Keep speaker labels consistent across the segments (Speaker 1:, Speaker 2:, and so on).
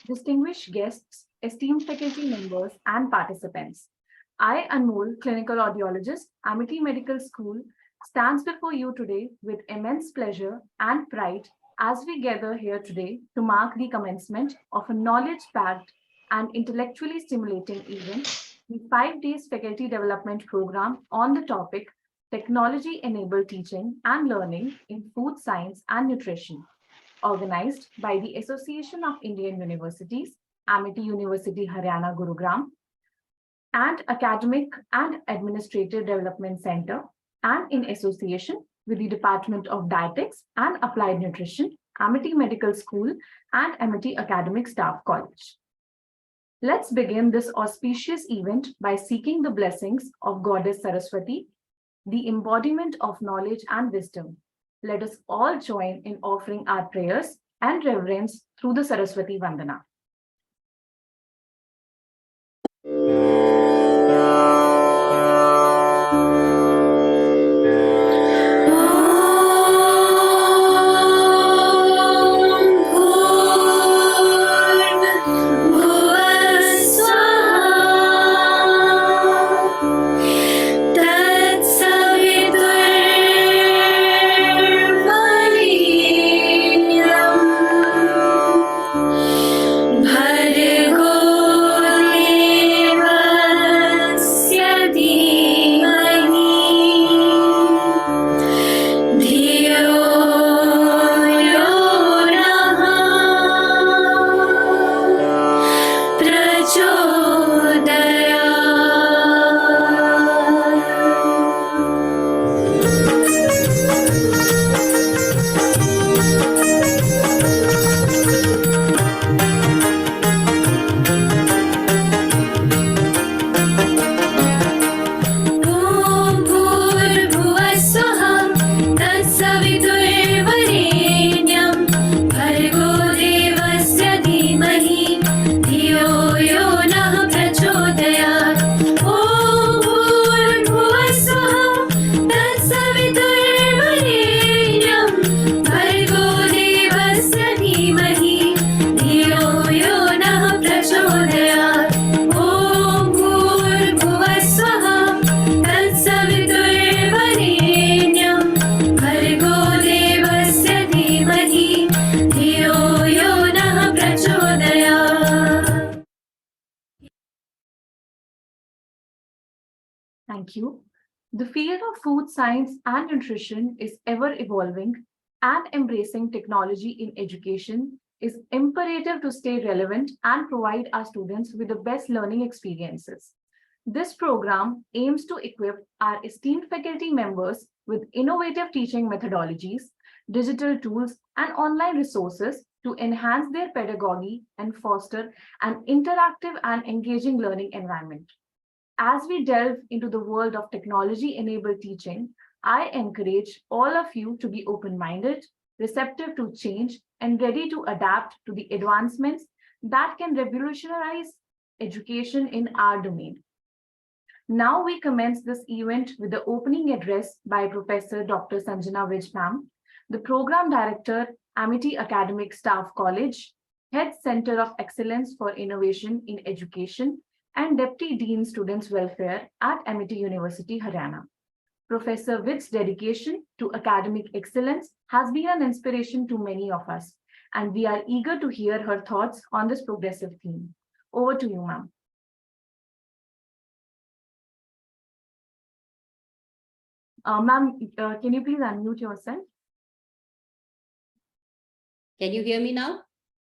Speaker 1: distinguished guests, esteemed faculty members, and participants. I, Anmol, clinical audiologist, Amity Medical School, stands before you today with immense pleasure and pride as we gather here today to mark the commencement of a knowledge-packed and intellectually stimulating event, the 5 days faculty development program on the topic Technology-enabled teaching and learning in food science and nutrition, organized by the Association of Indian Universities, Amity University, Haryana, Gurugram, and Academic and Administrative Development Center, and in association with the Department of Dietetics and Applied Nutrition, Amity Medical School, and Amity Academic Staff College. Let's begin this auspicious event by seeking the blessings of Goddess Saraswati, the embodiment of knowledge and wisdom. Let us all join in offering our prayers and reverence through the Saraswati Vandana. Thank you. The field of food science and nutrition is ever evolving, and embracing technology in education is imperative to stay relevant and provide our students with the best learning experiences. This program aims to equip our esteemed faculty members with innovative teaching methodologies, digital tools, and online resources to enhance their pedagogy and foster an interactive and engaging learning environment. As we delve into the world of technology-enabled teaching, I encourage all of you to be open-minded, receptive to change, and ready to adapt to the advancements that can revolutionize education in our domain. Now we commence this event with the opening address by Professor Dr. Sanjana Vij ma'am, the Program Director, Amity Academic Staff College, Head Center of Excellence for Innovation in Education, and Deputy Dean Students Welfare at Amity University, Haryana. Professor Vij's dedication to academic excellence has been an inspiration to many of us, and we are eager to hear her thoughts on this progressive theme. Over to you, ma'am. Ma'am, can you please unmute yourself?
Speaker 2: Can you hear me now?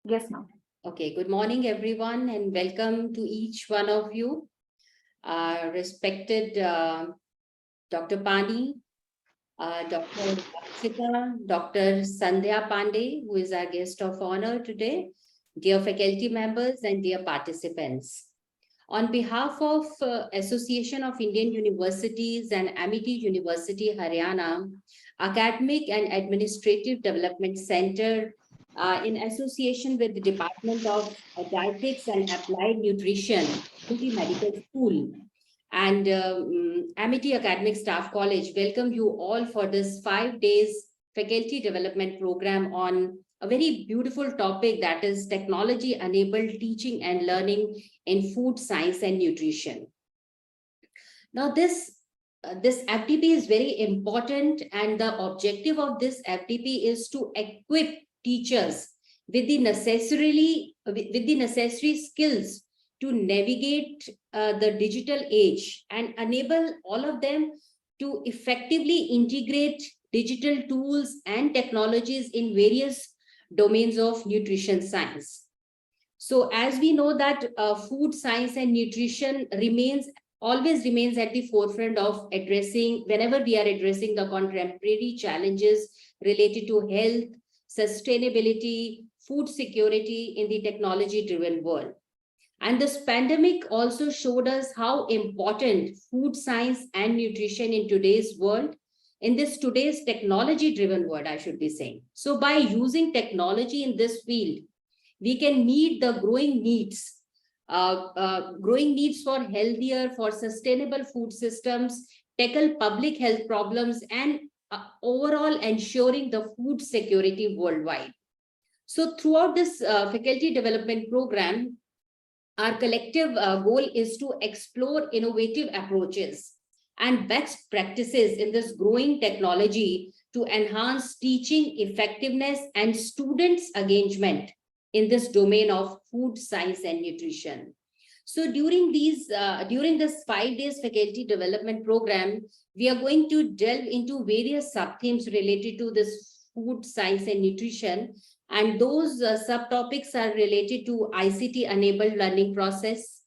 Speaker 1: Yes, ma'am.
Speaker 2: Okay, good morning, everyone, and welcome to each one of you. Respected Dr. Pani, Dr. Akshita, Dr. Sandhya Pandey, who is our guest of honor today, dear faculty members and dear participants. On behalf of Association of Indian Universities and Amity University, Haryana, Academic and Administrative Development Center, in association with the Department of Dietetics and Applied Nutrition, Amity Medical School, and Amity Academic Staff College, welcome you all for this 5 days faculty development program on a very beautiful topic, that is technology-enabled teaching and learning in food science and nutrition. Now, this FDP is very important, and the objective of this FDP is to equip teachers with the necessary skills to navigate the digital age and enable all of them to effectively integrate digital tools and technologies in various domains of nutrition science. So as we know that food science and nutrition always remains at the forefront of addressing, whenever we are addressing the contemporary challenges related to health, sustainability, food security in the technology-driven world. And this pandemic also showed us how important food science and nutrition in today's world, in today's technology-driven world, I should be saying. So by using technology in this field, we can meet the growing needs for healthier, for sustainable food systems, tackle public health problems, and overall ensuring the food security worldwide. So throughout this faculty development program, our collective goal is to explore innovative approaches and best practices in this growing technology to enhance teaching effectiveness and students' engagement in this domain of food science and nutrition. So during this 5 days faculty development program, we are going to delve into various sub-themes related to this food science and nutrition. And those subtopics are related to ICT-enabled learning process,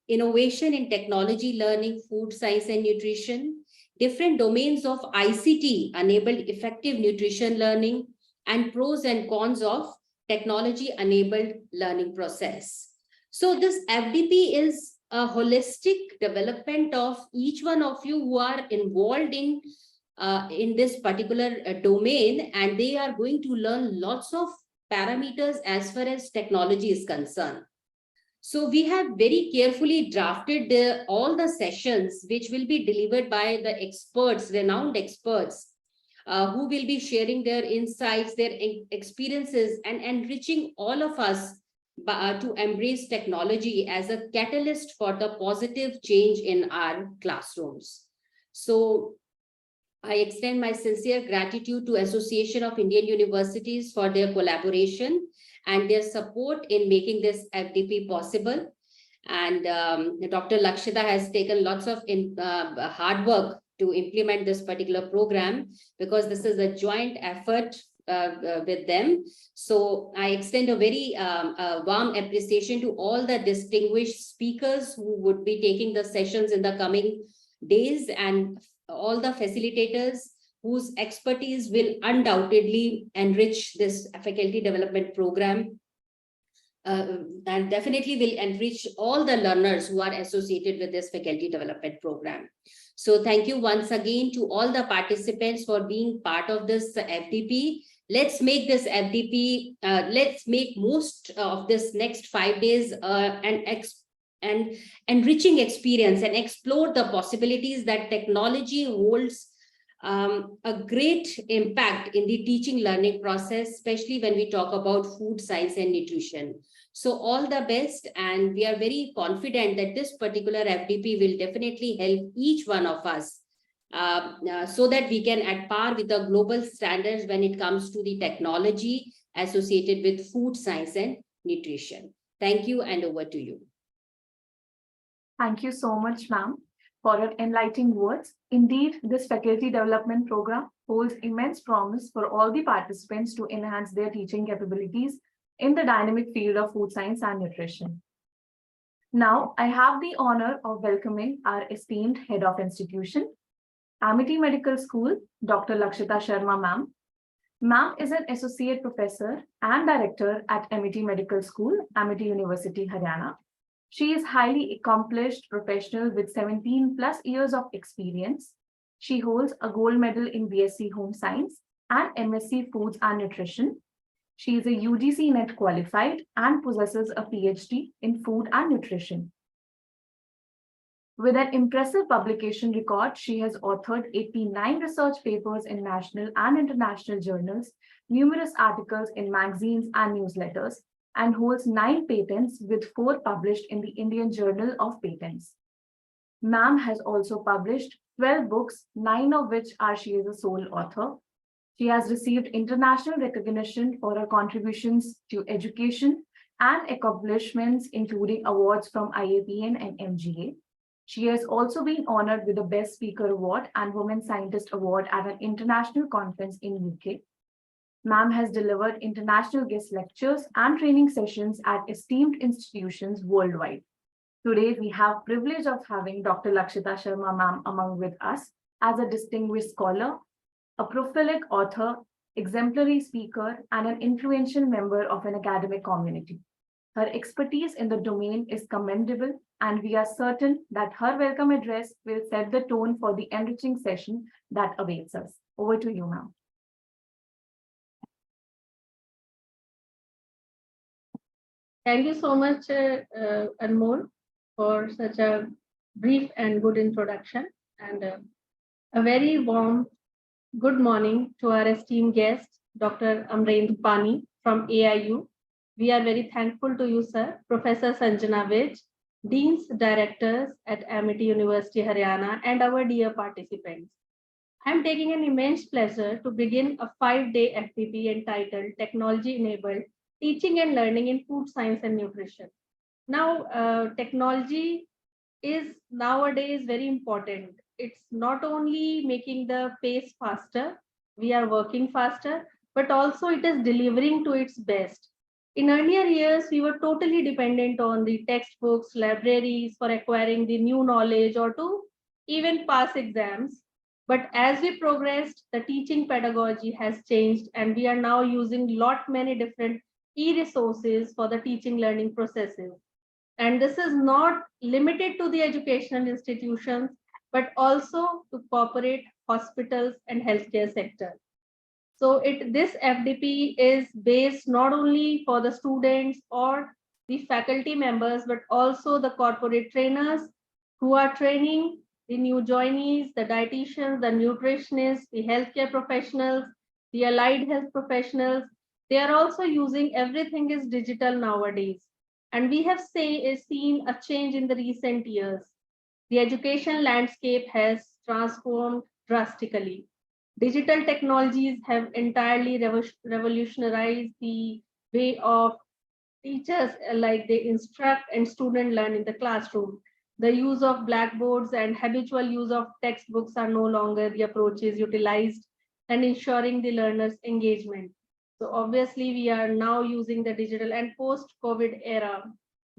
Speaker 2: innovation in technology learning, food science and nutrition, different domains of ICT-enabled effective nutrition learning, and pros and cons of technology-enabled learning process. So this FDP is a holistic development of each one of you who are involved in this particular domain, and they are going to learn lots of parameters as far as technology is concerned. So we have very carefully drafted all the sessions which will be delivered by the experts, renowned experts, who will be sharing their insights, their experiences, and enriching all of us to embrace technology as a catalyst for the positive change in our classrooms. So I extend my sincere gratitude to Association of Indian Universities for their collaboration and their support in making this FDP possible. And Dr. Lakshita has taken lots of hard work to implement this particular program, because this is a joint effort with them. So I extend a very warm appreciation to all the distinguished speakers who would be taking the sessions in the coming days, and all the facilitators whose expertise will undoubtedly enrich this faculty development program, and definitely will enrich all the learners who are associated with this faculty development program. So thank you once again to all the participants for being part of this FDP. Let's make this FDP, let's make most of this next 5 days an enriching experience, and explore the possibilities that technology holds a great impact in the teaching learning process, especially when we talk about food science and nutrition. So all the best, and we are very confident that this particular FDP will definitely help each one of us so that we can at par with the global standards when it comes to the technology associated with food science and nutrition. Thank you, and over to you.
Speaker 1: Thank you so much, ma'am, for your enlightening words. Indeed, this faculty development program holds immense promise for all the participants to enhance their teaching capabilities in the dynamic field of food science and nutrition. Now, I have the honor of welcoming our esteemed head of institution, Amity Medical School, Dr. Lakshita Sharma, ma'am. Ma'am is an associate professor and director at Amity Medical School, Amity University, Haryana. She is highly accomplished professional with 17+ years of experience. She holds a gold medal in BSc Home Science and MSc Foods and Nutrition. She is a UGC NET qualified and possesses a PhD in Food and Nutrition. With an impressive publication record, she has authored 89 research papers in national and international journals, numerous articles in magazines and newsletters, and holds 9 patents, with 4 published in the Indian Journal of Patents. Ma'am has also published 12 books, 9 of which are she is a sole author. She has received international recognition for her contributions to education and accomplishments, including awards from IAPN and MGA. She has also been honored with the Best Speaker Award and Women Scientist Award at an international conference in UK. Ma'am has delivered international guest lectures and training sessions at esteemed institutions worldwide. Today, we have privilege of having Dr. Lakshita Sharma ma'am among with us as a distinguished scholar, a prolific author, exemplary speaker, and an influential member of an academic community. Her expertise in the domain is commendable, and we are certain that her welcome address will set the tone for the enriching session that awaits us. Over to you, ma'am.
Speaker 3: Thank you so much, Anmol, for such a brief and good introduction, and a very warm good morning to our esteemed guest, Dr. Amrendra Pani from AIU. We are very thankful to you, sir, Professor Sanjana Vij, Deans Directors at Amity University, Haryana, and our dear participants. I am taking an immense pleasure to begin a 5-day FDP entitled Technology-Enabled Teaching and Learning in Food Science and Nutrition. Now, technology is nowadays very important. It's not only making the pace faster, we are working faster, but also it is delivering to its best. In earlier years, we were totally dependent on the textbooks, libraries for acquiring the new knowledge or to even pass exams. But as we progressed, the teaching pedagogy has changed, and we are now using many different e-resources for the teaching learning processes. And this is not limited to the educational institutions, but also to corporate, hospitals, and healthcare sector. So this FDP is based not only for the students or the faculty members, but also the corporate trainers who are training the new joinees, the dietitians, the nutritionists, the healthcare professionals, the allied health professionals. They are also using everything is digital nowadays. And we have seen a change in the recent years. The education landscape has transformed drastically. Digital technologies have entirely revolutionized the way of teachers, like they instruct and student learn in the classroom. The use of blackboards and habitual use of textbooks are no longer the approaches utilized, and ensuring the learner's engagement. So obviously we are now using the digital and post-COVID era.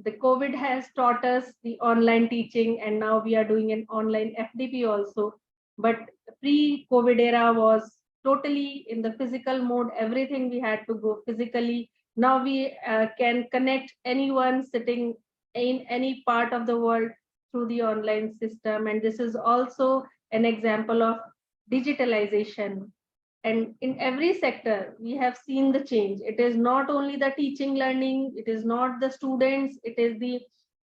Speaker 3: The COVID has taught us the online teaching, and now we are doing an online FDP also. But pre-COVID era was totally in the physical mode. Everything we had to go physically. Now we can connect anyone sitting in any part of the world through the online system. And this is also an example of digitalization. And in every sector, we have seen the change. It is not only the teaching learning, it is not the students, it is the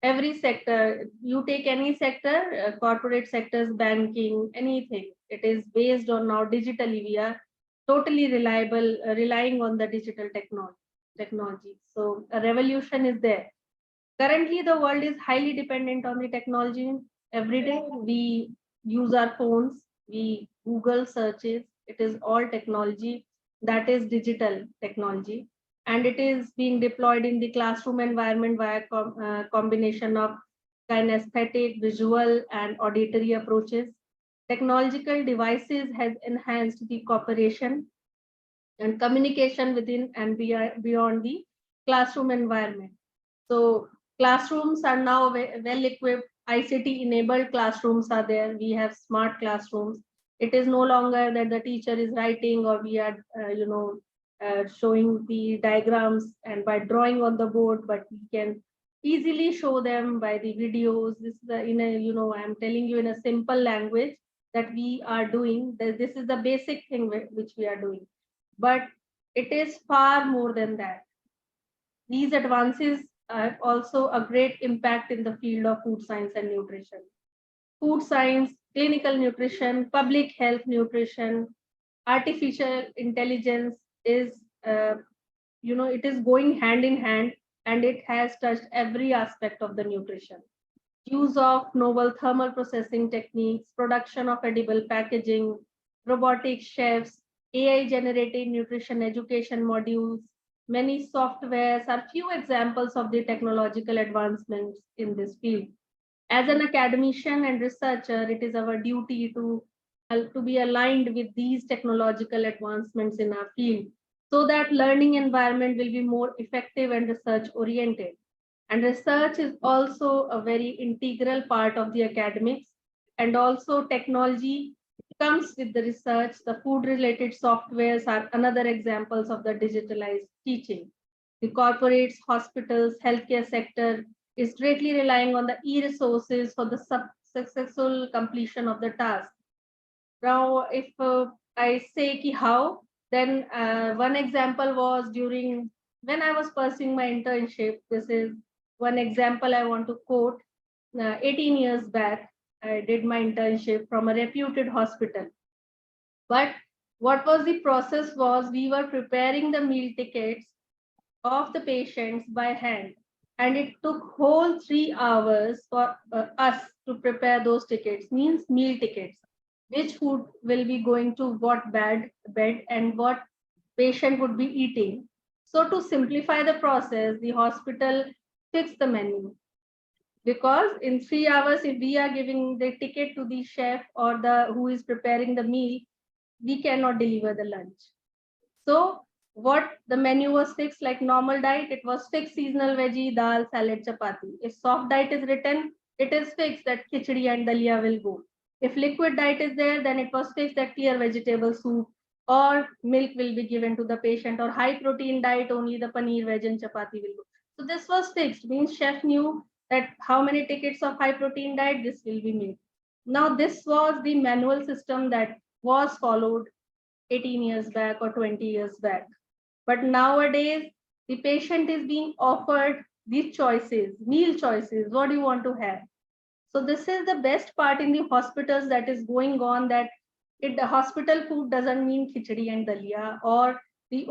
Speaker 3: every sector. You take any sector, corporate sectors, banking, anything. It is based on now digitally. We are totally relying on the digital technology. So a revolution is there. Currently, the world is highly dependent on the technology. Every day we use our phones, we Google searches. It is all technology, that is digital technology, and it is being deployed in the classroom environment via combination of kinesthetic, visual, and auditory approaches. Technological devices has enhanced the cooperation and communication within and beyond the classroom environment. So classrooms are now well equipped. ICT enabled classrooms are there. We have smart classrooms. It is no longer that the teacher is writing or we are, showing the diagrams and by drawing on the board, but we can easily show them by the videos. This is I'm telling you in a simple language that we are doing. This is the basic thing which we are doing, but it is far more than that. These advances have also a great impact in the field of food science and nutrition. food science, clinical nutrition, public health nutrition, artificial intelligence is, it is going hand in hand, and it has touched every aspect of the nutrition. Use of novel thermal processing techniques, production of edible packaging, robotic chefs, AI generated nutrition education modules, many softwares are few examples of the technological advancements in this field. As an academician and researcher, it is our duty to be aligned with these technological advancements in our field so that learning environment will be more effective and research oriented. And research is also a very integral part of the academics, and also technology comes with the research. The food related softwares are another examples of the digitalized teaching. The corporates, hospitals, healthcare sector is greatly relying on the e-resources for the successful completion of the task. Now, if I say ki how, then one example was during when I was pursuing my internship. This is one example I want to quote. 18 years back, I did my internship from a reputed hospital. But what was the process was we were preparing the meal tickets of the patients by hand. And it took whole 3 hours for us to prepare those tickets, means meal tickets, which food will be going to what bed and what patient would be eating. So to simplify the process, the hospital fixed the menu, because in 3 hours, if we are giving the ticket to the chef or the who is preparing the meal, we cannot deliver the lunch. So what the menu was fixed, like normal diet, it was fixed seasonal veggie, dal, salad, chapati. If soft diet is written, it is fixed that khichdi and dalia will go. If liquid diet is there, then it was fixed that clear vegetable soup or milk will be given to the patient, or high protein diet, only the paneer, veg and chapati will go. So this was fixed, means chef knew that how many tickets of high protein diet this will be made. Now this was the manual system that was followed 18 years back or 20 years back. But nowadays, the patient is being offered these choices, meal choices. What do you want to have? So this is the best part in the hospitals that is going on, that the hospital food doesn't mean khichdi and dalia, or the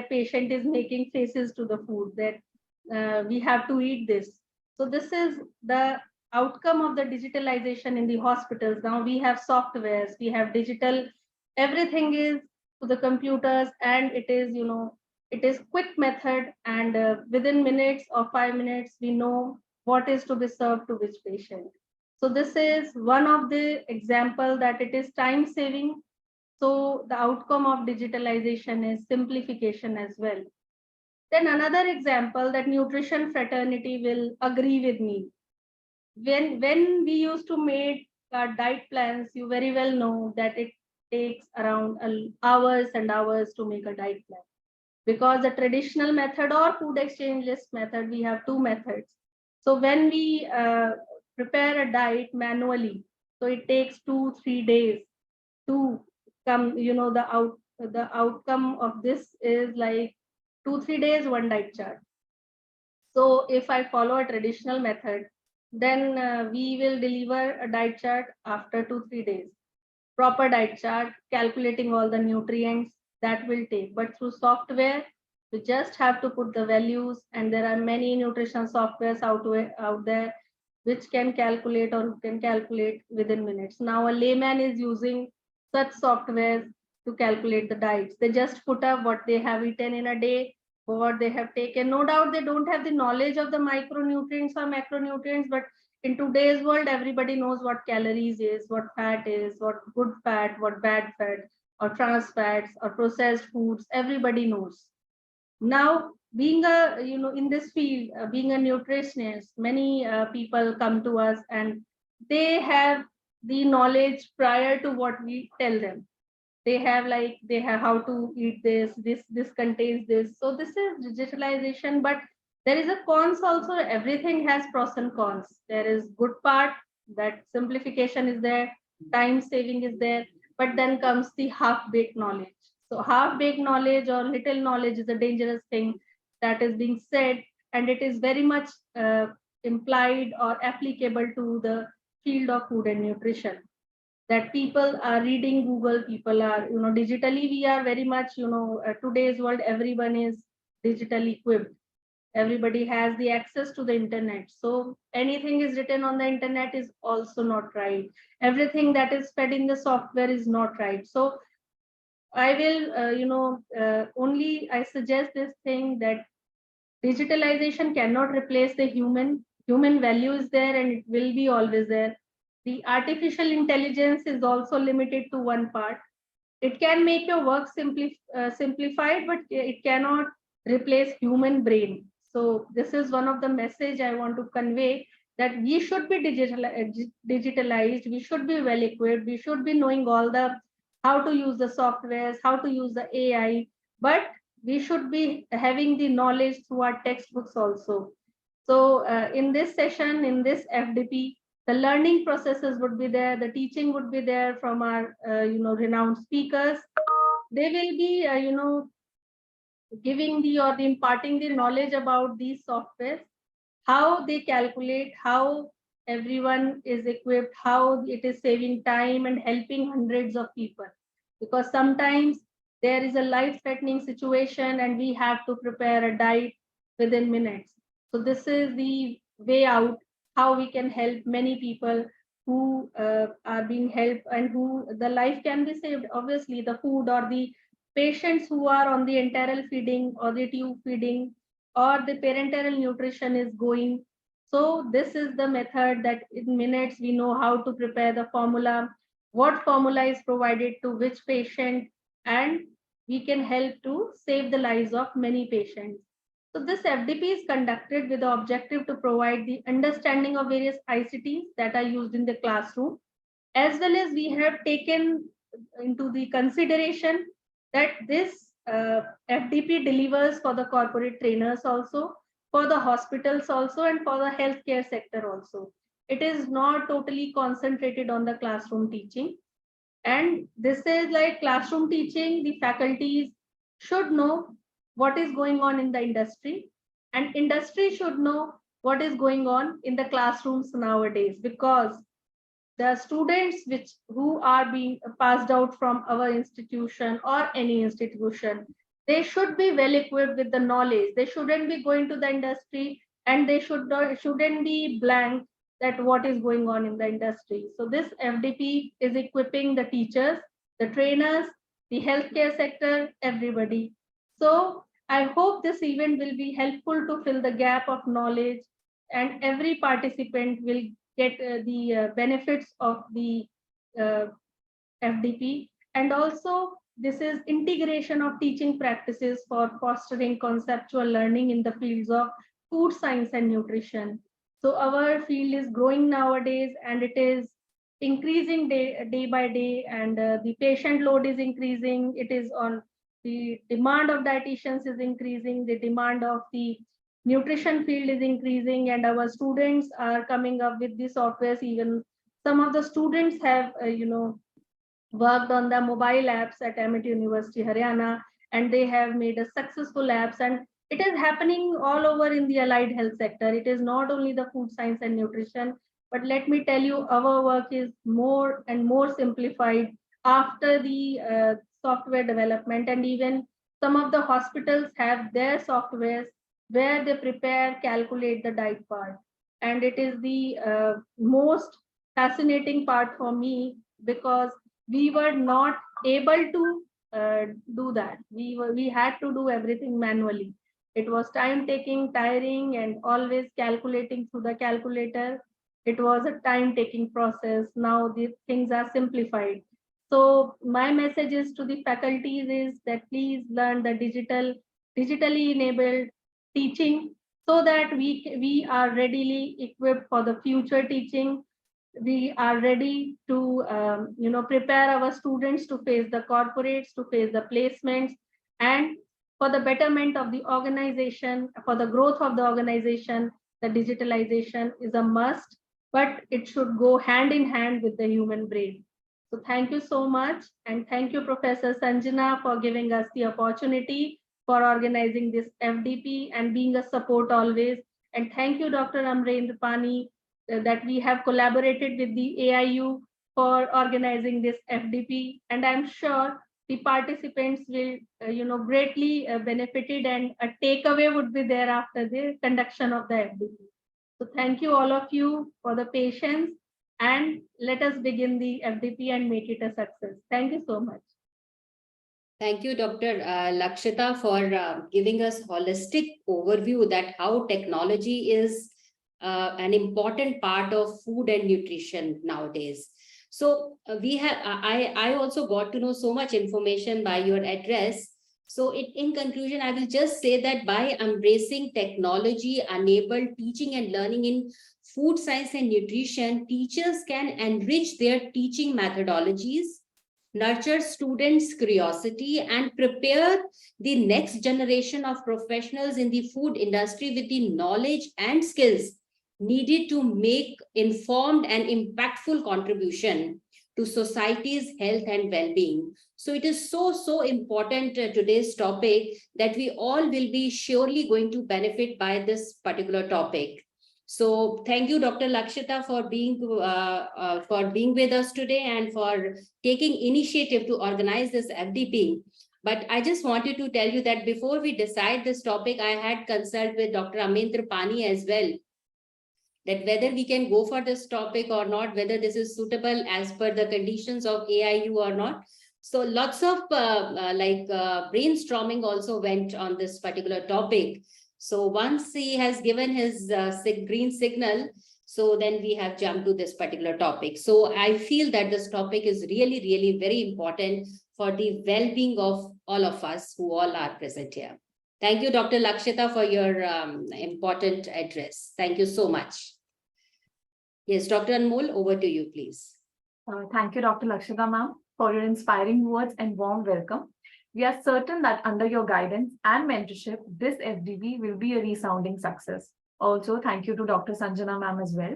Speaker 3: patient is making faces to the food that we have to eat this. So this is the outcome of the digitalization in the hospitals. Now we have softwares, we have digital, everything is to the computers, and it is, it is quick method, and within minutes or 5 minutes, we know what is to be served to which patient. So this is one of the example that it is time saving. So the outcome of digitalization is simplification as well. Then another example that nutrition fraternity will agree with me. When we used to make diet plans, you very well know that it takes around hours and hours to make a diet plan, because the traditional method or food exchange list method, we have two methods. So when we prepare a diet manually, so it takes 2-3 days to come, the outcome of this is like 2-3 days, one diet chart. So if I follow a traditional method, then we will deliver a diet chart after 2-3 days. Proper diet chart, calculating all the nutrients, that will take. But through software, you just have to put the values, and there are many nutrition softwares out there which can calculate, or who can calculate within minutes. Now a layman is using such softwares to calculate the diets. They just put up what they have eaten in a day, what they have taken. No doubt they don't have the knowledge of the micronutrients or macronutrients, but in today's world, everybody knows what calories is, what fat is, what good fat, what bad fat, or trans fats, or processed foods. Everybody knows. Now, being in this field, being a nutritionist, many people come to us and they have the knowledge prior to what we tell them. They have how to eat this contains this. So this is digitalization, but there is a cons also. Everything has pros and cons. There is good part, that simplification is there, time saving is there, but then comes the half-baked knowledge. So half-baked knowledge or little knowledge is a dangerous thing that is being said, and it is very much implied or applicable to the field of food and nutrition. That people are reading Google, people are, digitally, we are very much, today's world, everyone is digitally equipped. Everybody has the access to the internet. So anything is written on the internet is also not right. Everything that is fed in the software is not right. So I will, only I suggest this thing that digitalization cannot replace the human. Human value is there and it will be always there. The artificial intelligence is also limited to one part. It can make your work simplified, but it cannot replace human brain. So this is one of the message I want to convey, that we should be digitalized, we should be well equipped, we should be knowing all the how to use the softwares, how to use the AI, but we should be having the knowledge through our textbooks also. So in this session, in this FDP, the learning processes would be there, the teaching would be there from our renowned speakers. They will be giving the or the imparting the knowledge about these softwares, how they calculate, how everyone is equipped, how it is saving time and helping hundreds of people. Because sometimes there is a life-threatening situation and we have to prepare a diet within minutes. So this is the way out, how we can help many people who are being helped and who the life can be saved. Obviously, the food or the patients who are on the enteral feeding or the tube feeding or the parenteral nutrition is going. So this is the method that in minutes we know how to prepare the formula, what formula is provided to which patient, and we can help to save the lives of many patients. So this FDP is conducted with the objective to provide the understanding of various ICTs that are used in the classroom, as well as we have taken into the consideration that this FDP delivers for the corporate trainers also, for the hospitals also, and for the healthcare sector also. It is not totally concentrated on the classroom teaching. And this is like classroom teaching, the faculties should know what is going on in the industry, and industry should know what is going on in the classrooms nowadays, because the students who are being passed out from our institution or any institution, they should be well equipped with the knowledge. They shouldn't be going to the industry and they shouldn't be blank that what is going on in the industry. So this FDP is equipping the teachers, the trainers, the healthcare sector, everybody. So I hope this event will be helpful to fill the gap of knowledge, and every participant will get the benefits of the FDP. And also, this is integration of teaching practices for fostering conceptual learning in the fields of food science and nutrition. So our field is growing nowadays and it is increasing day by day, and the patient load is increasing. It is on the demand of dietitians is increasing, the demand of the nutrition field is increasing, and our students are coming up with the softwares. Even some of the students have worked on the mobile apps at Amity University Haryana, and they have made a successful apps, and it is happening all over in the allied health sector. It is not only the food science and nutrition, but let me tell you, our work is more and more simplified after the software development. And even some of the hospitals have their softwares where they prepare, calculate the diet part. And it is the most fascinating part for me, because we were not able to do that. We had to do everything manually. It was time taking, tiring, and always calculating through the calculator. It was a time taking process. Now the things are simplified. So my message is to the faculties is that please learn the digitally enabled teaching, so that we are readily equipped for the future teaching. We are ready to prepare our students to face the corporates, to face the placements, and for the betterment of the organization, for the growth of the organization. The digitalization is a must, but it should go hand in hand with the human brain. So thank you so much, and thank you, Professor Sanjana, for giving us the opportunity for organizing this FDP and being a support always. And thank you, Dr. Amrendra Pani, that we have collaborated with the AIU for organizing this FDP, and I'm sure the participants will, greatly benefited, and a takeaway would be there after the conduction of the FDP. So thank you all of you for the patience, and let us begin the FDP and make it a success. Thank you so much.
Speaker 2: Thank you, Dr. Lakshita, for giving us holistic overview that how technology is an important part of food and nutrition nowadays. So I also got to know so much information by your address. So in conclusion, I will just say that by embracing technology-enabled teaching and learning in food science and nutrition, teachers can enrich their teaching methodologies, nurture students' curiosity, and prepare the next generation of professionals in the food industry with the knowledge and skills needed to make informed and impactful contribution to society's health and well-being. So it is so important, today's topic, that we all will be surely going to benefit by this particular topic. So thank you, Dr. Lakshita, for being with us today and for taking initiative to organize this FDP. But I just wanted to tell you that before we decide this topic, I had consulted with Dr. Amendra Pani as well, that whether we can go for this topic or not, whether this is suitable as per the conditions of AIU or not. So lots of brainstorming also went on this particular topic. So once he has given his green signal, so then we have jumped to this particular topic. So I feel that this topic is really very important for the well-being of all of us who all are present here. Thank you, Dr. Lakshita, for your important address. Thank you so much. Yes, Dr. Anmol, over to you, please.
Speaker 1: Thank you, Dr. Lakshita ma'am, for your inspiring words and warm welcome. We are certain that under your guidance and mentorship, this FDP will be a resounding success. Also, thank you to Dr. Sanjana ma'am as well.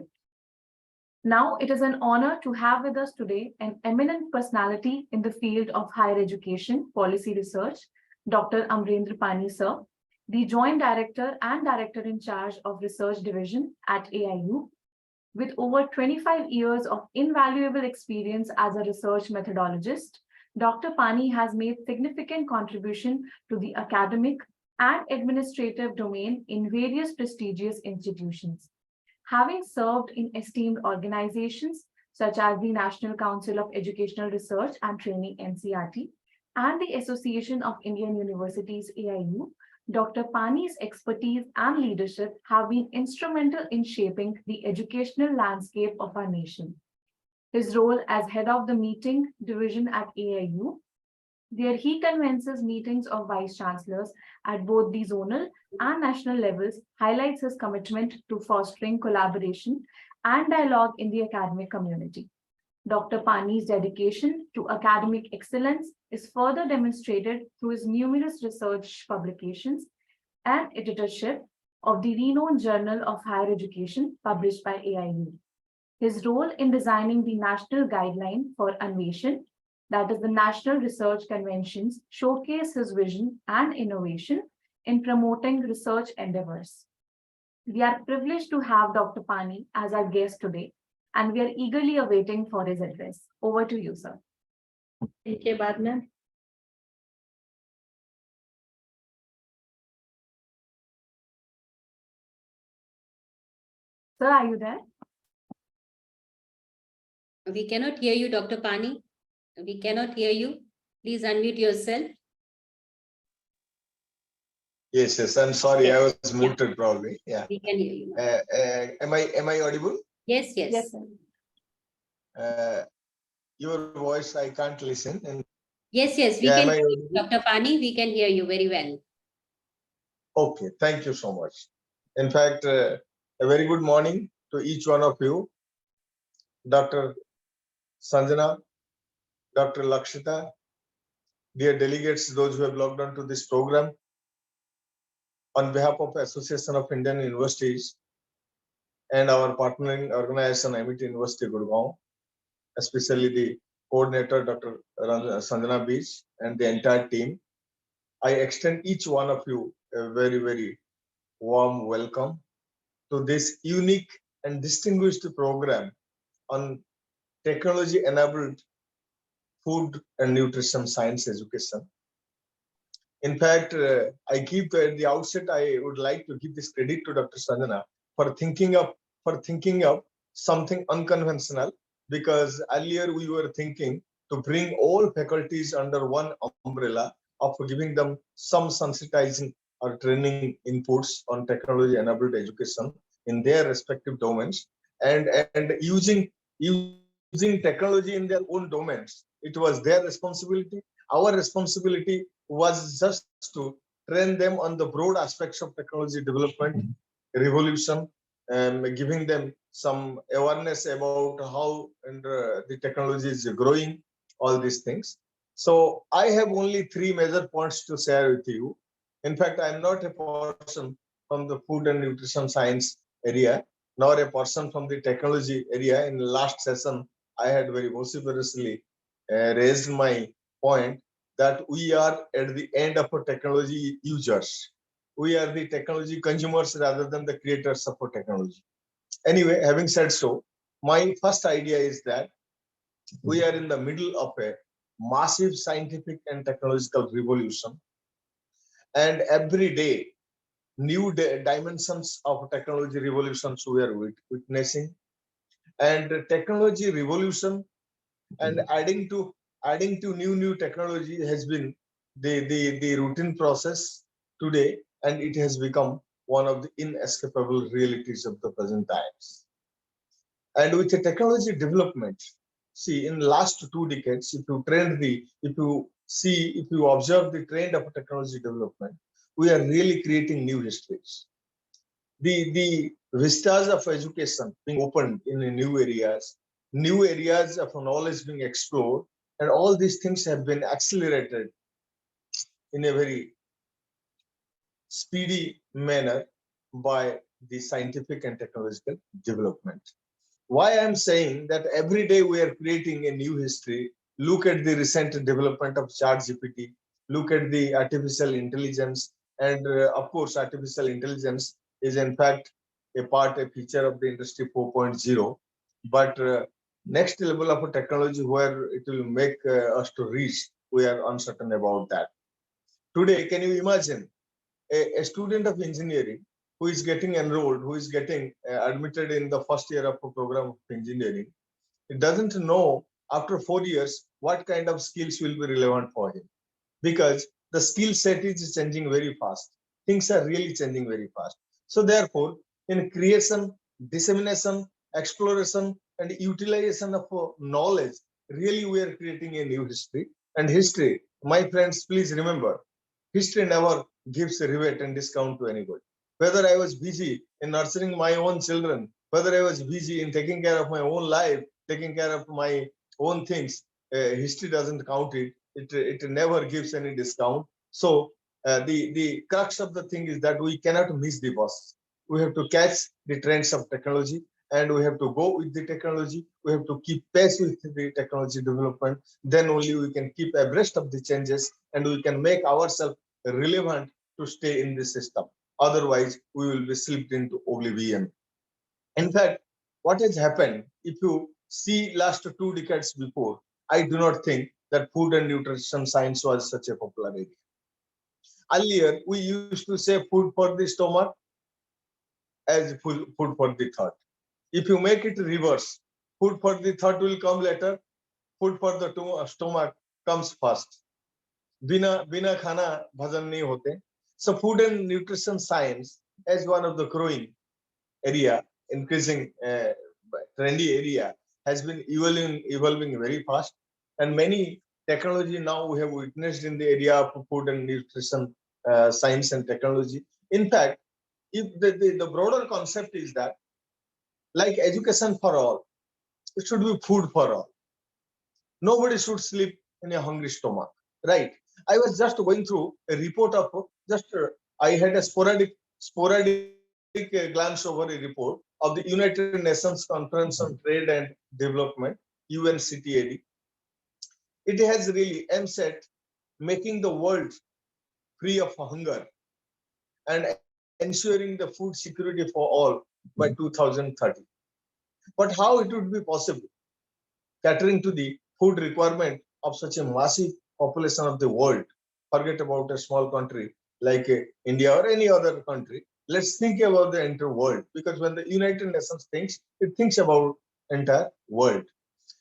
Speaker 1: Now, it is an honor to have with us today an eminent personality in the field of higher education policy research, Dr. Amrendra Pani sir, the Joint Director and Director in charge of Research Division at AIU. With over 25 years of invaluable experience as a research methodologist, Dr. Pani has made significant contribution to the academic and administrative domain in various prestigious institutions. Having served in esteemed organizations such as the National Council of Educational Research and Training (NCERT) and the Association of Indian Universities (AIU), Dr. Pani's expertise and leadership have been instrumental in shaping the educational landscape of our nation. His role as head of the meeting division at AIU, where he convenes meetings of vice chancellors at both the zonal and national levels, highlights his commitment to fostering collaboration and dialogue in the academic community. Dr. Pani's dedication to academic excellence is further demonstrated through his numerous research publications and editorship of the renowned Journal of Higher Education published by AIU. His role in designing the National Guideline for Anveshan, that is the National Research Conventions, showcase his vision and innovation in promoting research endeavors. We are privileged to have Dr. Pani as our guest today, and we are eagerly awaiting for his address. Over to you, sir.
Speaker 3: Thank you, Badman.
Speaker 1: Sir, are you there?
Speaker 2: We cannot hear you, Dr. Pani. We cannot hear you. Please unmute yourself.
Speaker 4: Yes, I'm sorry,
Speaker 2: Yes.
Speaker 4: I was muted probably. Yeah.
Speaker 2: We can hear you.
Speaker 4: Am I audible?
Speaker 2: Yes.
Speaker 1: Yes, sir.
Speaker 4: Your voice I can't listen. And
Speaker 2: Yes. We
Speaker 4: Yeah,
Speaker 2: can
Speaker 4: am I
Speaker 2: hear you,
Speaker 4: audible?
Speaker 2: Dr. Pani. We can hear you very well.
Speaker 4: Okay, thank you so much. In fact, a very good morning to each one of you. Dr. Sanjana, Dr. Lakshita, dear delegates, those who have logged on to this program. On behalf of Association of Indian Universities and our partnering organization, MIT University Gurgaon, especially the coordinator, Dr. Sanjana Beach, and the entire team, I extend each one of you a very warm welcome to this unique and distinguished program on technology-enabled food and nutrition science education. In fact, I give at the outset, I would like to give this credit to Dr. Sanjana for thinking of something unconventional, because earlier we were thinking to bring all faculties under one umbrella of giving them some sensitizing or training inputs on technology-enabled education in their respective domains, and using technology in their own domains. It was their responsibility. Our responsibility was just to train them on the broad aspects of technology development, revolution, and giving them some awareness about how the technology is growing, all these things. So I have only 3 major points to share with you. In fact, I'm not a person from the food and nutrition science area, nor a person from the technology area. In the last session, I had very vociferously raised my point that we are at the end of a technology users. We are the technology consumers rather than the creators of a technology. Anyway, having said so, my first idea is that we are in the middle of a massive scientific and technological revolution, and every day new dimensions of technology revolutions we are witnessing, and the technology revolution and adding to new technology has been the routine process today, and it has become one of the inescapable realities of the present times. And with the technology development, see, in the last 2 decades, if you observe the trend of technology development, we are really creating new histories. The vistas of education being opened in new areas of knowledge being explored, and all these things have been accelerated in a very speedy manner by the scientific and technological development. Why I'm saying that every day we are creating a new history. Look at the recent development of ChatGPT, look at the artificial intelligence, and of course, artificial intelligence is in fact a feature of the industry 4.0. But next level of a technology where it will make us to reach, we are uncertain about that. Today, can you imagine a student of engineering who is getting enrolled, who is getting admitted in the first year of a program of engineering? He doesn't know after 4 years what kind of skills will be relevant for him, because the skill set is changing very fast. Things are really changing very fast. So therefore, in creation, dissemination, exploration, and utilization of knowledge, really we are creating a new history. And history, my friends, please remember, history never gives a rebate and discount to anybody. Whether I was busy in nurturing my own children, whether I was busy in taking care of my own life, taking care of my own things, history doesn't count it. It never gives any discount. So the crux of the thing is that we cannot miss the bus. We have to catch the trends of technology, and we have to go with the technology. We have to keep pace with the technology development. Then only we can keep abreast of the changes, and we can make ourselves relevant to stay in the system. Otherwise, we will be slipped into oblivion. In fact, what has happened, if you see last 2 decades before, I do not think that food and nutrition science was such a popular area. Earlier, we used to say food for the stomach as food for the thought. If you make it reverse, food for the thought will come later, food for the stomach comes first. Bina khana bhajan nahi hote. So food and nutrition science as one of the growing area, increasing trendy area, has been evolving very fast, and many technology now we have witnessed in the area of food and nutrition science and technology. In fact, if the broader concept is that, like education for all, it should be food for all. Nobody should sleep in a hungry stomach, right? I was just going through a report of I had a sporadic glance over a report of the United Nations Conference on Trade and Development, UNCTAD. It has really aimed at making the world free of hunger and ensuring the food security for all by 2030. But how it would be possible catering to the food requirement of such a massive population of the world? Forget about a small country like India or any other country. Let's think about the entire world, because when the United Nations thinks, it thinks about entire world.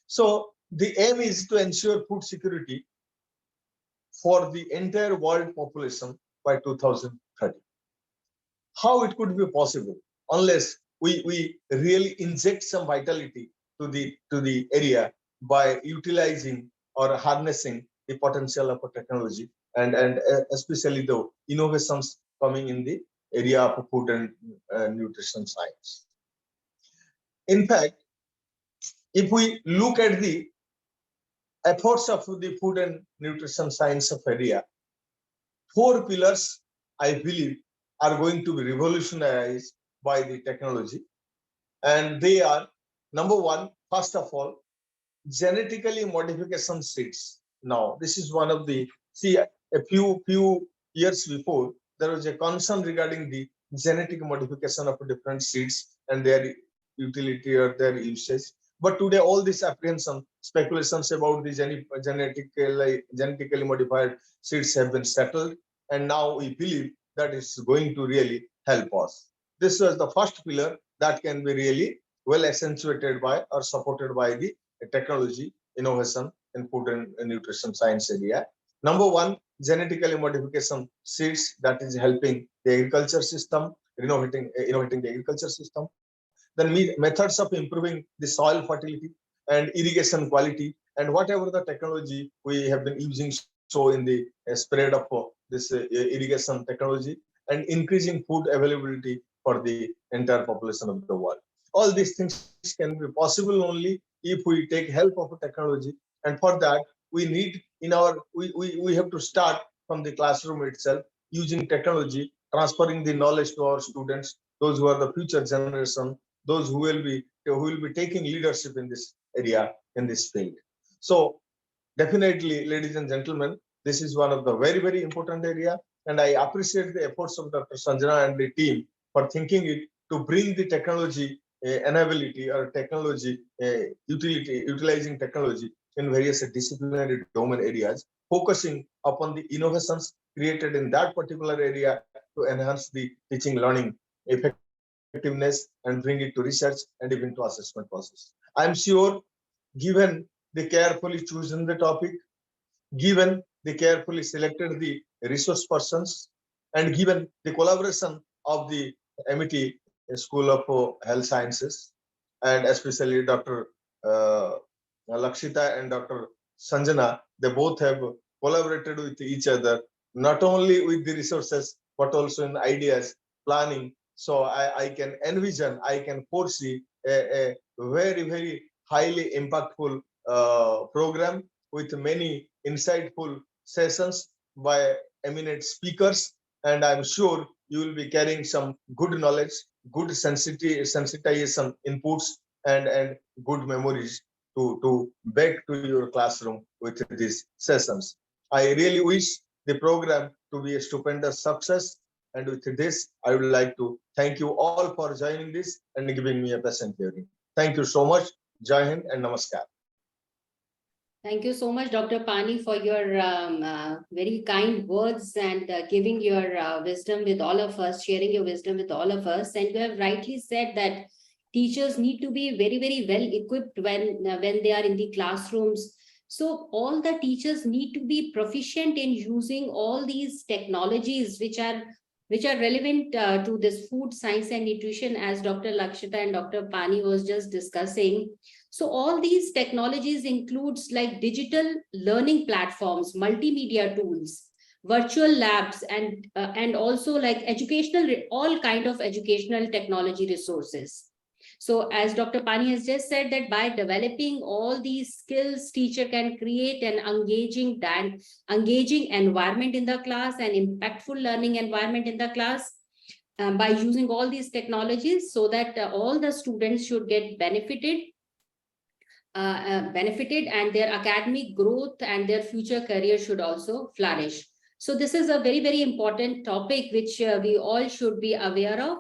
Speaker 4: So the aim is to ensure food security for the entire world population by 2030. How it could be possible unless we really inject some vitality to the area by utilizing or harnessing the potential of a technology, and especially the innovations coming in the area of food and nutrition science. In fact, if we look at the efforts of the food and nutrition science of area, 4 pillars, I believe, are going to be revolutionized by the technology. And they are, number one, first of all, genetically modification seeds. Now, this is one of the, see, a few years before, there was a concern regarding the genetic modification of different seeds and their utility or their usage. But today, all this apprehension, speculations about the genetically modified seeds have been settled. And now we believe that it's going to really help us. This was the first pillar that can be really well accentuated by or supported by the technology innovation in food and nutrition science area. Number one, genetically modification seeds, that is helping the agriculture system, innovating the agriculture system. Then methods of improving the soil fertility and irrigation quality, and whatever the technology we have been using so in the spread of this irrigation technology, and increasing food availability for the entire population of the world. All these things can be possible only if we take help of a technology. And for that, we need we have to start from the classroom itself, using technology, transferring the knowledge to our students, those who are the future generation, those who will be taking leadership in this area, in this field. So definitely, ladies and gentlemen, this is one of the very, very important area. And I appreciate the efforts of Dr. Sanjana and the team for thinking it to bring the technology enability or technology utilizing technology in various disciplinary domain areas, focusing upon the innovations created in that particular area to enhance the teaching learning effectiveness and bring it to research and even to assessment process. I'm sure, given the carefully chosen the topic, given the carefully selected the resource persons, and given the collaboration of the MIT School of Health Sciences, and especially Dr. Lakshita and Dr. Sanjana, they both have collaborated with each other, not only with the resources, but also in ideas, planning. So I can envision, I can foresee a very, very highly impactful program with many insightful sessions by eminent speakers. And I'm sure you will be carrying some good knowledge, good sensitization inputs, and good memories to back to your classroom with these sessions. I really wish the program to be a stupendous success. And with this, I would like to thank you all for joining this and giving me a patient hearing. Thank you so much. Jai Hind and Namaskar.
Speaker 2: Thank you so much, Dr. Pani, for your very kind words and giving your wisdom with all of us, sharing your wisdom with all of us. And you have rightly said that teachers need to be very, very well equipped when they are in the classrooms. So all the teachers need to be proficient in using all these technologies which are relevant to this food science and nutrition, as Dr. Lakshita and Dr. Pani was just discussing. So all these technologies includes like digital learning platforms, multimedia tools, virtual labs, and also like all kind of educational technology resources. So as Dr. Pani has just said, that by developing all these skills, teacher can create an engaging environment in the class, an impactful learning environment in the class by using all these technologies, so that all the students should get benefited and their academic growth and their future career should also flourish. So this is a very, very important topic which we all should be aware of.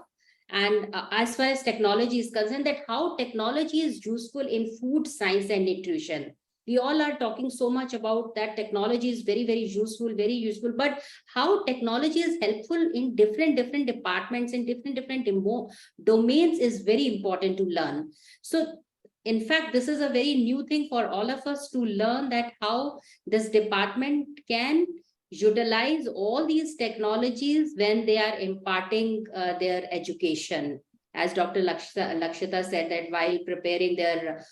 Speaker 2: And as far as technology is concerned, that how technology is useful in food science and nutrition. We all are talking so much about that technology is very, very useful, but how technology is helpful in different departments and different domains is very important to learn. So in fact, this is a very new thing for all of us to learn, that how this department can utilize all these technologies when they are imparting their education. As Dr. Lakshita said, that while preparing their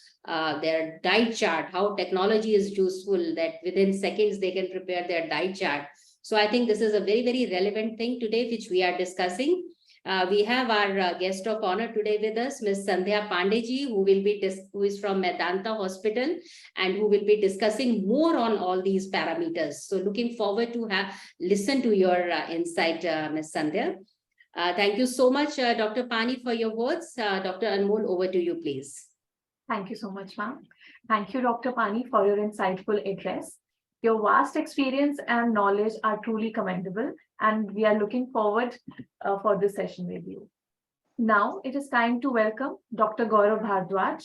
Speaker 2: diet chart, how technology is useful, that within seconds they can prepare their diet chart. So I think this is a very, very relevant thing today, which we are discussing. We have our guest of honor today with us, Ms. Sandhya Pandeji, who is from Medanta Hospital and who will be discussing more on all these parameters. So looking forward to listen to your insight, Ms. Sandhya. Thank you so much, Dr. Pani, for your words. Dr. Anmol, over to you, please.
Speaker 1: Thank you so much, ma'am. Thank you, Dr. Pani, for your insightful address. Your vast experience and knowledge are truly commendable, and we are looking forward for this session with you. Now it is time to welcome Dr. Gaurav Bhardwaj,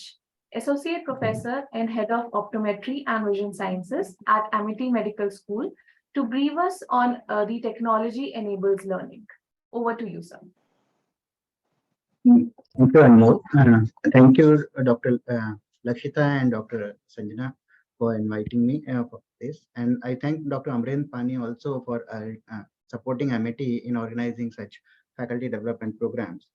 Speaker 1: Associate Professor and Head of Optometry and Vision Sciences at Amity Medical School, to brief us on the technology enables learning. Over to you, sir.
Speaker 5: Thank you, Anmol. Thank you, Dr. Lakshita and Dr. Sanjana, for inviting me for this. And I thank Dr. Amren Pani also for supporting Amity in organizing such faculty development programs.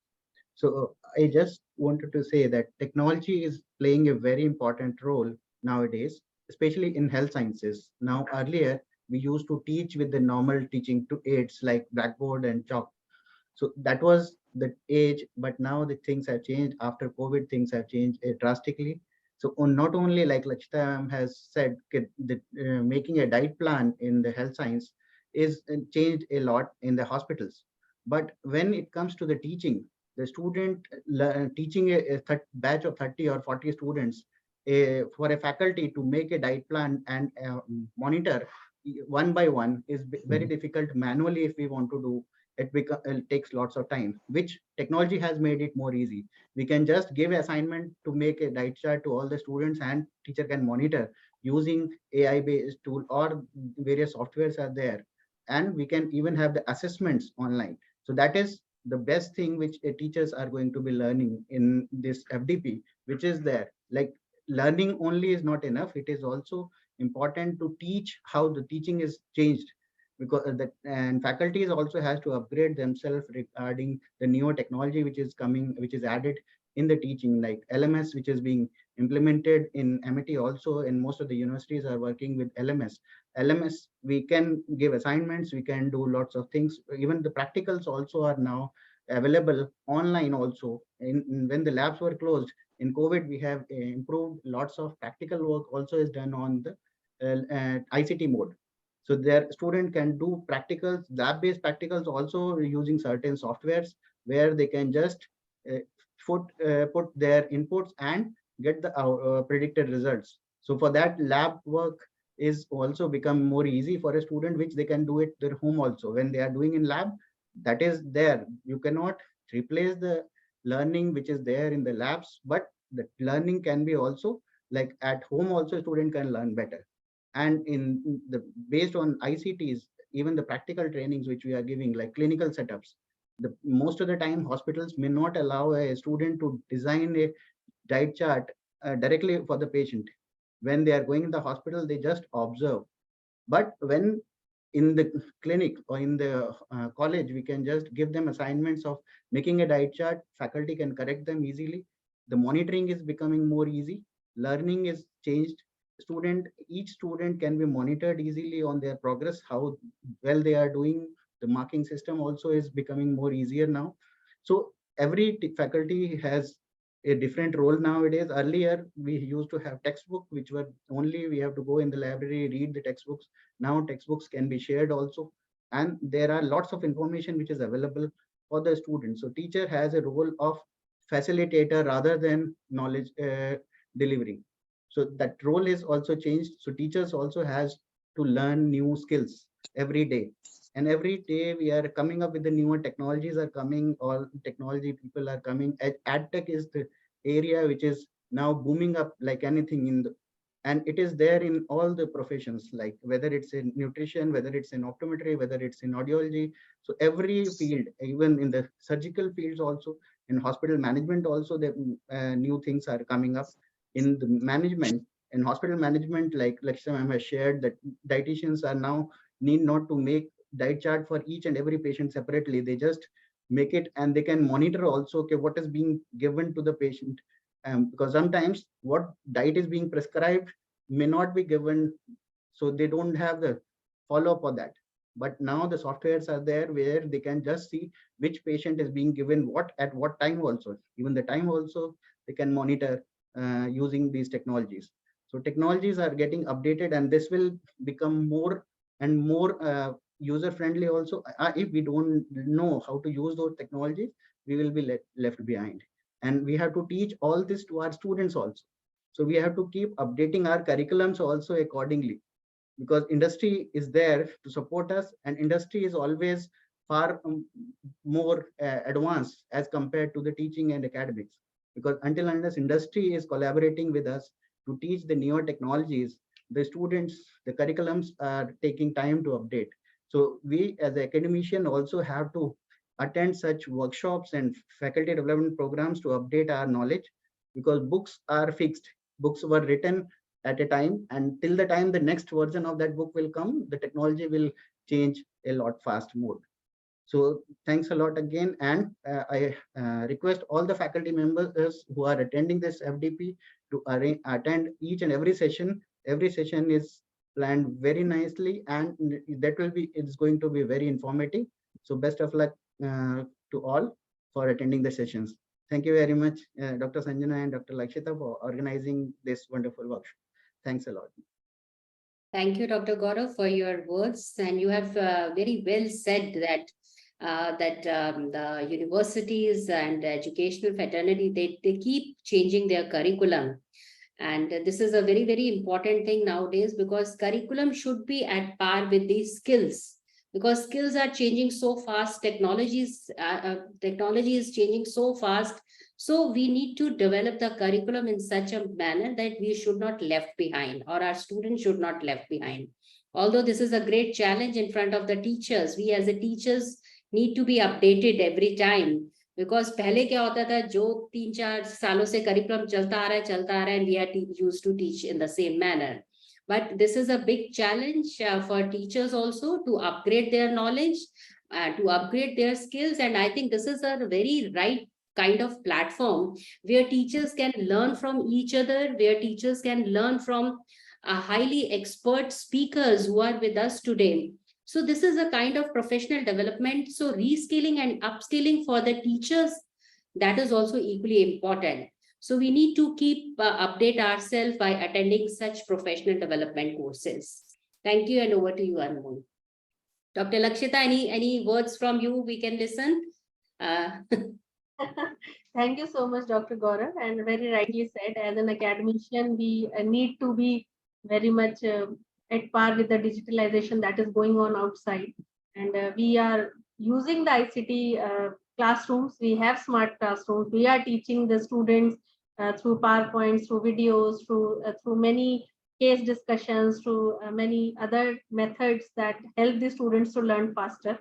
Speaker 5: So I just wanted to say that technology is playing a very important role nowadays, especially in health sciences. Now, earlier, we used to teach with the normal teaching to aids like blackboard and chalk. So that was the age, but now the things have changed. After COVID, things have changed drastically. So not only, like Lakshita has said, making a diet plan in the health science is changed a lot in the hospitals. But when it comes to the teaching, the student teaching a batch of 30 or 40 students for a faculty to make a diet plan and monitor one by one is very difficult manually. If we want to do it, takes lots of time, which technology has made it more easy. We can just give assignment to make a diet chart to all the students, and teacher can monitor using AI based tool, or various softwares are there, and we can even have the assessments online. So that is the best thing which teachers are going to be learning in this FDP, which is there. Like, learning only is not enough. It is also important to teach how the teaching is changed, because and faculties also has to upgrade themselves regarding the newer technology which is coming, which is added in the teaching, like LMS, which is being implemented in Amity also, and most of the universities are working with LMS. We can give assignments, we can do lots of things. Even the practicals also are now available online also. When the labs were closed in COVID, we have improved. Lots of practical work also is done on the ICT mode. So their student can do practicals, lab-based practicals also using certain softwares where they can just put their inputs and get the predicted results. So for that, lab work is also become more easy for a student, which they can do it their home also. When they are doing in lab, that is there. You cannot replace the learning which is there in the labs, but the learning can be also like at home also, student can learn better. And in the based on ICTs, even the practical trainings which we are giving, like clinical setups, most of the time hospitals may not allow a student to design a diet chart directly for the patient. When they are going in the hospital, they just observe. But when in the clinic or in the college, we can just give them assignments of making a diet chart. Faculty can correct them easily. The monitoring is becoming more easy. Learning is changed. Each student can be monitored easily on their progress, how well they are doing. The marking system also is becoming more easier now. So every faculty has a different role nowadays. Earlier, we used to have textbook, which were only we have to go in the library, read the textbooks. Now textbooks can be shared also. And there are lots of information which is available for the students. So teacher has a role of facilitator rather than knowledge delivery. So that role is also changed. So teachers also has to learn new skills every day. And every day we are coming up with the newer technologies are coming, all technology people are coming. AdTech is the area which is now booming up like anything in the, and it is there in all the professions, like whether it's in nutrition, whether it's in optometry, whether it's in audiology. So every field, even in the surgical fields also, in hospital management also, the new things are coming up. In the management, in hospital management, like Lakshya ma'am has shared, that dietitians are now need not to make diet chart for each and every patient separately. They just make it, and they can monitor also, okay, what is being given to the patient. Because sometimes what diet is being prescribed may not be given, so they don't have the follow up on that. But now the softwares are there where they can just see which patient is being given what at what time also. Even the time also they can monitor using these technologies. So technologies are getting updated, and this will become more and more user friendly also. If we don't know how to use those technologies, we will be left behind. And we have to teach all this to our students also. So we have to keep updating our curriculums also accordingly, because industry is there to support us, and industry is always far more advanced as compared to the teaching and academics. Because until unless industry is collaborating with us to teach the newer technologies, the students, the curriculums are taking time to update. So we as an academician also have to attend such workshops and faculty development programs to update our knowledge, because books are fixed. Books were written at a time, and till the time the next version of that book will come, the technology will change a lot fast more. So thanks a lot again. And I request all the faculty members who are attending this FDP to attend each and every session. Every session is planned very nicely, and it's going to be very informative. So best of luck to all for attending the sessions. Thank you very much, Dr. Sanjana and Dr. Lakshita, for organizing this wonderful workshop. Thanks a lot.
Speaker 2: Thank you, Dr. Gaurav, for your words. And you have very well said that the universities and educational fraternity, they keep changing their curriculum. And this is a very, very important thing nowadays, because curriculum should be at par with these skills, because skills are changing so fast, technology is changing so fast. So we need to develop the curriculum in such a manner that we should not left behind, or our students should not left behind. Although this is a great challenge in front of the teachers, we as the teachers need to be updated every time. Because पहले क्या होता था, जो 3-4 सालों से curriculum चलता आ रहा है, and we are used to teach in the same manner. But this is a big challenge for teachers also to upgrade their knowledge, to upgrade their skills. And I think this is a very right kind of platform where teachers can learn from each other, where teachers can learn from highly expert speakers who are with us today. So this is a kind of professional development. So reskilling and upskilling for the teachers, that is also equally important. So we need to keep update ourselves by attending such professional development courses. Thank you, and over to you, Anmol. Dr. Lakshita, any words from you we can listen?
Speaker 3: Thank you so much, Dr. Gaurav. And very rightly said, as an academician, we need to be very much at par with the digitalization that is going on outside. And we are using the ICT classrooms. We have smart classrooms. We are teaching the students through PowerPoints, through videos, through many case discussions, through many other methods that help the students to learn faster.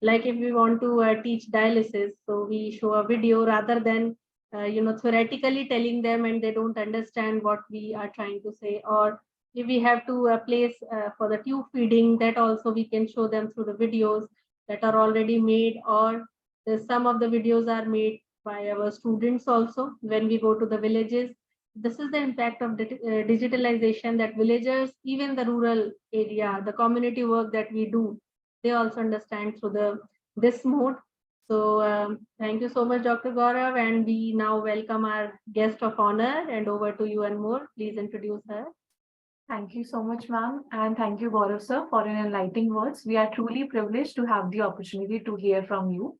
Speaker 3: Like if we want to teach dialysis, so we show a video rather than theoretically telling them and they don't understand what we are trying to say. Or if we have to place for the tube feeding, that also we can show them through the videos that are already made, or some of the videos are made by our students also when we go to the villages. This is the impact of digitalization, that villagers, even the rural area, the community work that we do, they also understand through this mode. So thank you so much, Dr. Gaurav, and we now welcome our guest of honor, and over to you, Anmol. Please introduce her.
Speaker 1: Thank you so much, ma'am. And thank you, Gaurav sir, for your enlightening words. We are truly privileged to have the opportunity to hear from you.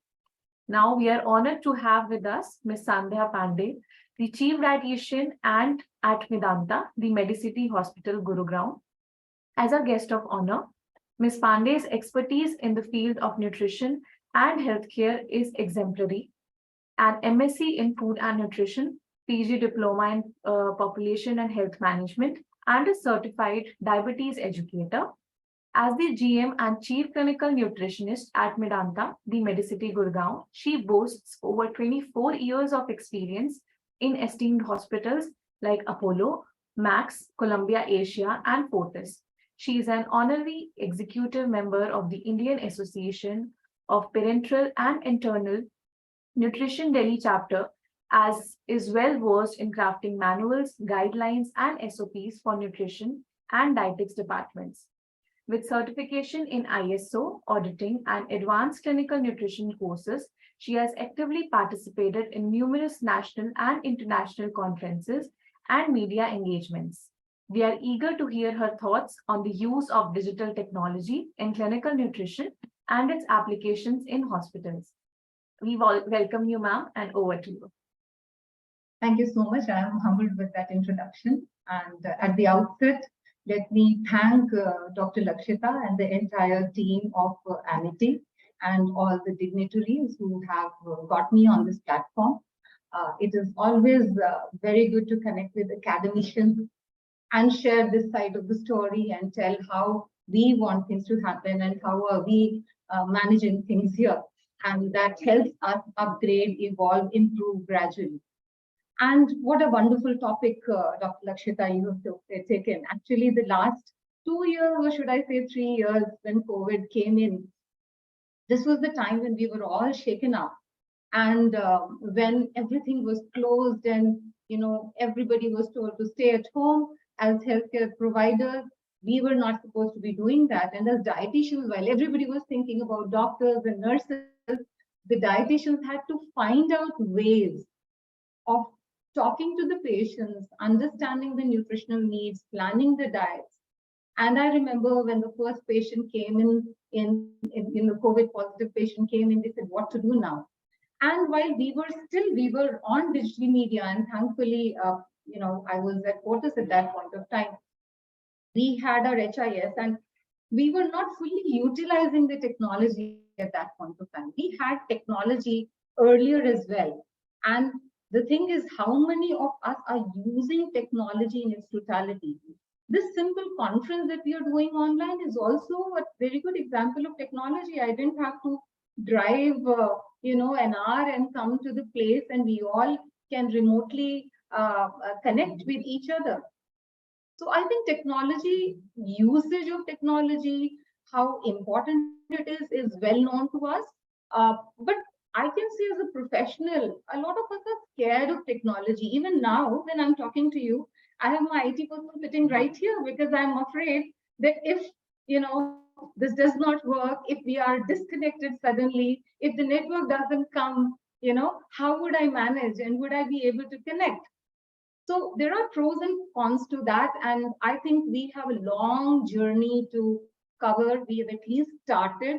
Speaker 1: Now we are honored to have with us Ms. Sandhya Pandey, the Chief Dietitian and at Medanta, the Medicity Hospital, Gurugram. As our guest of honor, Ms. Pandey's expertise in the field of nutrition and healthcare is exemplary. An MSc in Food and Nutrition, PG Diploma in Population and Health Management, and a certified diabetes educator. As the GM and Chief Clinical Nutritionist at Medanta, the Medicity Gurgaon, she boasts over 24 years of experience in esteemed hospitals like Apollo, Max, Columbia Asia, and Fortis. She is an honorary executive member of the Indian Association of Parenteral and Internal Nutrition Delhi chapter, as is well versed in crafting manuals, guidelines, and SOPs for nutrition and dietetics departments. With certification in ISO, auditing, and advanced clinical nutrition courses, she has actively participated in numerous national and international conferences and media engagements. We are eager to hear her thoughts on the use of digital technology in clinical nutrition and its applications in hospitals. We welcome you, ma'am, and over to you.
Speaker 6: Thank you so much. I am humbled with that introduction. And at the outset, let me thank Dr. Lakshita and the entire team of Amity and all the dignitaries who have got me on this platform. It is always very good to connect with academicians and share this side of the story and tell how we want things to happen and how are we managing things here. And that helps us upgrade, evolve, improve gradually. And what a wonderful topic, Dr. Lakshita, you have taken. Actually, the last 2 years, or should I say 3 years, when COVID came in, this was the time when we were all shaken up. And when everything was closed and everybody was told to stay at home as healthcare providers, we were not supposed to be doing that. And as dietitians, while everybody was thinking about doctors and nurses, the dietitians had to find out ways of talking to the patients, understanding the nutritional needs, planning the diets. And I remember when the first patient came in the COVID positive patient came in, they said, what to do now? And while we were on digital media, and thankfully, I was at Fortis at that point of time, we had our HIS and we were not fully utilizing the technology at that point of time. We had technology earlier as well. And the thing is, how many of us are using technology in its totality? This simple conference that we are doing online is also a very good example of technology. I didn't have to drive, an hour and come to the place, and we all can remotely connect with each other. So I think technology, usage of technology, how important it is well known to us. But I can say as a professional, a lot of us are scared of technology. Even now, when I'm talking to you, I have my IT person sitting right here because I'm afraid that if, this does not work, if we are disconnected suddenly, if the network doesn't come, how would I manage and would I be able to connect? So there are pros and cons to that. And I think we have a long journey to cover. We have at least started.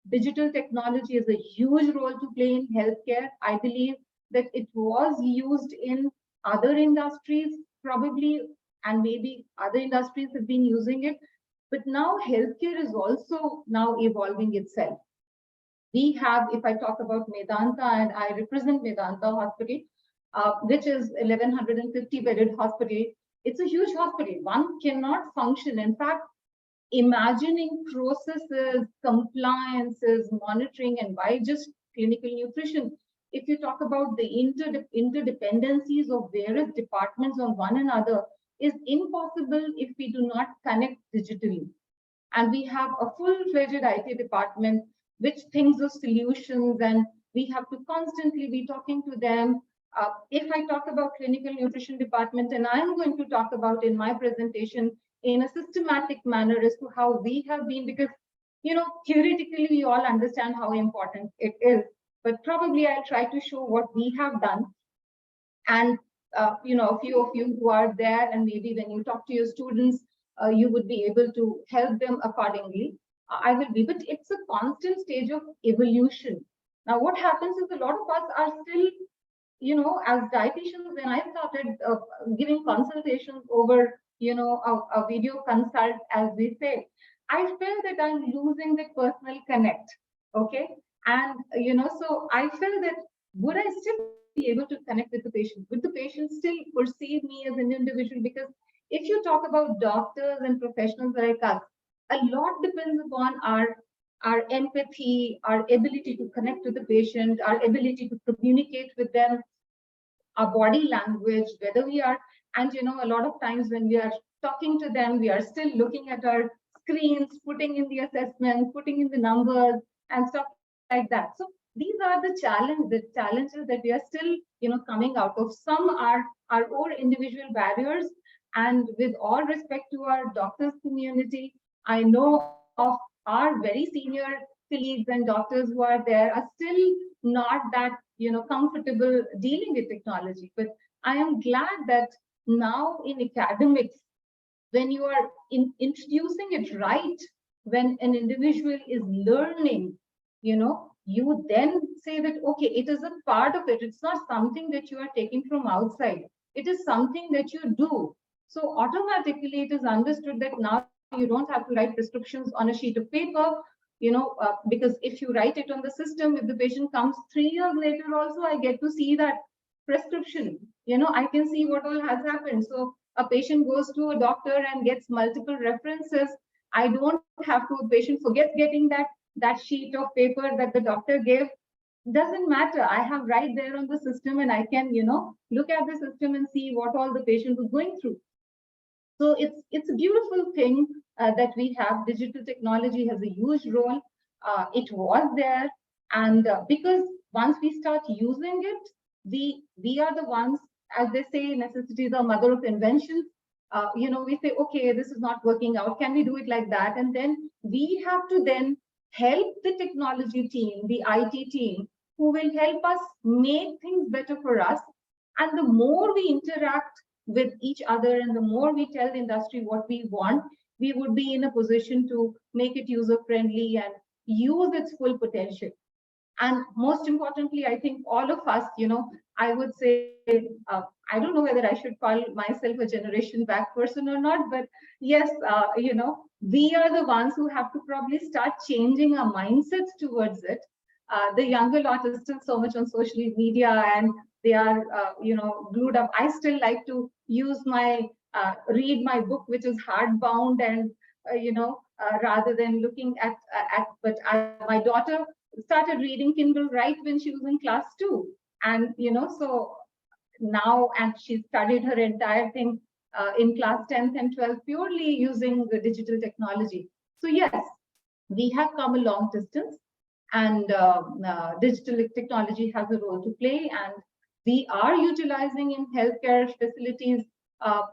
Speaker 6: Digital technology has a huge role to play in healthcare. I believe that it was used in other industries, probably, and maybe other industries have been using it. But now healthcare is also now evolving itself. We have, if I talk about Medanta, and I represent Medanta Hospital, which is 1150 bedded hospital. It's a huge hospital. One cannot function. In fact, imagining processes, compliances, monitoring, and by just clinical nutrition, if you talk about the interdependencies of various departments on one another, is impossible if we do not connect digitally. And we have a full-fledged IT department which thinks of solutions, and we have to constantly be talking to them. If I talk about clinical nutrition department, and I'm going to talk about in my presentation in a systematic manner as to how we have been, because, theoretically, we all understand how important it is, but probably I'll try to show what we have done. And, a few of you who are there, and maybe when you talk to your students, you would be able to help them accordingly. I will be, but it's a constant stage of evolution. Now, what happens is a lot of us are still, as dietitians, when I started giving consultations over, a video consult, as we say, I feel that I'm losing that personal connect. Okay. And, so I feel that would I still be able to connect with the patient? Would the patient still perceive me as an individual? Because if you talk about doctors and professionals like us, a lot depends upon our empathy, our ability to connect with the patient, our ability to communicate with them, our body language, whether we are, and a lot of times when we are talking to them, we are still looking at our screens, putting in the assessment, putting in the numbers and stuff like that. So these are the challenges that we are still, coming out of. Some are our own individual barriers. And with all respect to our doctors community, I know of our very senior colleagues and doctors who are there are still not that comfortable dealing with technology. But I am glad that now in academics, when you are introducing it right, when an individual is learning, you then say that, okay, it is a part of it. It's not something that you are taking from outside. It is something that you do. So automatically it is understood that now you don't have to write prescriptions on a sheet of paper, because if you write it on the system, if the patient comes 3 years later also, I get to see that prescription. I can see what all has happened. So a patient goes to a doctor and gets multiple references. I don't have to, a patient forgets getting that sheet of paper that the doctor gave. Doesn't matter. I have right there on the system, and I can, look at the system and see what all the patient was going through. So it's a beautiful thing that we have. Digital technology has a huge role. It was there, and because once we start using it, we are the ones, as they say, necessity is the mother of invention. We say, okay, this is not working out. Can we do it like that? And then we have to then help the technology team, the IT team, who will help us make things better for us. And the more we interact with each other and the more we tell the industry what we want, we would be in a position to make it user friendly and use its full potential. And most importantly, I think all of us, I would say, I don't know whether I should call myself a generation back person or not, but yes, we are the ones who have to probably start changing our mindsets towards it. The younger lot is still so much on social media and they are, glued up. I still like to use read my book, which is hardbound, and, rather than looking at but my daughter started reading Kindle right when she was in class 2. And, so now, and she studied her entire thing in class 10th and 12th, purely using the digital technology. So yes, we have come a long distance, and digital technology has a role to play, and we are utilizing in healthcare facilities.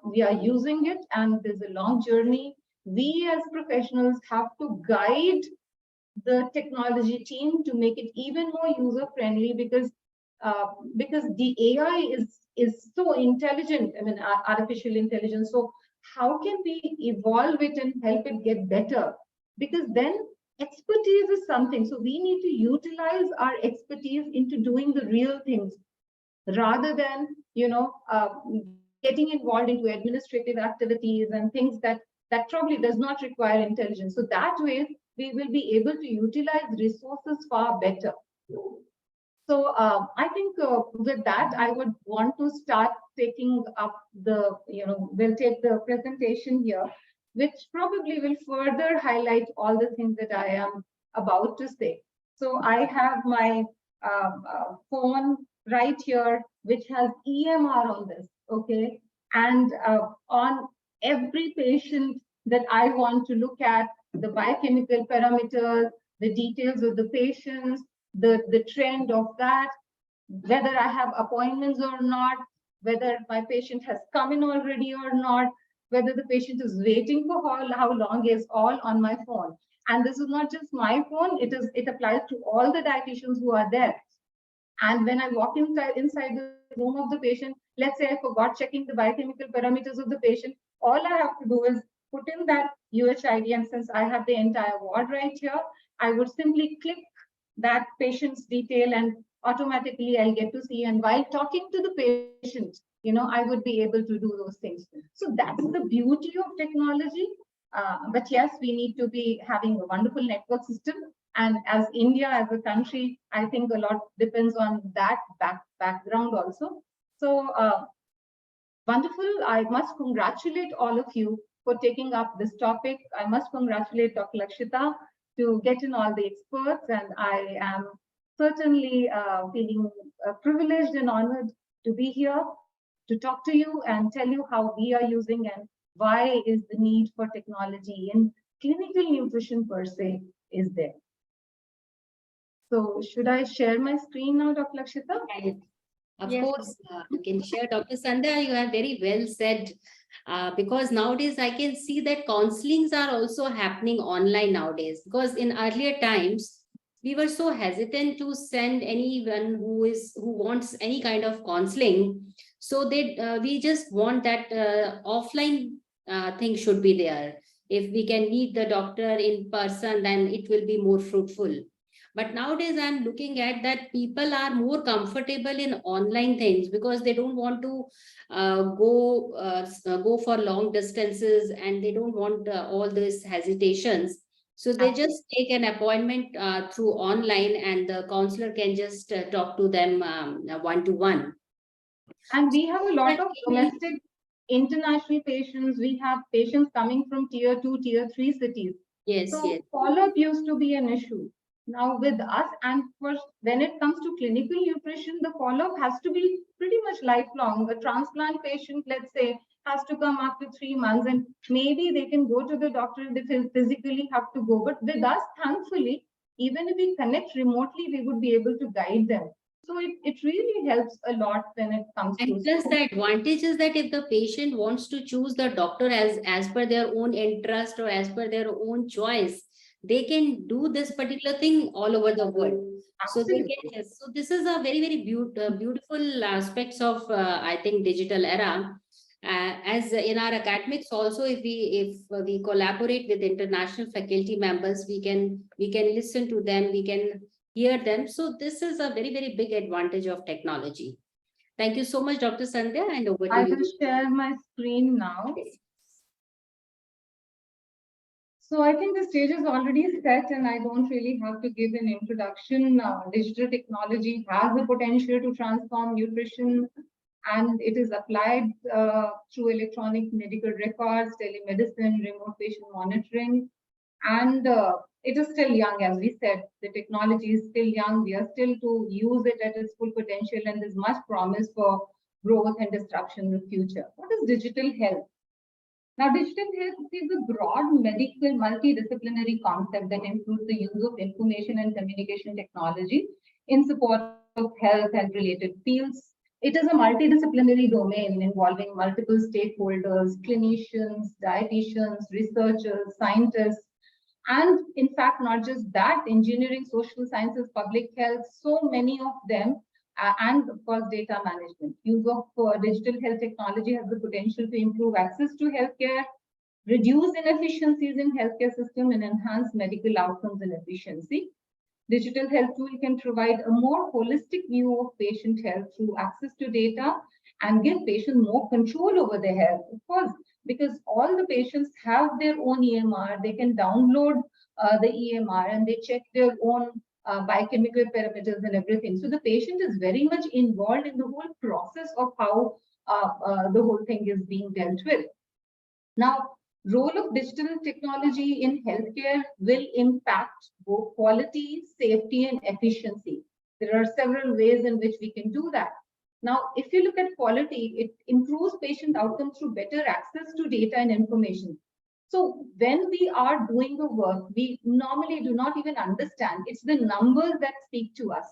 Speaker 6: We are using it, and there's a long journey. We as professionals have to guide the technology team to make it even more user friendly, because the AI is so intelligent. I mean, artificial intelligence. So how can we evolve it and help it get better? Because then expertise is something. So we need to utilize our expertise into doing the real things, rather than getting involved into administrative activities and things that probably does not require intelligence. So that way we will be able to utilize resources far better. So I think with that, I would want to start taking up we'll take the presentation here, which probably will further highlight all the things that I am about to say. So I have my phone right here, which has EMR on this, okay? And on every patient that I want to look at, the biochemical parameters, the details of the patients, the trend of that, whether I have appointments or not, whether my patient has come in already or not, whether the patient is waiting for how long, is all on my phone. And this is not just my phone, it applies to all the dietitians who are there. And when I walk inside the room of the patient, let's say I forgot checking the biochemical parameters of the patient, all I have to do is put in that UHID, and since I have the entire ward right here, I would simply click that patient's detail and automatically I'll get to see. And while talking to the patient, I would be able to do those things. So that's the beauty of technology. But yes, we need to be having a wonderful network system. And as India, as a country, I think a lot depends on that background also. So wonderful. I must congratulate all of you for taking up this topic. I must congratulate Dr. Lakshita to get in all the experts. And I am certainly feeling privileged and honored to be here to talk to you and tell you how we are using and why is the need for technology in clinical nutrition per se is there. So should I share my screen now, Dr. Lakshita?
Speaker 2: Right. Of
Speaker 3: Yes,
Speaker 2: course, you can share. Dr. Sandhya, you have very well said, because nowadays I can see that counselings are also happening online nowadays, because in earlier times, we were so hesitant to send anyone who wants any kind of counseling. So we just want that offline thing should be there. If we can meet the doctor in person, then it will be more fruitful. But nowadays, I'm looking at that people are more comfortable in online things because they don't want to go for long distances, and they don't want all these hesitations. So they just take an appointment through online, and the counselor can just talk to them one-to-one.
Speaker 6: And we have a lot of domestic international patients. We have patients coming from tier 2, tier 3 cities.
Speaker 2: Yes,
Speaker 6: So
Speaker 2: yes.
Speaker 6: follow-up used to be an issue. Now with us, and first, when it comes to clinical nutrition, the follow-up has to be pretty much lifelong. A transplant patient, let's say, has to come after 3 months, and maybe they can go to the doctor if they physically have to go. But with us, thankfully, even if we connect remotely, we would be able to guide them. So it really helps a lot when it comes to.
Speaker 2: And plus the advantage is that if the patient wants to choose the doctor as per their own interest or as per their own choice, they can do this particular thing all over the world. So they can, yes. So this is a very, very beautiful aspects of I think digital era. As in our academics also, if we collaborate with international faculty members, we can listen to them, we can hear them. So this is a very, very big advantage of technology. Thank you so much, Dr. Sandhya, and over to
Speaker 6: I
Speaker 2: you.
Speaker 6: will share my screen now. So I think the stage is already set, and I don't really have to give an introduction. Digital technology has the potential to transform nutrition, and it is applied through electronic medical records, telemedicine, remote patient monitoring. And it is still young, as we said, the technology is still young. We are still to use it at its full potential, and there's much promise for growth and disruption in the future. What is digital health? Now, digital health is a broad medical multidisciplinary concept that includes the use of information and communication technology in support of health and related fields. It is a multidisciplinary domain involving multiple stakeholders, clinicians, dietitians, researchers, scientists, and in fact, not just that, engineering, social sciences, public health, so many of them, and of course, data management. Use of digital health technology has the potential to improve access to healthcare, reduce inefficiencies in healthcare system, and enhance medical outcomes and efficiency. Digital health tool can provide a more holistic view of patient health through access to data and give patients more control over their health. Of course, because all the patients have their own EMR, they can download the EMR and they check their own biochemical parameters and everything. So the patient is very much involved in the whole process of how the whole thing is being dealt with. Now, role of digital technology in healthcare will impact both quality, safety, and efficiency. There are several ways in which we can do that. Now, if you look at quality, it improves patient outcomes through better access to data and information. So when we are doing the work, we normally do not even understand. It's the numbers that speak to us.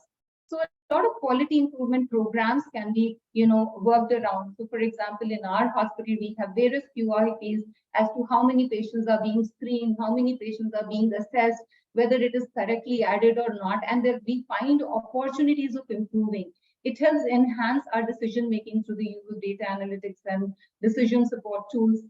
Speaker 6: So a lot of quality improvement programs can be, worked around. So for example, in our hospital, we have various QRPs as to how many patients are being screened, how many patients are being assessed, whether it is correctly added or not, and that we find opportunities of improving. It helps enhance our decision making through the use of data analytics and decision support tools,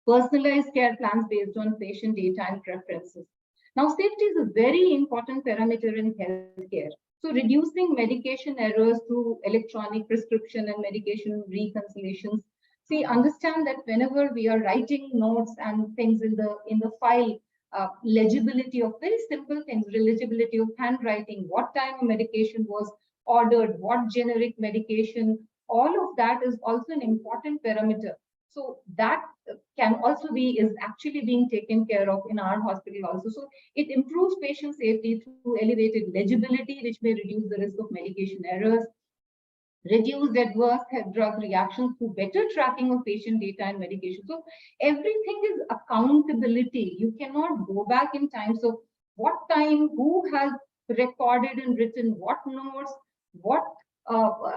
Speaker 6: personalized care plans based on patient data and preferences. Now, safety is a very important parameter in healthcare. So reducing medication errors through electronic prescription and medication reconciliations See, understand that whenever we are writing notes and things in the file, legibility of very simple things, legibility of handwriting, what time a medication was ordered, what generic medication, all of that is also an important parameter. So that can also is actually being taken care of in our hospital also. So it improves patient safety through elevated legibility, which may reduce the risk of medication errors, reduced adverse drug reactions through better tracking of patient data and medication. So everything is accountability. You cannot go back in time. So what time, who has recorded and written what notes, what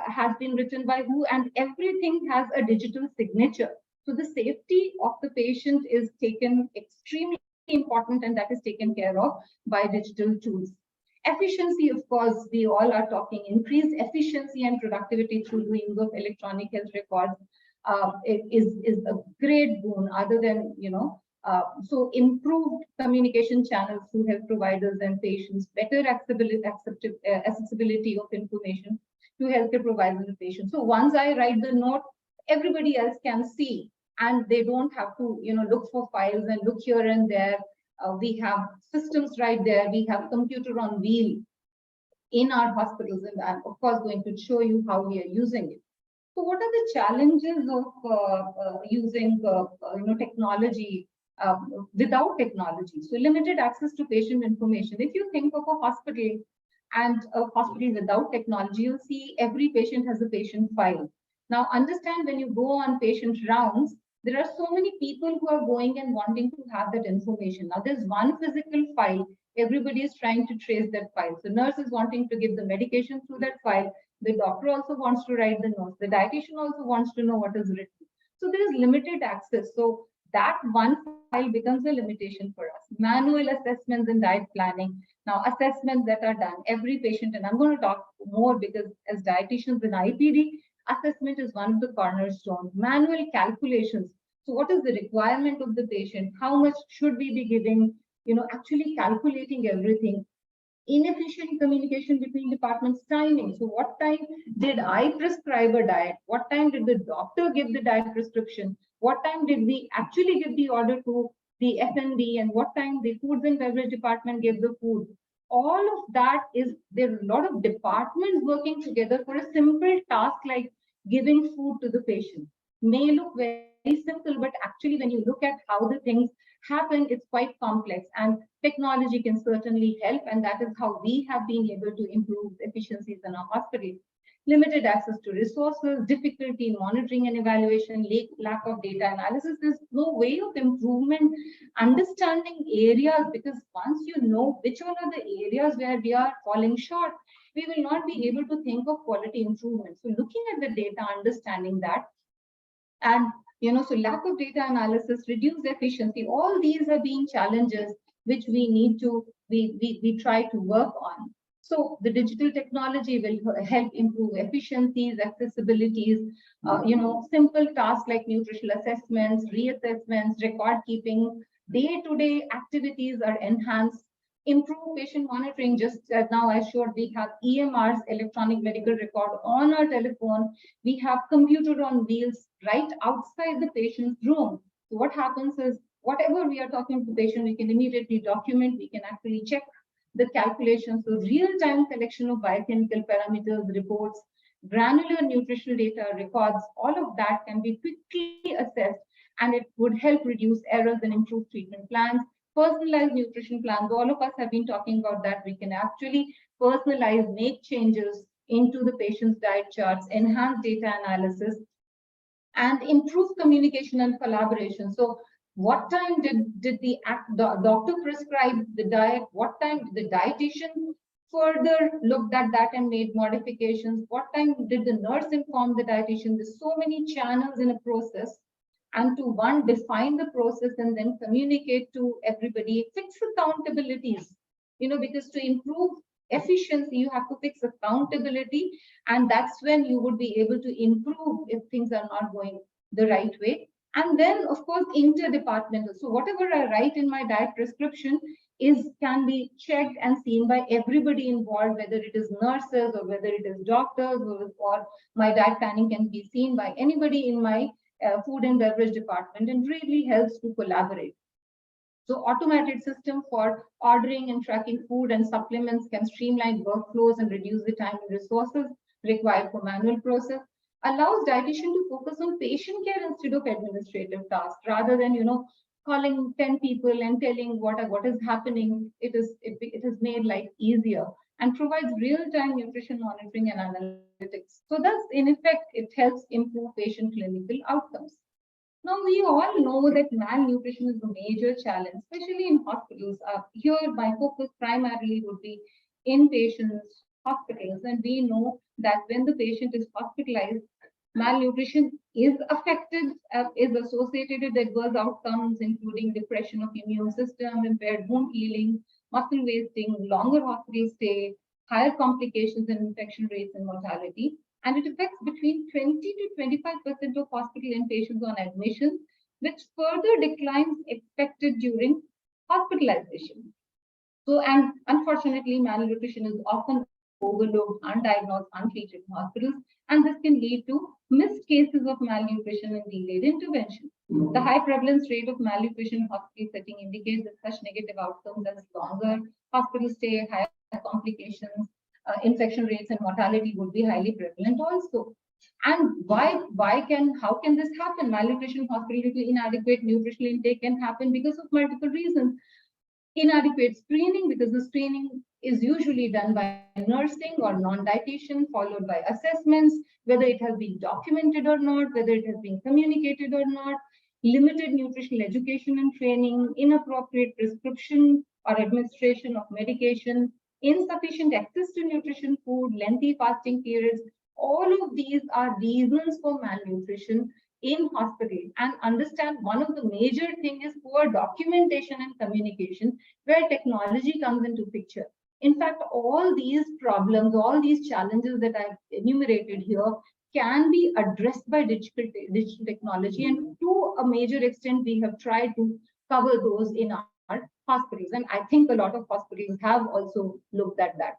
Speaker 6: has been written by who, and everything has a digital signature. So the safety of the patient is taken extremely important, and that is taken care of by digital tools. Efficiency, of course, we all are talking increased efficiency and productivity through the use of electronic health records is a great boon, other than, so improved communication channels through health providers and patients, better accessibility of information to healthcare providers and patients. So once I write the note, everybody else can see, and they don't have to, look for files and look here and there. We have systems right there. We have computer on wheel in our hospitals, and I'm of course going to show you how we are using it. So what are the challenges of using technology without technology? So limited access to patient information. If you think of a hospital and a hospital without technology, you'll see every patient has a patient file. Now understand, when you go on patient rounds, there are so many people who are going and wanting to have that information. Now there's one physical file. Everybody is trying to trace that file. So nurse is wanting to give the medication through that file. The doctor also wants to write the notes. The dietitian also wants to know what is written. So there is limited access. So that one file becomes a limitation for us. Manual assessments and diet planning. Now assessments that are done, every patient, and I'm going to talk more because as dietitians in IPD, assessment is one of the cornerstones. Manual calculations. So what is the requirement of the patient? How much should we be giving? Actually calculating everything. Inefficient communication between departments, timing. So what time did I prescribe a diet? What time did the doctor give the diet prescription? What time did we actually give the order to the F&B? And what time the foods and beverage department gave the food? All of that is, there are a lot of departments working together for a simple task like giving food to the patient. May look very simple, but actually when you look at how the things happen, it's quite complex, and technology can certainly help, and that is how we have been able to improve efficiencies in our hospital. Limited access to resources, difficulty in monitoring and evaluation, lack of data analysis. There's no way of improvement, understanding areas, because once you know which one are the areas where we are falling short, we will not be able to think of quality improvement. So looking at the data, understanding that, and so lack of data analysis, reduced efficiency, all these are being challenges which we need to, we try to work on. So the digital technology will help improve efficiencies, accessibilities, simple tasks like nutritional assessments, reassessments, record keeping, day-to-day activities are enhanced. Improve patient monitoring. Just as now I showed, we have EMRs, electronic medical record, on our telephone. We have computer on wheels right outside the patient's room. So what happens is, whatever we are talking to the patient, we can immediately document, we can actually check the calculations. So real-time collection of biochemical parameters, reports, granular nutritional data, records, all of that can be quickly assessed, and it would help reduce errors and improve treatment plans. Personalized nutrition plans, all of us have been talking about that. We can actually personalize, make changes into the patient's diet charts, enhance data analysis, and improve communication and collaboration. So what time did the doctor prescribe the diet? What time did the dietitian further looked at that and made modifications? What time did the nurse inform the dietitian? There's so many channels in a process. And to define the process and then communicate to everybody, fix accountabilities, because to improve efficiency, you have to fix accountability, and that's when you would be able to improve if things are not going the right way. And then, of course, interdepartmental. So whatever I write in my diet prescription can be checked and seen by everybody involved, whether it is nurses or whether it is doctors, or my diet planning can be seen by anybody in my food and beverage department and really helps to collaborate. So automated system for ordering and tracking food and supplements can streamline workflows and reduce the time and resources required for manual process, allows dietitian to focus on patient care instead of administrative tasks rather than, calling 10 people and telling what is happening. It is made life easier and provides real-time nutrition monitoring and analytics. So thus, in effect, it helps improve patient clinical outcomes. Now, we all know that malnutrition is a major challenge, especially in hospitals. Here, my focus primarily would be inpatients, hospitals, and we know that when the patient is hospitalized, malnutrition is affected, is associated with adverse outcomes, including depression of immune system, impaired wound healing, muscle wasting, longer hospital stay, higher complications and infection rates and mortality. And it affects between 20 to 25% of hospital inpatients on admission, which further declines expected during hospitalization. So, and unfortunately, malnutrition is often overlooked, undiagnosed, untreated in hospitals, and this can lead to missed cases of malnutrition and delayed intervention. The high prevalence rate of malnutrition in hospital setting indicates that such negative outcomes as longer hospital stay, higher complications, infection rates and mortality would be highly prevalent also. And how can this happen? Malnutrition, hospital inadequate nutritional intake can happen because of multiple reasons. Inadequate screening, because the screening is usually done by nursing or non-dietitian, followed by assessments, whether it has been documented or not, whether it has been communicated or not, limited nutritional education and training, inappropriate prescription or administration of medication, insufficient access to nutrition food, lengthy fasting periods. All of these are reasons for malnutrition in hospital. And understand one of the major things is poor documentation and communication, where technology comes into picture. In fact, all these problems, all these challenges that I've enumerated here can be addressed by digital technology. And to a major extent, we have tried to cover those in our hospitals. And I think a lot of hospitals have also looked at that.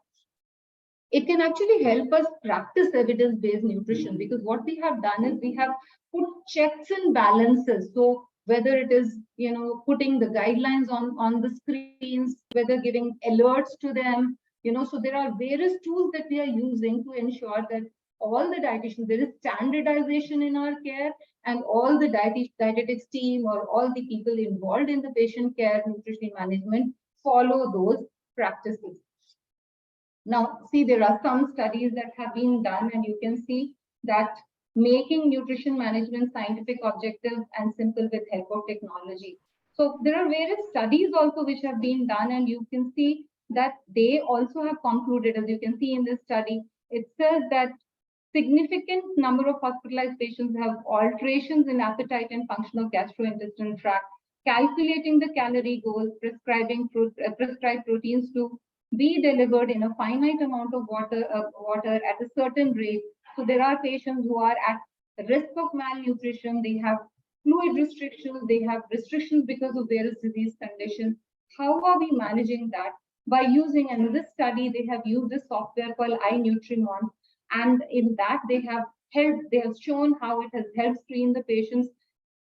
Speaker 6: It can actually help us practice evidence-based nutrition, because what we have done is we have put checks and balances. So whether it is, putting the guidelines on the screens, whether giving alerts to them, so there are various tools that we are using to ensure that all the dietitians, there is standardization in our care, and all the dietetics team or all the people involved in the patient care, nutrition management follow those practices. Now, see, there are some studies that have been done, and you can see that making nutrition management scientific, objective, and simple with help of technology. So there are various studies also which have been done, and you can see that they also have concluded, as you can see in this study, it says that significant number of hospitalized patients have alterations in appetite and function of gastrointestinal tract, calculating the calorie goals, prescribed proteins to be delivered in a finite amount of water at a certain rate. So there are patients who are at risk of malnutrition, they have fluid restrictions, they have restrictions because of various disease conditions. How are we managing that? By using, and in this study, they have used a software called iNutrimon, and in that they have shown how it has helped screen the patients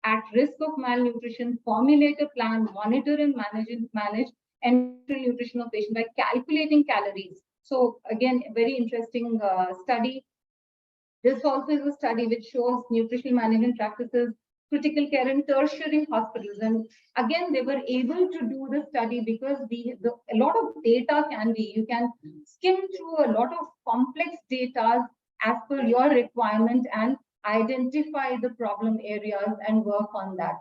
Speaker 6: at risk of malnutrition, formulate a plan, monitor and manage enteral nutrition of patient by calculating calories. So again, a very interesting study. This also is a study which shows nutritional management practices, critical care in tertiary hospitals. And again, they were able to do the study because a lot of data you can skim through a lot of complex data as per your requirement and identify the problem areas and work on that.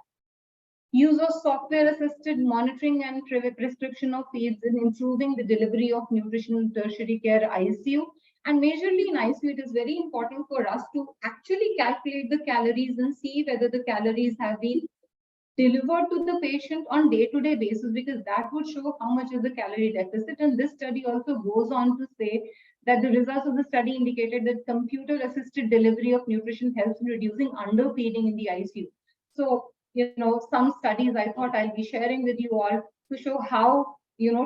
Speaker 6: Use of software-assisted monitoring and prescription of feeds in improving the delivery of nutritional tertiary care ICU. And majorly in ICU, it is very important for us to actually calculate the calories and see whether the calories have been delivered to the patient on day-to-day basis, because that would show how much is the calorie deficit. And this study also goes on to say that the results of the study indicated that computer-assisted delivery of nutrition helps in reducing underfeeding in the ICU. So, some studies I thought I'll be sharing with you all to show how,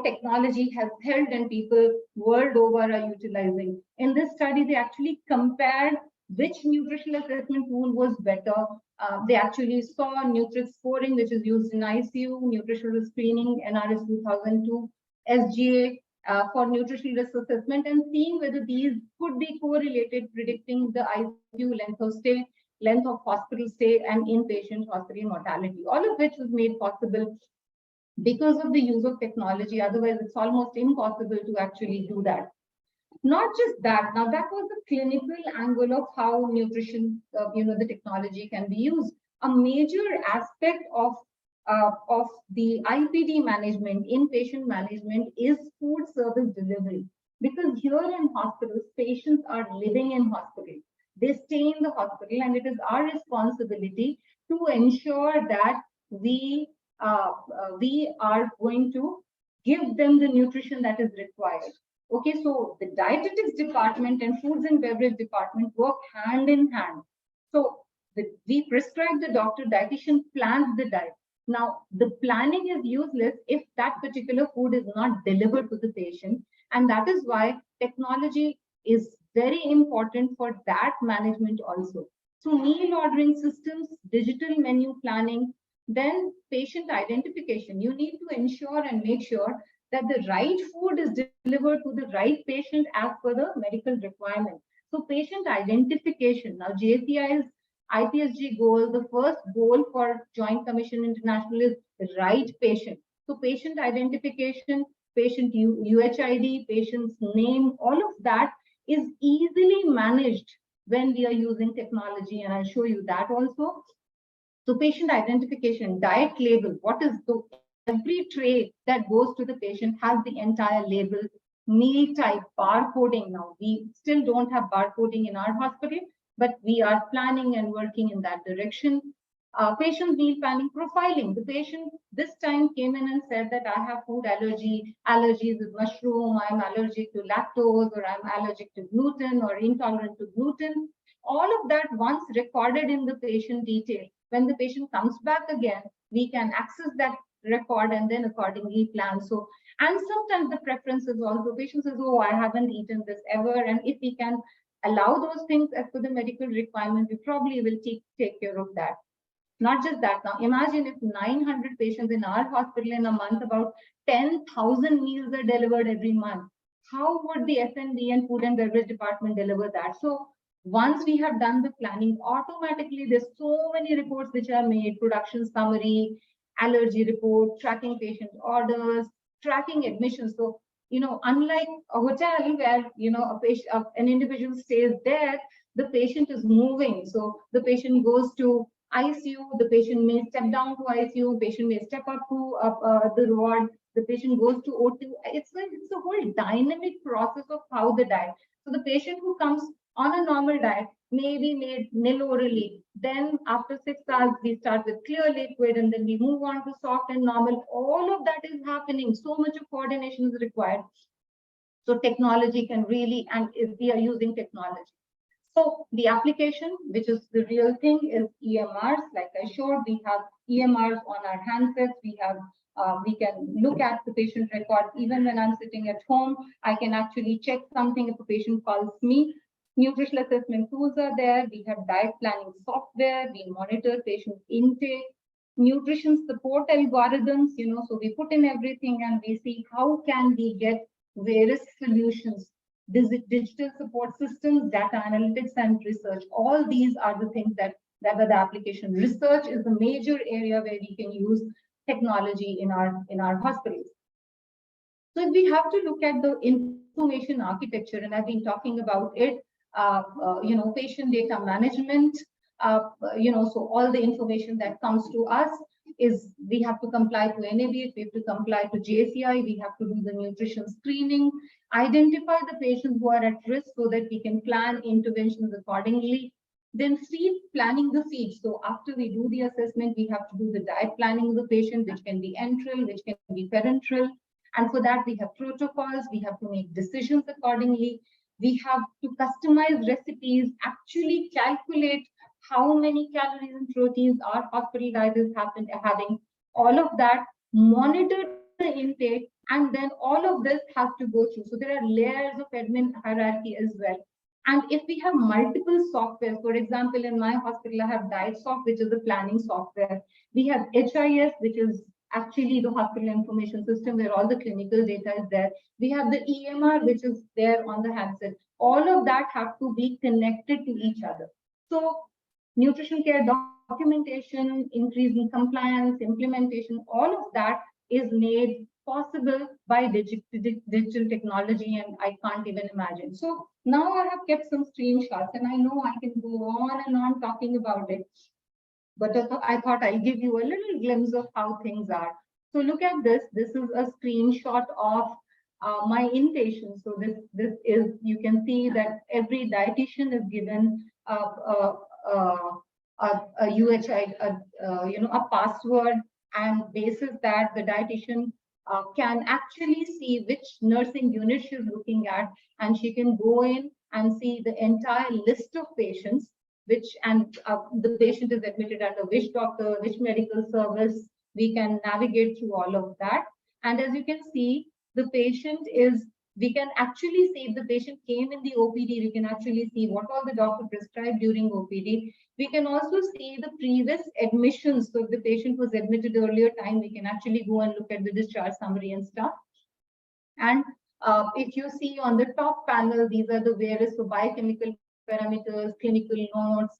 Speaker 6: technology has helped and people world over are utilizing. In this study, they actually compared which nutritional assessment tool was better. They actually saw Nutrix scoring, which is used in ICU, nutritional screening, NRS 2002, SGA for nutritional risk assessment, and seeing whether these could be correlated, predicting the ICU length of stay, length of hospital stay, and inpatient hospital mortality, all of which was made possible because of the use of technology. Otherwise, it's almost impossible to actually do that. Not just that, now that was the clinical angle of how nutrition, the technology can be used. A major aspect of the IPD management, inpatient management, is food service delivery. Because here in hospitals, patients are living in hospital. They stay in the hospital, and it is our responsibility to ensure that we are going to give them the nutrition that is required. Okay, so the dietetics department and foods and beverage department work hand in hand. So we prescribe the doctor, dietitian plans the diet. Now, the planning is useless if that particular food is not delivered to the patient. And that is why technology is very important for that management also. So meal ordering systems, digital menu planning, then patient identification. You need to ensure and make sure that the right food is delivered to the right patient as per the medical requirement. So patient identification. Now, JCI's IPSG goal, the first goal for Joint Commission International is right patient. So patient identification, patient UHID, patient's name, all of that is easily managed when we are using technology, and I'll show you that also. So patient identification, diet label, what is the every tray that goes to the patient has the entire label, meal type, barcoding. Now, we still don't have barcoding in our hospital, but we are planning and working in that direction. Patient meal planning, profiling. The patient this time came in and said that I have food allergies with mushroom, I'm allergic to lactose, or I'm allergic to gluten, or intolerant to gluten. All of that once recorded in the patient detail. When the patient comes back again, we can access that record and then accordingly plan. So, and sometimes the preferences also, patient says, oh, I haven't eaten this ever. And if we can allow those things as per the medical requirement, we probably will take care of that. Not just that, now imagine if 900 patients in our hospital in a month, about 10,000 meals are delivered every month. How would the F&B and food and beverage department deliver that? So once we have done the planning, automatically there's so many reports which are made, production summary, allergy report, tracking patient orders, tracking admissions. So, unlike a hotel where, an individual stays there, the patient is moving. So the patient goes to ICU, the patient may step down to ICU, patient may step up to the ward, the patient goes to O2. It's a whole dynamic process of how the diet. So the patient who comes on a normal diet may be made nil orally. Then after 6 hours, we start with clear liquid, and then we move on to soft and normal. All of that is happening. So much of coordination is required. So technology can really, and if we are using technology. So the application, which is the real thing, is EMRs. Like I showed, we have EMRs on our handsets. We can look at the patient record. Even when I'm sitting at home, I can actually check something if a patient calls me. Nutritional assessment tools are there. We have diet planning software. We monitor patient intake, nutrition support algorithms, so we put in everything and we see how can we get various solutions. Digital support systems, data analytics, and research. All these are the things that are the application. Research is the major area where we can use technology in our hospitals. So we have to look at the information architecture, and I've been talking about it. Patient data management. So all the information that comes to us is we have to comply to NABH, we have to comply to JCI, we have to do the nutrition screening, identify the patients who are at risk so that we can plan interventions accordingly. Then planning the feed. So after we do the assessment, we have to do the diet planning of the patient, which can be enteral, which can be parenteral. And for that, we have protocols, we have to make decisions accordingly. We have to customize recipes, actually calculate how many calories and proteins our hospital guys is having, all of that, monitor the intake, and then all of this has to go through. So there are layers of admin hierarchy as well. And if we have multiple software, for example, in my hospital, I have DietSoft, which is the planning software. We have HIS, which is actually the hospital information system where all the clinical data is there. We have the EMR, which is there on the handset. All of that have to be connected to each other. So nutrition care documentation, increase in compliance, implementation, all of that is made possible by digital technology, and I can't even imagine. So now I have kept some screenshots, and I know I can go on and on talking about it, but I thought I'll give you a little glimpse of how things are. So look at this. This is a screenshot of my inpatient. So this is, you can see that every dietitian is given a UHI, a password, and basis that the dietitian can actually see which nursing unit she's looking at, and she can go in and see the entire list of patients, the patient is admitted under which doctor, which medical service. We can navigate through all of that. And as you can see, the patient is, we can actually see if the patient came in the OPD, we can actually see what all the doctor prescribed during OPD. We can also see the previous admissions. So if the patient was admitted earlier time, we can actually go and look at the discharge summary and stuff. And if you see on the top panel, these are the various biochemical parameters, clinical notes,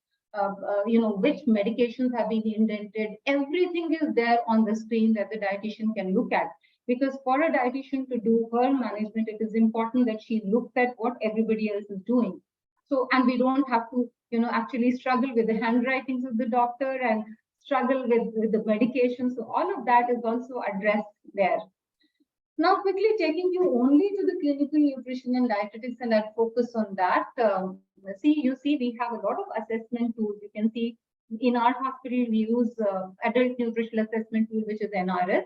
Speaker 6: which medications have been indented. Everything is there on the screen that the dietitian can look at. Because for a dietitian to do her management, it is important that she looks at what everybody else is doing. So, and we don't have to, actually struggle with the handwritings of the doctor and struggle with the medication. So all of that is also addressed there. Now, quickly taking you only to the clinical nutrition and dietetics, and I'll focus on that. You see, we have a lot of assessment tools. You can see in our hospital, we use adult nutritional assessment tool, which is NRS.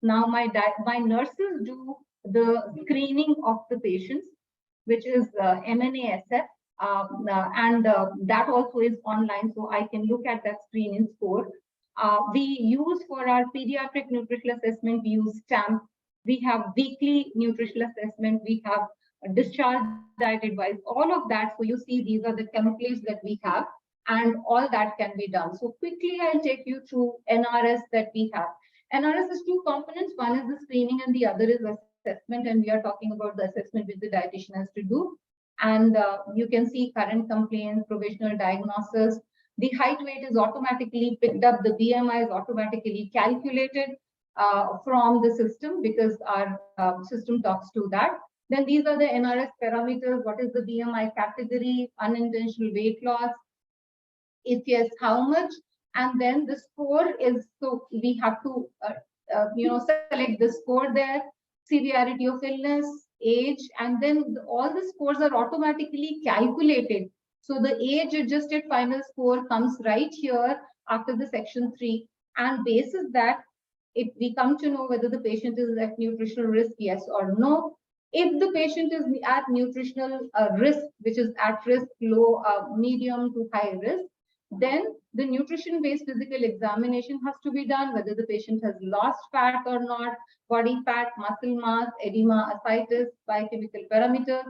Speaker 6: Now, my nurses do the screening of the patients, which is MNASF, and that also is online, so I can look at that screening score. We use for our pediatric nutritional assessment, we use STAMP. We have weekly nutritional assessment. We have a discharge diet advice, all of that. So you see, these are the templates that we have, and all that can be done. So quickly, I'll take you through NRS that we have. NRS is two components. One is the screening and the other is assessment. And we are talking about the assessment which the dietitian has to do. And you can see current complaints, provisional diagnosis. The height weight is automatically picked up. The BMI is automatically calculated from the system because our system talks to that. Then these are the NRS parameters. What is the BMI category? Unintentional weight loss. If yes, how much? And then the score is, so we have to, select the score there, severity of illness, age, and then all the scores are automatically calculated. So the age adjusted final score comes right here after the section 3. And basis that, if we come to know whether the patient is at nutritional risk, yes or no. If the patient is at nutritional risk, which is at risk, low, medium to high risk, then the nutrition-based physical examination has to be done, whether the patient has lost fat or not, body fat, muscle mass, edema, ascites, biochemical parameter.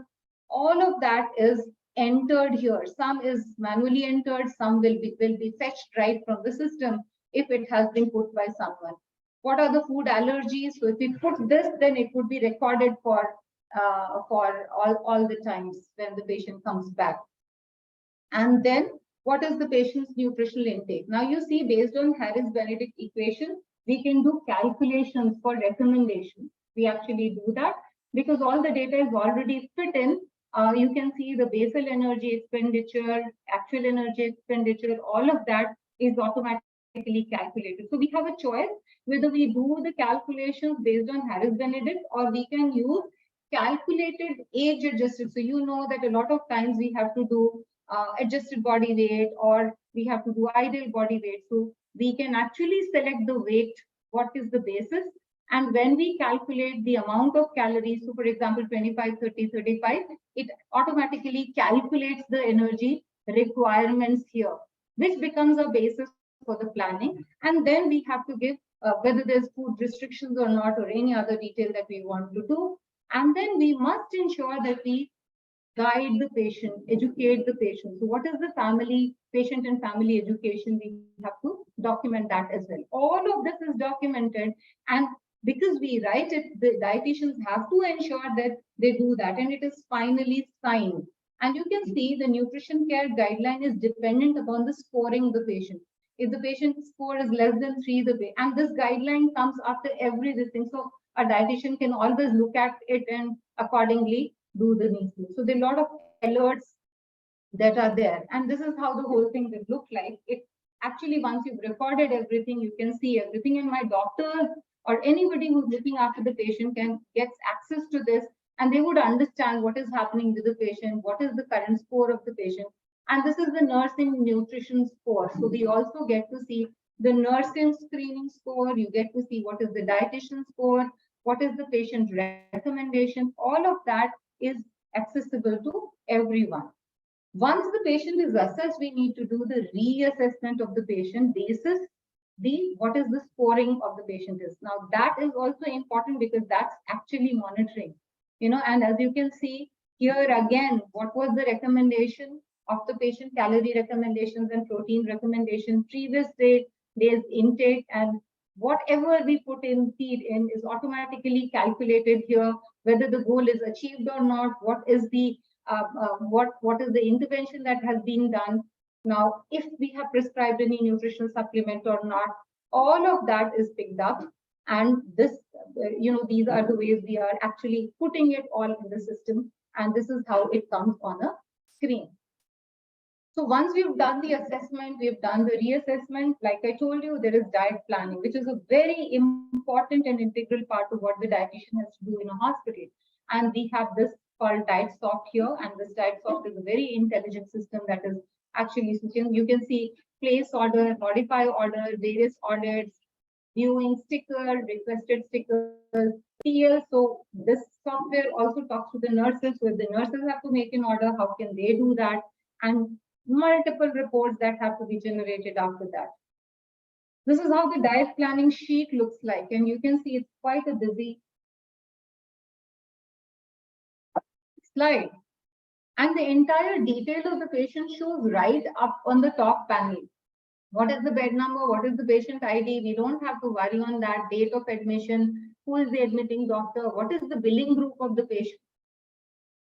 Speaker 6: All of that is entered here. Some is manually entered, some will be fetched right from the system if it has been put by someone. What are the food allergies? So if we put this, then it would be recorded for all the times when the patient comes back. And then what is the patient's nutritional intake? Now you see, based on Harris-Benedict equation, we can do calculations for recommendations. We actually do that because all the data is already fit in. You can see the basal energy expenditure, actual energy expenditure, all of that is automatically calculated. So we have a choice whether we do the calculations based on Harris-Benedict or we can use calculated age adjusted. So you know that a lot of times we have to do adjusted body weight or we have to do ideal body weight. So we can actually select the weight, what is the basis. And when we calculate the amount of calories, so for example, 25, 30, 35, it automatically calculates the energy requirements here, which becomes a basis for the planning. And then we have to give whether there's food restrictions or not or any other detail that we want to do. And then we must ensure that we guide the patient, educate the patient. So what is the patient and family education? We have to document that as well. All of this is documented, and because we write it, the dietitians have to ensure that they do that, and it is finally signed. And you can see the nutrition care guideline is dependent upon the scoring of the patient. If the patient score is less than 3, and this guideline comes after every this thing. So a dietitian can always look at it and accordingly do the needful. So there are a lot of alerts that are there. And this is how the whole thing will look like. It actually, once you've recorded everything, you can see everything. And my doctor or anybody who's looking after the patient gets access to this, and they would understand what is happening with the patient, what is the current score of the patient. And this is the nursing nutrition score. So we also get to see the nursing screening score. You get to see what is the dietitian score, what is the patient recommendation. All of that is accessible to everyone. Once the patient is assessed, we need to do the reassessment of the patient basis what is the scoring of the patient is. Now that is also important because that's actually monitoring, and as you can see here again, what was the recommendation of the patient, calorie recommendations and protein recommendation, previous day's intake, and whatever we feed in is automatically calculated here, whether the goal is achieved or not, what is the intervention that has been done. Now, if we have prescribed any nutritional supplement or not, all of that is picked up. And this, these are the ways we are actually putting it all in the system. And this is how it comes on a screen. So once we've done the assessment, we've done the reassessment, like I told you, there is diet planning, which is a very important and integral part of what the dietitian has to do in a hospital. And we have this called DietSoft here, and this DietSoft is a very intelligent system that is actually, you can see place order, modify order, various orders, viewing sticker, requested stickers, TL. So this software also talks to the nurses. So if the nurses have to make an order, how can they do that? And multiple reports that have to be generated after that. This is how the diet planning sheet looks like. And you can see it's quite a busy slide. And the entire detail of the patient shows right up on the top panel. What is the bed number? What is the patient ID? We don't have to worry on that. Date of admission, who is the admitting doctor, what is the billing group of the patient.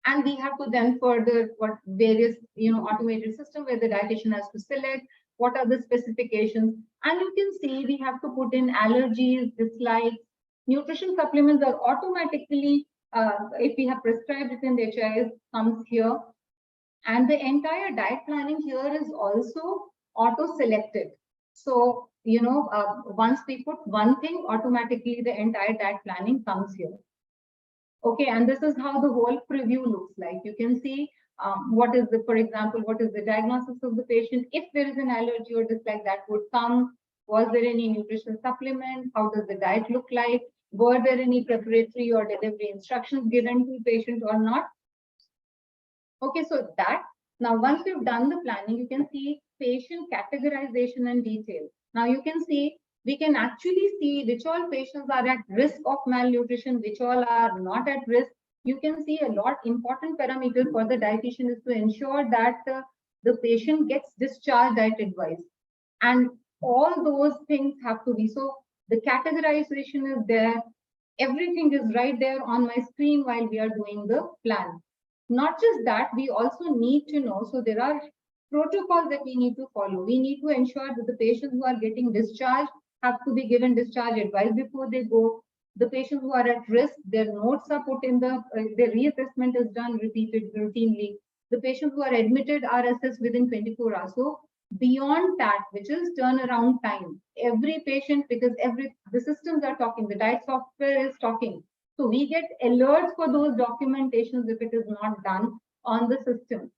Speaker 6: And we have to then further various automated system where the dietitian has to select what are the specifications. And you can see we have to put in allergies, dislikes. Nutrition supplements are automatically, if we have prescribed it in the HIS, comes here. And the entire diet planning here is also auto-selected. So, once we put one thing, automatically the entire diet planning comes here. Okay, and this is how the whole preview looks like. You can see for example, what is the diagnosis of the patient? If there is an allergy or dislike, that would come. Was there any nutritional supplement? How does the diet look like? Were there any preparatory or delivery instructions given to the patient or not? Okay, so that, now once we've done the planning, you can see patient categorization and detail. Now you can see, we can actually see which all patients are at risk of malnutrition, which all are not at risk. You can see a lot important parameter for the dietitian is to ensure that the patient gets discharged diet advice. And all those things have to be, so the categorization is there. Everything is right there on my screen while we are doing the plan. Not just that, we also need to know, so there are protocols that we need to follow. We need to ensure that the patients who are getting discharged have to be given discharge advice before they go. The patients who are at risk, their notes are put in their reassessment is done repeated routinely. The patients who are admitted are assessed within 24 hours. So beyond that, which is turnaround time, every patient, because the systems are talking, the diet software is talking. So we get alerts for those documentations if it is not done on the system.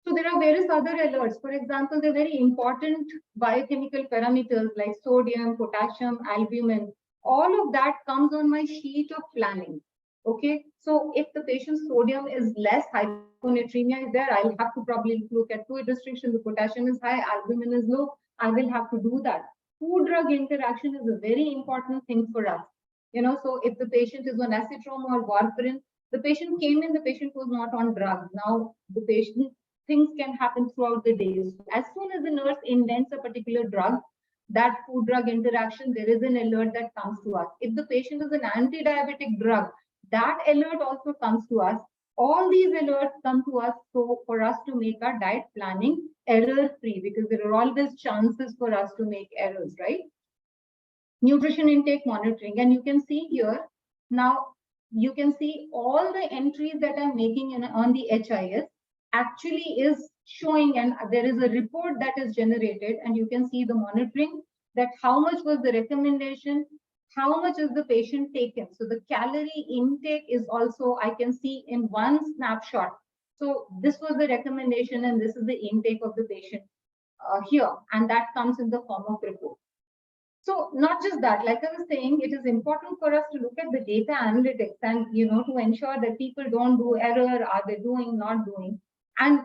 Speaker 6: So there are various other alerts. For example, the very important biochemical parameters like sodium, potassium, albumin, all of that comes on my sheet of planning. Okay, so if the patient's sodium is less, hyponatremia is there, I'll have to probably look at fluid restriction. The potassium is high, albumin is low, I will have to do that. Food-drug interaction is a very important thing for us. So if the patient is on acetylcholine or warfarin, The patient came in, the patient was not on drug. Now the patient, things can happen throughout the day. So as soon as the nurse indents a particular drug, that food drug interaction, there is an alert that comes to us. If the patient is an anti-diabetic drug, that alert also comes to us. All these alerts come to us so for us to make our diet planning error-free, because there are always chances for us to make errors, right? Nutrition intake monitoring, and you can see here, now you can see all the entries that I'm making on the HIS actually is showing, and there is a report that is generated, and you can see the monitoring, that how much was the recommendation, how much is the patient taken. So the calorie intake is also, I can see in one snapshot. So this was the recommendation and this is the intake of the patient here, and that comes in the form of report. So not just that, like I was saying, it is important for us to look at the data analytics and, to ensure that people don't do error, are they doing, not doing. And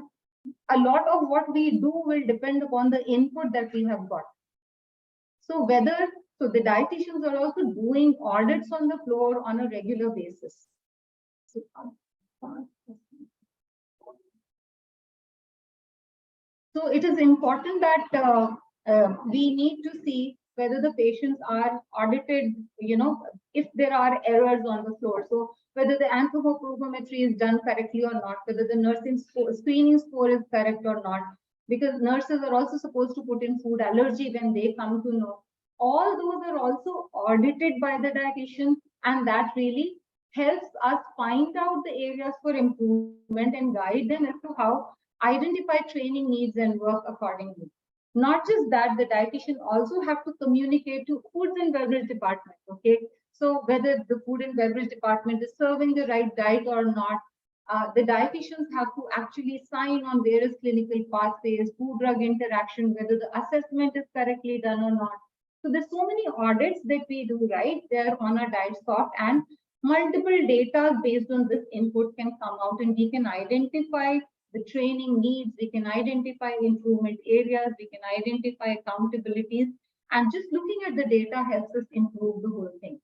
Speaker 6: a lot of what we do will depend upon the input that we have got. So so the dietitians are also doing audits on the floor on a regular basis. So it is important that we need to see whether the patients are audited, if there are errors on the floor. So whether the anthropometry is done correctly or not, whether the nursing screening score is correct or not, because nurses are also supposed to put in food allergy when they come to know. All those are also audited by the dietitian, and that really helps us find out the areas for improvement and guide them as to how identify training needs and work accordingly. Not just that, the dietitian also have to communicate to foods and beverage department. Okay, so whether the food and beverage department is serving the right diet or not, the dietitians have to actually sign on various clinical pathways, food drug interaction, whether the assessment is correctly done or not. So there's so many audits that we do right there on our DietSoft, and multiple data based on this input can come out, and we can identify the training needs, we can identify improvement areas, we can identify accountabilities, and just looking at the data helps us improve the whole thing.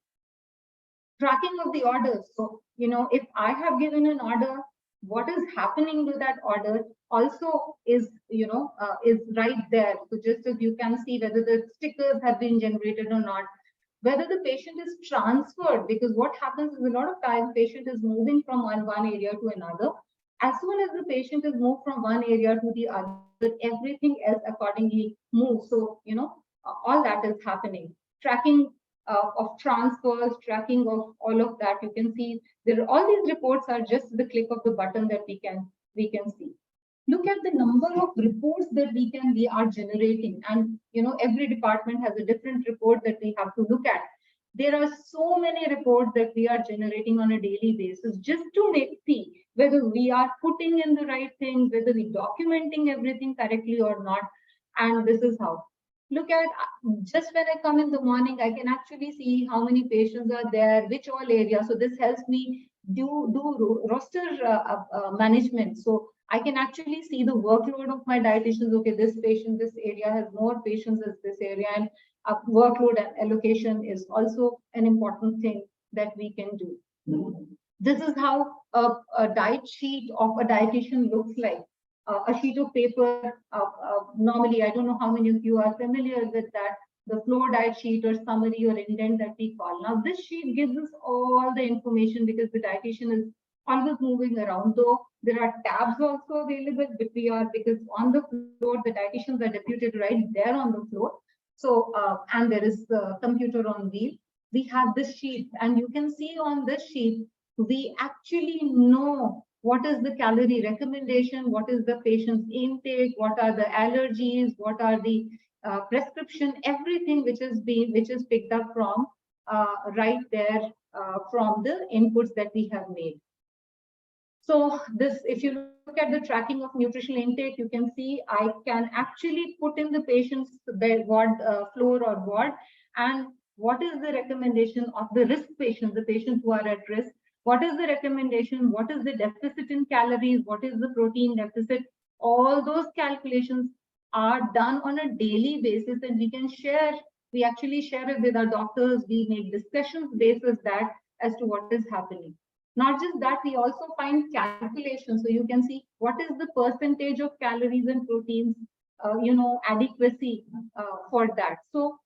Speaker 6: Tracking of the orders. So, if I have given an order, what is happening to that order also is, is right there. So just as you can see whether the stickers have been generated or not, whether the patient is transferred, because what happens is a lot of times patient is moving from one area to another. As soon as the patient is moved from one area to the other, everything else accordingly moves. So, all that is happening. Tracking of transfers, tracking of all of that, you can see there. All these reports are just the click of the button that we can see. Look at the number of reports that we are generating, and every department has a different report that we have to look at. There are so many reports that we are generating on a daily basis just to see whether we are putting in the right things, whether we're documenting everything correctly or not. And this is how. Look at, just when I come in the morning, I can actually see how many patients are there, which all area. So this helps me do roster management. So I can actually see the workload of my dietitians. Okay, this patient, this area has more patients as this area, and workload and allocation is also an important thing that we can do. This is how a diet sheet of a dietitian looks like. A sheet of paper, normally, I don't know how many of you are familiar with that, the flow diet sheet or summary or indent that we call. Now, this sheet gives us all the information because the dietitian is always moving around, though there are tabs also available, but because on the floor, the dietitians are deputed right there on the floor. So, and there is the computer on wheel. We have this sheet, and you can see on this sheet, we actually know what is the calorie recommendation, what is the patient's intake, what are the allergies, what are the prescription, everything which is picked up from right there from the inputs that we have made. So this, if you look at the tracking of nutritional intake, you can see I can actually put in the patient's ward floor or ward, and what is the recommendation of the risk patients, the patients who are at risk. What is the recommendation? What is the deficit in calories? What is the protein deficit? All those calculations are done on a daily basis, and we can share. We actually share it with our doctors. We make discussions basis that as to what is happening. Not just that, we also find calculations. So you can see what is the percentage of calories and proteins, adequacy for that. So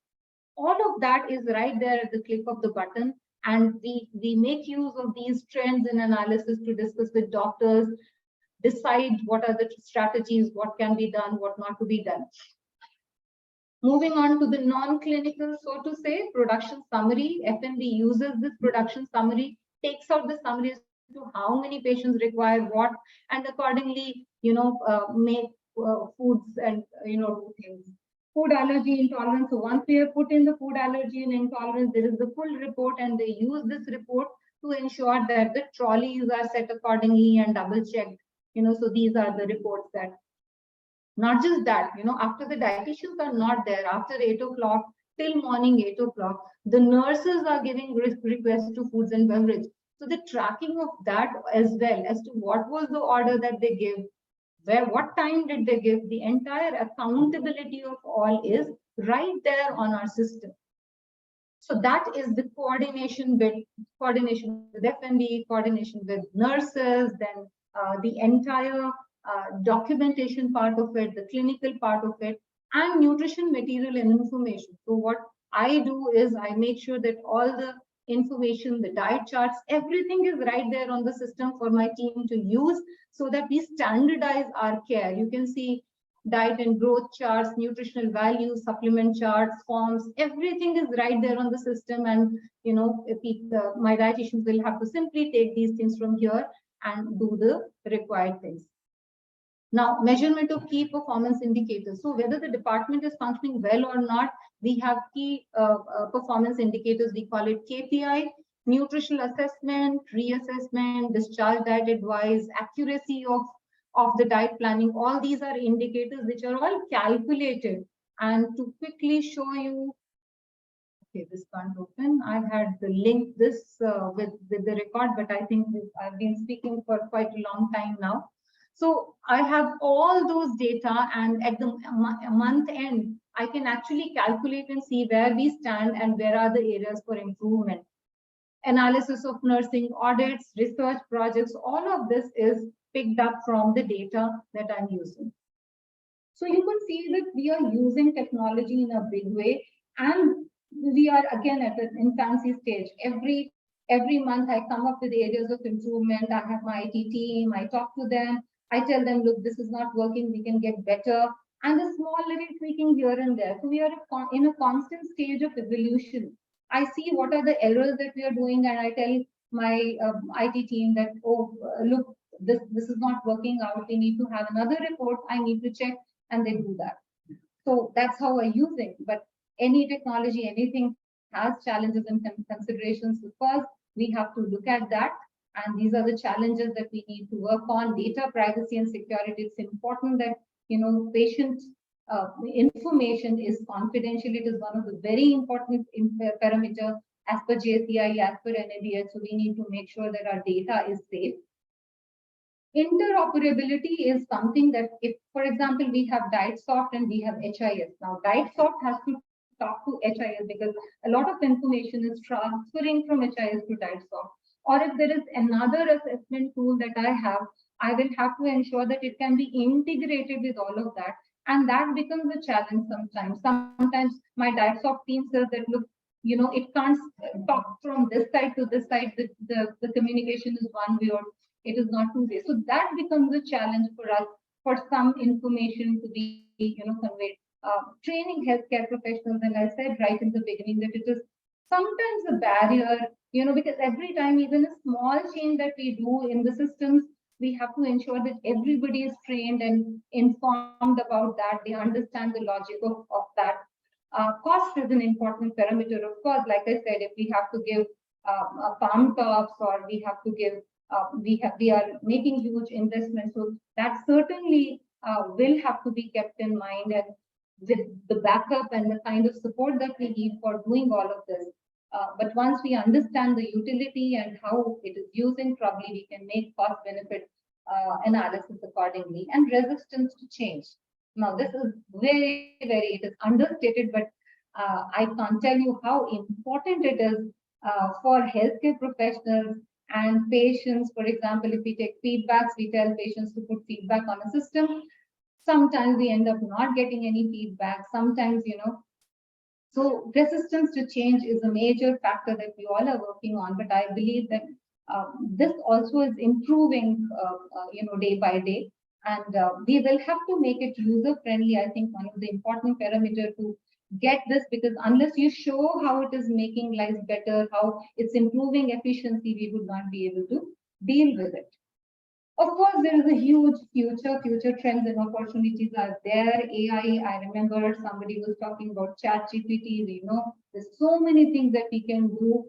Speaker 6: all of that is right there at the click of the button. And we make use of these trends in analysis to discuss with doctors, decide what are the strategies, what can be done, what not to be done. Moving on to the non-clinical, so to say, production summary. FMB uses this production summary, takes out the summary as to how many patients require what, and accordingly, make foods and, do things. Food allergy intolerance. So once we have put in the food allergy and intolerance, there is the full report, and they use this report to ensure that the trolleys are set accordingly and double checked. So these are the reports that. Not just that, after the dietitians are not there, after 8 o'clock till morning 8 o'clock, the nurses are giving requests to foods and beverage. So the tracking of that as well as to what was the order that they give, what time did they give, the entire accountability of all is right there on our system. So that is the coordination with FMB, coordination with nurses, then the entire documentation part of it, the clinical part of it, and nutrition material and information. So what I do is I make sure that all the information, the diet charts, everything is right there on the system for my team to use so that we standardize our care. You can see diet and growth charts, nutritional values, supplement charts, forms, everything is right there on the system. And, my dietitians will have to simply take these things from here and do the required things. Now, measurement of key performance indicators. So whether the department is functioning well or not, we have key performance indicators. We call it KPI, nutritional assessment, reassessment, discharge diet advice, accuracy of the diet planning. All these are indicators which are all calculated. And to quickly show you, okay, this can't open. I've had the link this with the record, but I think I've been speaking for quite a long time now. So I have all those data, and at the month end, I can actually calculate and see where we stand and where are the areas for improvement. Analysis of nursing audits, research projects, all of this is picked up from the data that I'm using. So you can see that we are using technology in a big way, and we are again at an infancy stage. Every month I come up with areas of improvement. I have my IT team, I talk to them, I tell them, look, this is not working, we can get better, and a small little tweaking here and there. So we are in a constant stage of evolution. I see what are the errors that we are doing, and I tell my IT team that, look, this is not working out. We need to have another report. I need to check, and they do that. So that's how I use it. But any technology, anything has challenges and considerations. Because we have to look at that. And these are the challenges that we need to work on. Data privacy and security. It's important that, patient information is confidential. It is one of the very important parameters as per JCI, as per NABH. So we need to make sure that our data is safe. Interoperability is something that, if, for example, we have DietSoft and we have HIS. Now, DietSoft has to talk to HIS because a lot of information is transferring from HIS to DietSoft. Or if there is another assessment tool that I have, I will have to ensure that it can be integrated with all of that. And that becomes a challenge sometimes. Sometimes my DietSoft team says that, look, it can't talk from this side to this side. The communication is one way or it is not two-way. So that becomes a challenge for us for some information to be, conveyed. Training healthcare professionals, and I said right in the beginning that it is sometimes a barrier, because every time, even a small change that we do in the systems, we have to ensure that everybody is trained and informed about that. They understand the logic of that. Cost is an important parameter, of course. Like I said, if we have to give palm tops, or we have to give, we are making huge investments, so that certainly will have to be kept in mind, and with the backup and the kind of support that we need for doing all of this. But once we understand the utility and how it is using, probably we can make cost benefit analysis accordingly. And resistance to change. Now, this is very, it is understated, but I can't tell you how important it is for healthcare professionals And patients, for example, if we take feedbacks, we tell patients to put feedback on a system. Sometimes we end up not getting any feedback. Sometimes, so resistance to change is a major factor that we all are working on. But I believe that this also is improving, day by day. And we will have to make it user friendly. I think one of the important parameter to get this, because unless you show how it is making lives better, how it's improving efficiency, we would not be able to deal with it. Of course, there is a huge future trends and opportunities are there. AI, I remember somebody was talking about ChatGPT. We know there's so many things that we can do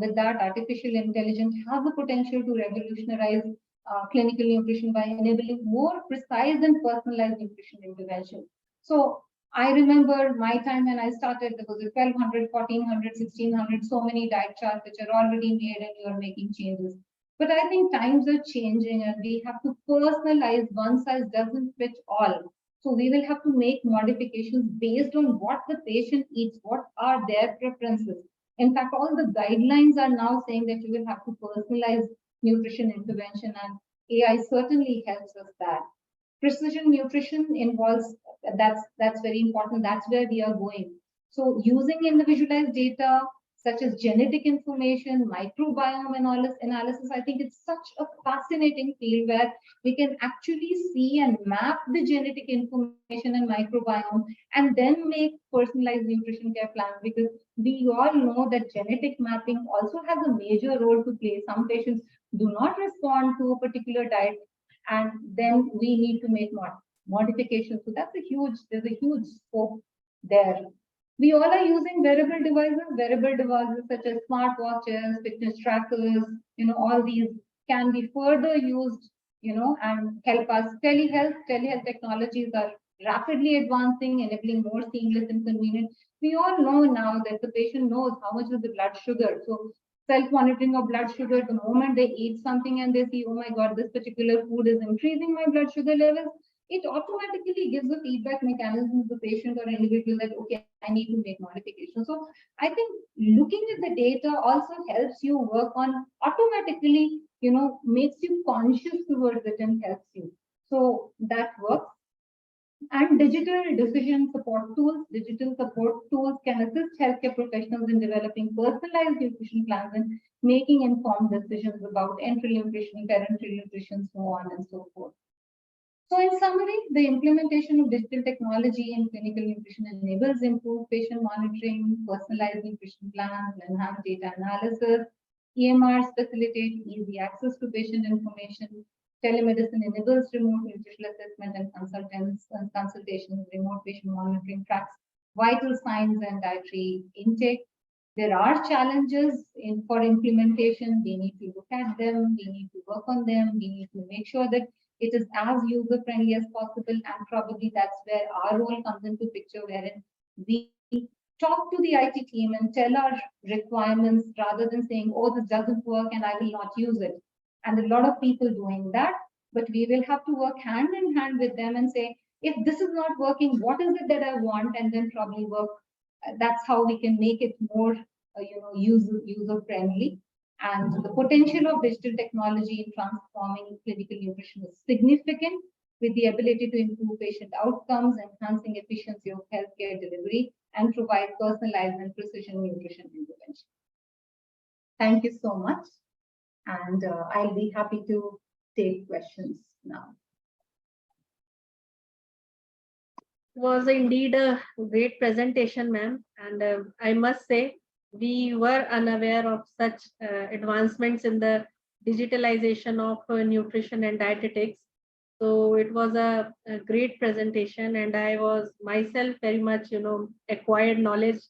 Speaker 6: with that. Artificial intelligence has the potential to revolutionize clinical nutrition by enabling more precise and personalized nutrition intervention. So I remember my time when I started, there was a 1200, 1400, 1600, so many diet charts which are already made and you are making changes. But I think times are changing and we have to personalize. One size doesn't fit all. So we will have to make modifications based on what the patient eats, what are their preferences. In fact, all the guidelines are now saying that you will have to personalize nutrition intervention, and AI certainly helps us that. Precision nutrition involves, that's very important. That's where we are going. So using individualized data, such as genetic information, microbiome analysis, I think it's such a fascinating field where we can actually see and map the genetic information and microbiome and then make personalized nutrition care plans, because we all know that genetic mapping also has a major role to play. Some patients do not respond to a particular diet, and then we need to make modifications. So there's a huge scope there. We all are using wearable devices such as smartwatches, fitness trackers, all these can be further used, and help us. Telehealth technologies are rapidly advancing, enabling more seamless and convenient. We all know now that the patient knows how much is the blood sugar. So self-monitoring of blood sugar, the moment they eat something and they see, oh my God, this particular food is increasing my blood sugar levels, it automatically gives a feedback mechanism to the patient or individual that, okay, I need to make modifications. So I think looking at the data also helps you work on automatically, makes you conscious towards it and helps you. So that works. And digital support tools can assist healthcare professionals in developing personalized nutrition plans and making informed decisions about enteral nutrition, parenteral nutrition, so on and so forth. So in summary, the implementation of digital technology in clinical nutrition enables improved patient monitoring, personalized nutrition plans, enhanced data analysis. EMRs facilitate easy access to patient information. Telemedicine enables remote nutritional assessment and consultations. Remote patient monitoring tracks vital signs and dietary intake. There are challenges for implementation. We need to look at them. We need to work on them. We need to make sure that it is as user-friendly as possible, and probably that's where our role comes into picture, wherein we talk to the IT team and tell our requirements rather than saying, oh, this doesn't work and I will not use it. And a lot of people doing that, but we will have to work hand in hand with them and say, if this is not working, what is it that I want? And then probably work. That's how we can make it more, user-friendly. And the potential of digital technology in transforming clinical nutrition is significant, with the ability to improve patient outcomes, enhancing efficiency of healthcare delivery, and provide personalized and precision nutrition intervention. Thank you so much. And I'll be happy to take questions now.
Speaker 3: It was indeed a great presentation, ma'am. And I must say, we were unaware of such advancements in the digitalization of nutrition and dietetics. So it was a great presentation, and I was myself very much, acquired knowledge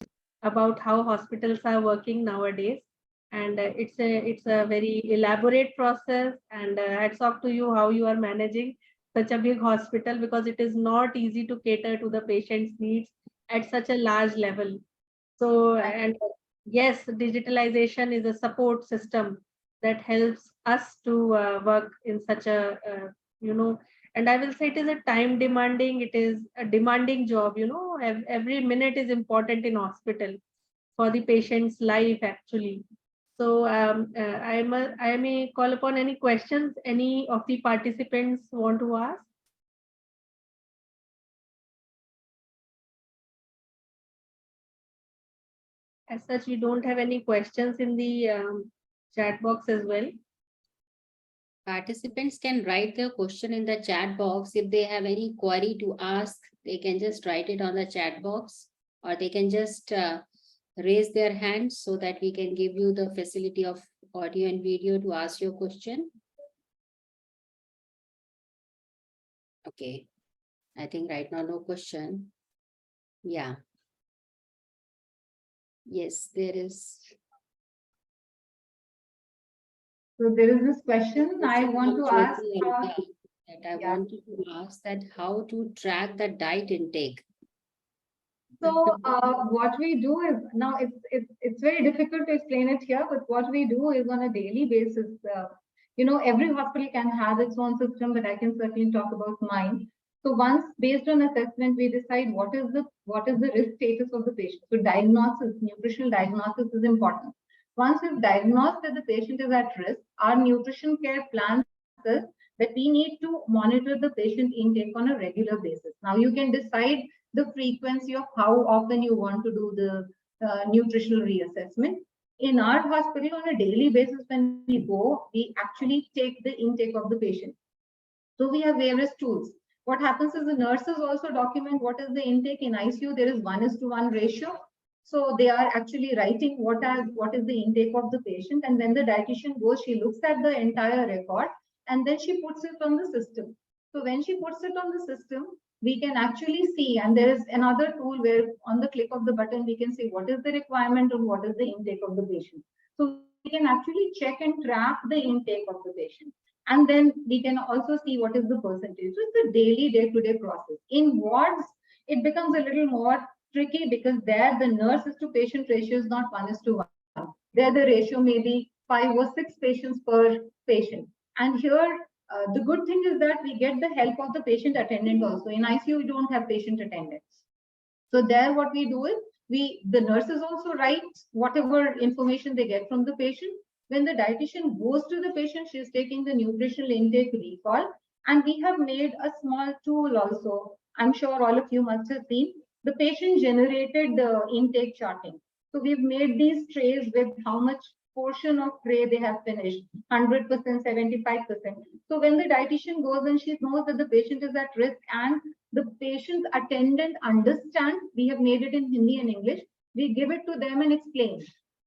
Speaker 3: about how hospitals are working nowadays. And it's a very elaborate process, and hats off to you how you are managing such a big hospital, because it is not easy to cater to the patient's needs at such a large level. So, and yes, digitalization is a support system that helps us to work in such a, and I will say it is a time demanding, it is a demanding job, every minute is important in hospital for the patient's life actually. So I may call upon any questions any of the participants want to ask. As such, we don't have any questions in the chat box as well.
Speaker 2: Participants can write their question in the chat box. If they have any query to ask, they can just write it on the chat box, or they can just raise their hands so that we can give you the facility of audio and video to ask your question. Okay, I think right now no question. Yeah. Yes, there is.
Speaker 6: So there is this question I want to ask.
Speaker 2: That I
Speaker 6: Yeah.
Speaker 2: wanted to ask that how to track the diet intake.
Speaker 6: So what we do is now it's very difficult to explain it here, but what we do is on a daily basis. Every hospital can have its own system, but I can certainly talk about mine. So once based on assessment, we decide what is the risk status of the patient. So diagnosis, nutritional diagnosis is important. Once we've diagnosed that the patient is at risk, our nutrition care plan says that we need to monitor the patient intake on a regular basis. Now you can decide the frequency of how often you want to do the nutritional reassessment. In our hospital, on a daily basis, when we go, we actually take the intake of the patient. So we have various tools. What happens is the nurses also document what is the intake in ICU. There is 1:1 ratio. So they are actually writing what is the intake of the patient. And when the dietitian goes, she looks at the entire record and then she puts it on the system. So when she puts it on the system, we can actually see, and there is another tool where on the click of the button, we can see what is the requirement and what is the intake of the patient. So we can actually check and track the intake of the patient. And then we can also see what is the percentage. So it's a daily day-to-day process. In wards, it becomes a little more tricky because there the nurses to patient ratio is not 1:1. There the ratio may be 5 or 6 patients per patient. And here, the good thing is that we get the help of the patient attendant also. In ICU, we don't have patient attendants. So there what we do is, the nurses also write whatever information they get from the patient. When the dietitian goes to the patient, she is taking the nutritional intake recall. And we have made a small tool also. I'm sure all of you must have seen the patient generated the intake charting. So we've made these trays with how much portion of tray they have finished, 100%, 75%. So when the dietitian goes and she knows that the patient is at risk and the patient's attendant understands, we have made it in Hindi and English, we give it to them and explain.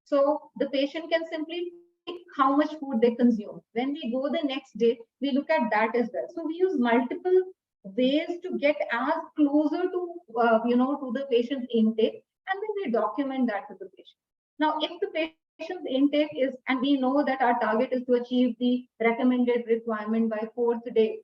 Speaker 6: So the patient can simply pick how much food they consume. When we go the next day, we look at that as well. So we use multiple ways to get as closer to, to the patient's intake, and then we document that to the patient. Now, if the patient's intake is, and we know that our target is to achieve the recommended requirement by 4th day.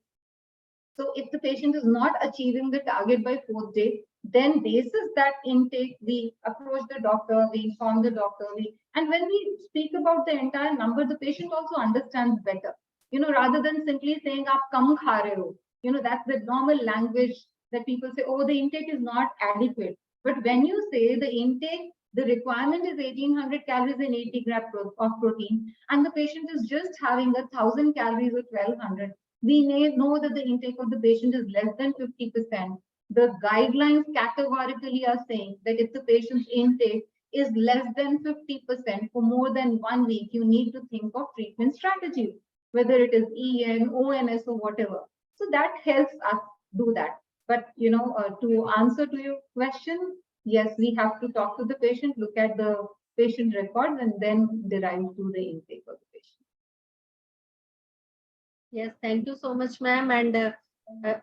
Speaker 6: So if the patient is not achieving the target by 4th day, then basis that intake, we approach the doctor, we inform the doctor, and when we speak about the entire number, the patient also understands better. Rather than simply saying, "Aap kam kha rahe ho," that's the normal language that people say, "Oh, the intake is not adequate." But when you say the intake, the requirement is 1800 calories and 80 grams of protein, and the patient is just having 1000 calories or 1200, we may know that the intake of the patient is less than 50%. The guidelines categorically are saying that if the patient's intake is less than 50% for more than 1 week, you need to think of treatment strategies, whether it is EN, ONS, or whatever. So that helps us do that. But, to answer to your question, yes, we have to talk to the patient, look at the patient records, and then derive to the intake of the patient.
Speaker 3: Yes, thank you so much, ma'am. And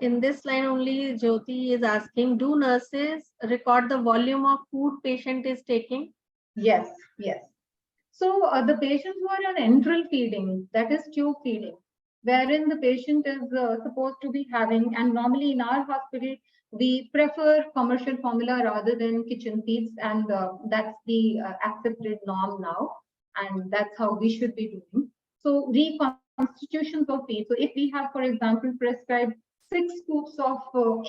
Speaker 3: in this line only, Jyoti is asking, do nurses record the volume of food patient is taking?
Speaker 6: Yes, yes. So the patients who are on enteral feeding, that is tube feeding, wherein the patient is supposed to be having, and normally in our hospital, we prefer commercial formula rather than kitchen feeds, and that's the accepted norm now, and that's how we should be doing. So reconstitutions of feed. So if we have, for example, prescribed 6 scoops of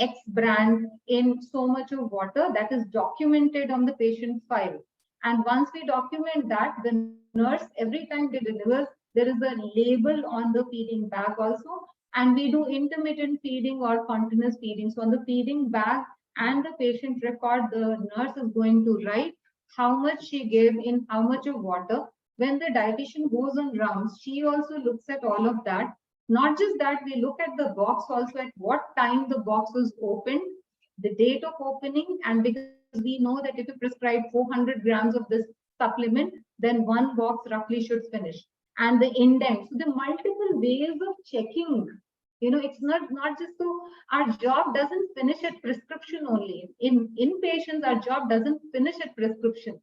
Speaker 6: X brand in so much of water, that is documented on the patient file. And once we document that, the nurse, every time they deliver, there is a label on the feeding bag also. And we do intermittent feeding or continuous feeding. So on the feeding bag and the patient record, the nurse is going to write how much she gave in how much of water. When the dietitian goes on rounds, she also looks at all of that. Not just that, we look at the box also, at what time the box was opened, the date of opening, and because we know that if you prescribe 400 grams of this supplement, then one box roughly should finish. And the indent. So the multiple ways of checking. It's not just so our job doesn't finish at prescription only. In patients, our job doesn't finish at prescription.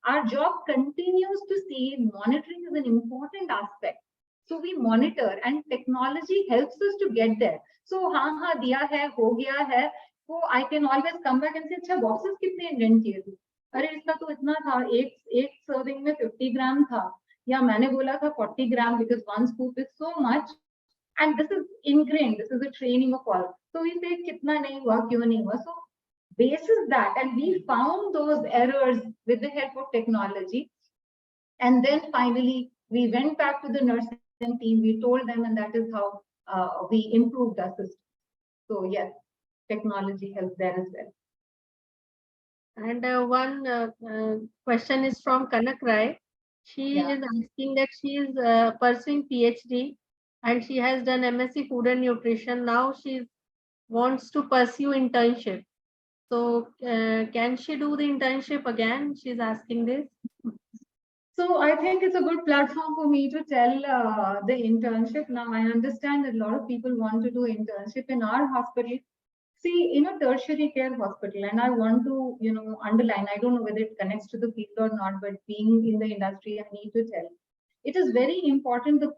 Speaker 6: Our job continues to see monitoring is an important aspect. So we monitor, and technology helps us to get there. So हाँ दिया है, हो गया है. So I can always come back and say, अच्छा boxes कितने indent किए थे? अरे इसका तो इतना था, एक सर्विंग में 50 ग्राम था, या मैंने बोला था 40 ग्राम because one scoop is so much. And this is ingrained, this is a training of all. So we say kitna nahi hua, kyun nahi hua. So basis that, and we found those errors with the help of technology. And then finally, we went back to the nursing team, we told them, and that is how we improved our system. So yes, technology helps there as well.
Speaker 3: And one question is from Kanak Rai. She is asking that she is pursuing PhD and she has done MSc Food and Nutrition. Now she wants to pursue internship. So can she do the internship again? She's asking this.
Speaker 6: So I think it's a good platform for me to tell the internship. Now I understand that a lot of people want to do internship in our hospital. See, in a tertiary care hospital, and I want to, underline, I don't know whether it connects to the field or not, but being in the industry, I need to tell. It is very important the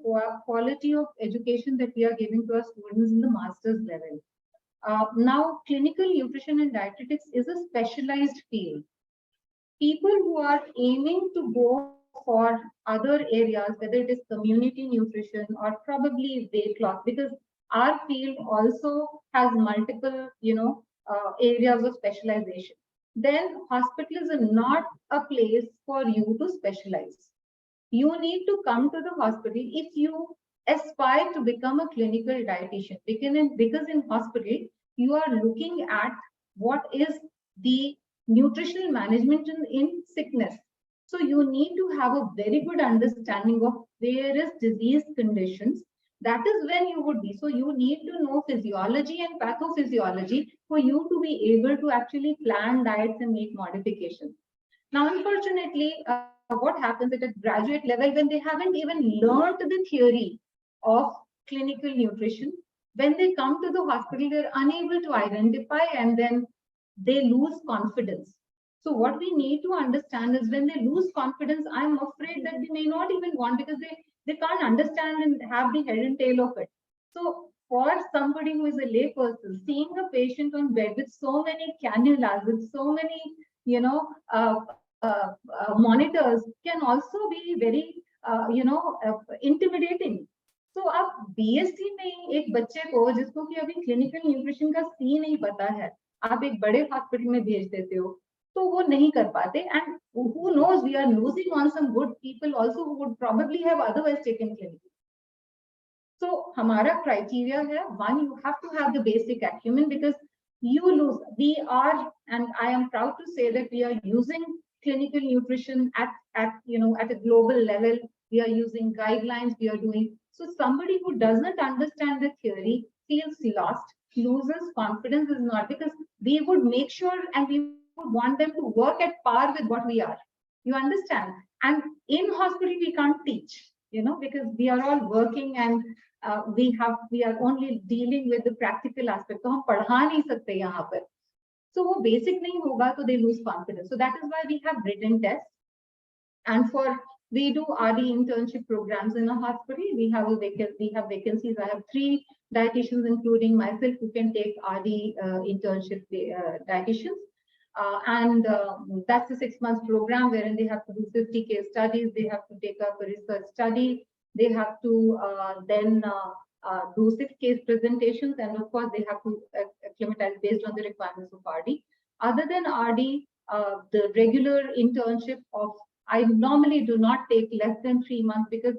Speaker 6: quality of education that we are giving to our students in the master's level. Now, clinical nutrition and dietetics is a specialized field. People who are aiming to go for other areas, whether it is community nutrition or probably weight loss, because our field also has multiple, areas of specialization. Then hospitals are not a place for you to specialize. You need to come to the hospital if you aspire to become a clinical dietitian. Because in hospital, you are looking at what is the nutritional management in sickness. So you need to have a very good understanding of various disease conditions. That is when you would be. So you need to know physiology and pathophysiology for you to be able to actually plan diets and make modifications. Now, unfortunately, what happens at a graduate level when they haven't even learned the theory of clinical nutrition, when they come to the hospital, they're unable to identify, and then they lose confidence. So what we need to understand is when they lose confidence, I'm afraid that they may not even want, because they can't understand and have the head and tail of it. So for somebody who is a lay person, seeing a patient on bed with so many cannulas, with so many, monitors can also be very, intimidating. So आप BSc में एक बच्चे को जिसको कि अभी clinical nutrition का सी नहीं पता है, आप एक बड़े हॉस्पिटल में भेज देते हो, तो वो नहीं कर पाते. And who knows, we are losing on some good people also who would probably have otherwise taken clinical. So हमारा criteria है, one, you have to have the basic acumen, because you lose. We are, and I am proud to say that we are using clinical nutrition at a global level. We are using guidelines, we are doing. So somebody who does not understand the theory, feels lost, loses confidence, is not, because we would make sure and we would want them to work at par with what we are. You understand? And in hospital, we can't teach, because we are all working and we are only dealing with the practical aspect. So हम पढ़ा नहीं सकते यहाँ पर. So वो basic नहीं होगा, so they lose confidence. So that is why we have written tests. And we do RD internship programs in a hospital. We have vacancies. I have 3 dietitians, including myself, who can take RD internship dietitians. And that's a 6-month program wherein they have to do 50 case studies. They have to take up a research study. They have to then do 6 case presentations. And of course, they have to acclimatize based on the requirements of RD. Other than RD, the regular internship of, I normally do not take less than 3 months, because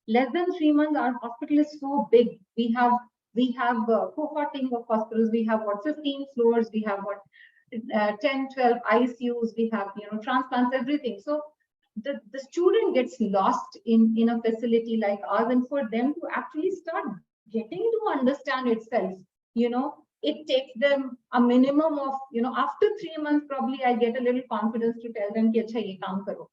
Speaker 6: less than 3 months, our hospital is so big. We have cohorting of hospitals. We have what, 15 floors. We have what, 10, 12 ICUs. We have, transplants, everything. So the student gets lost in a facility like ours, and for them to actually start getting to understand itself, it takes them a minimum of, after 3 months, probably I get a little confidence to tell them, ki, "Acha, ye kaam karo."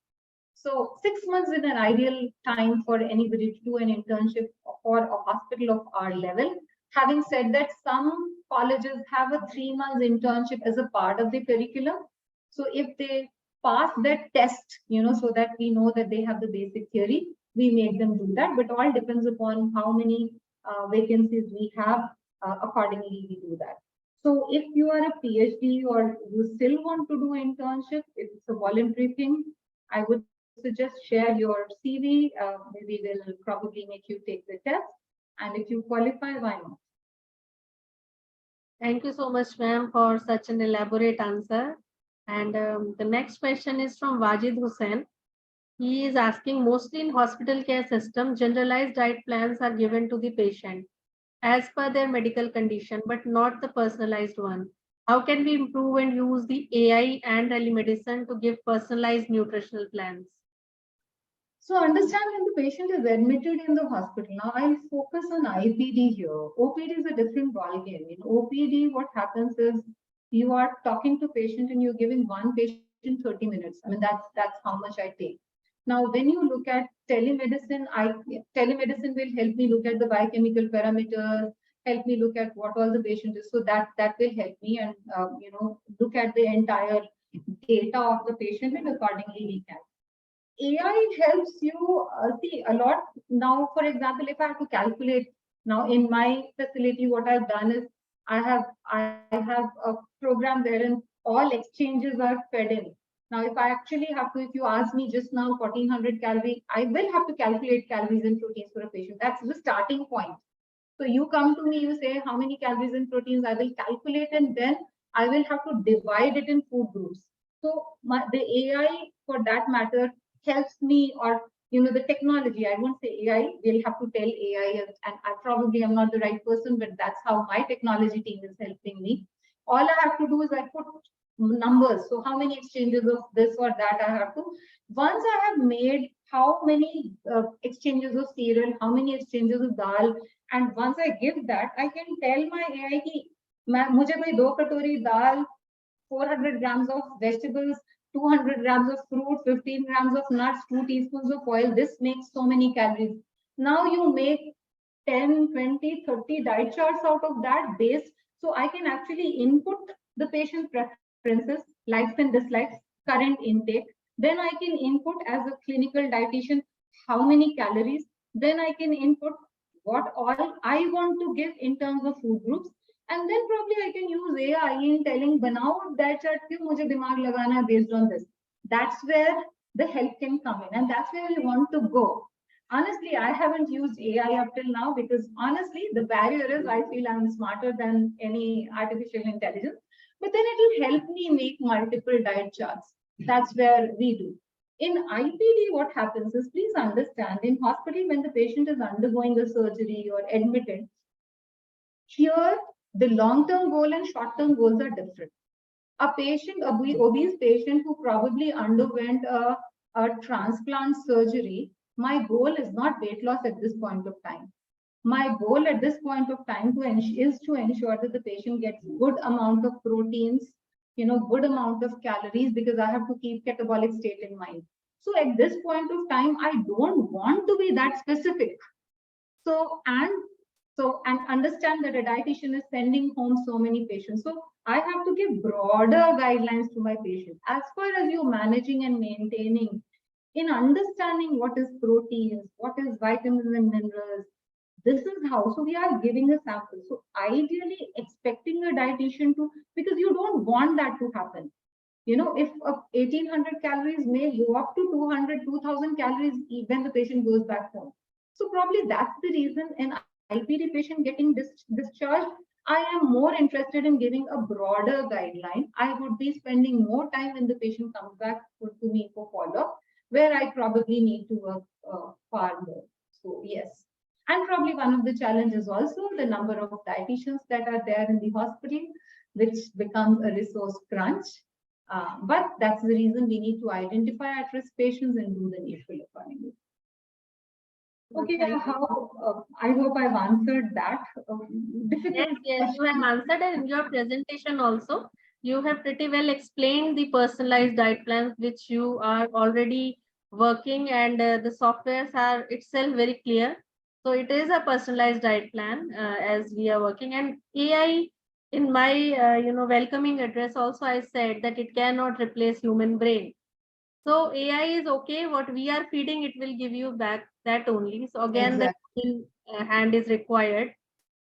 Speaker 6: So 6 months is an ideal time for anybody to do an internship for a hospital of our level. Having said that, some colleges have a 3 months internship as a part of the curriculum. So if they pass that test, so that we know that they have the basic theory, we make them do that. But all depends upon how many vacancies we have. Accordingly, we do that. So if you are a PhD or you still want to do internship, it's a voluntary thing. I would suggest share your CV. Maybe we'll probably make you take the test. And if you qualify, why not?
Speaker 3: Thank you so much, ma'am, for such an elaborate answer. And the next question is from Wajid Hussain. He is asking, mostly in hospital care system, generalized diet plans are given to the patient as per their medical condition, but not the personalized one. How can we improve and use the AI and telemedicine to give personalized nutritional plans?
Speaker 6: So understand, when the patient is admitted in the hospital, now I'll focus on IPD here. OPD is a different ballgame. In OPD, what happens is you are talking to patient and you're giving one patient 30 minutes. I mean, that's how much I take. Now, when you look at telemedicine, telemedicine will help me look at the biochemical parameters, help me look at what all the patient is. So that will help me, and look at the entire data of the patient, and accordingly we can. AI helps you see a lot. Now, for example, if I have to calculate, now in my facility, what I've done is I have a program wherein all exchanges are fed in. Now, if I actually have to, if you ask me just now 1400 calories, I will have to calculate calories and proteins for a patient. That's the starting point. So you come to me, you say how many calories and proteins, I will calculate, and then I will have to divide it in food groups. So the AI, for that matter, helps me, or the technology, I won't say AI, we'll have to tell AI, and I probably am not the right person, but that's how my technology team is helping me. All I have to do is I put numbers. So how many exchanges of this or that I have to. Once I have made how many exchanges of cereal, how many exchanges of dal, and once I give that, I can tell my AI ki mujhe bhai 2 katori dal, 400 grams of vegetables, 200 grams of fruit, 15 grams of nuts, 2 teaspoons of oil. This makes so many calories. Now you make 10, 20, 30 diet charts out of that base. So I can actually input the patient's preferences, likes and dislikes, current intake. Then I can input, as a clinical dietitian, how many calories. Then I can input what all I want to give in terms of food groups. And then probably I can use AI in telling, banao diet chart, kyun mujhe dimag lagana hai based on this. That's where the help can come in, and that's where we want to go. Honestly, I haven't used AI up till now, because honestly, the barrier is I feel I'm smarter than any artificial intelligence. But then it will help me make multiple diet charts. That's where we do. In IPD, what happens is, please understand, in hospital, when the patient is undergoing a surgery or admitted, here the long-term goal and short-term goals are different. A patient, a obese patient who probably underwent a transplant surgery, my goal is not weight loss at this point of time. My goal at this point of time is to ensure that the patient gets good amount of proteins, good amount of calories, because I have to keep catabolic state in mind. So at this point of time, I don't want to be that specific. And understand that a dietitian is sending home so many patients. So I have to give broader guidelines to my patients. As far as you're managing and maintaining, in understanding what is proteins, what is vitamins and minerals, this is how. So we are giving a sample. So ideally expecting a dietitian to, because you don't want that to happen. If 1800 calories may go up to 200, 2000 calories when the patient goes back home. So probably that's the reason an IPD patient getting discharged, I am more interested in giving a broader guideline. I would be spending more time when the patient comes back to me for follow-up, where I probably need to work far more. So yes. And probably one of the challenges also the number of dietitians that are there in the hospital, which becomes a resource crunch. But that's the reason we need to identify at-risk patients and do the needful accordingly. Okay, I hope I've answered that. Difficult
Speaker 3: Yes, you have answered, and in your presentation also, you have pretty well explained the personalized diet plans which you are already working, and the softwares are itself very clear. So it is a personalized diet plan as we are working, and AI in my welcoming address also I said that it cannot replace human brain. So AI is okay. What we are feeding, it will give you back that only. So again, the hand is required,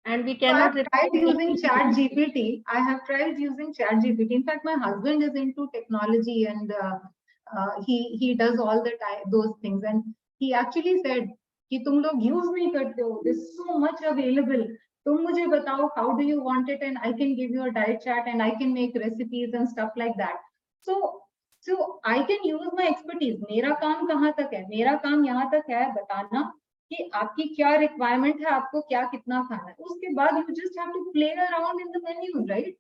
Speaker 3: and we cannot.
Speaker 6: I've tried using ChatGPT. I have tried using ChatGPT. In fact, my husband is into technology, and he does all the time those things. And he actually said, "कि तुम लोग use नहीं करते हो. There's so much available. तुम मुझे बताओ how do you want it, and I can give you a diet chart, and I can make recipes and stuff like that." So I can use my expertise. मेरा काम कहाँ तक है? मेरा काम यहाँ तक है बताना कि आपकी क्या रिक्वायरमेंट है, आपको क्या कितना खाना है. उसके बाद you just have to play around in the menus, right?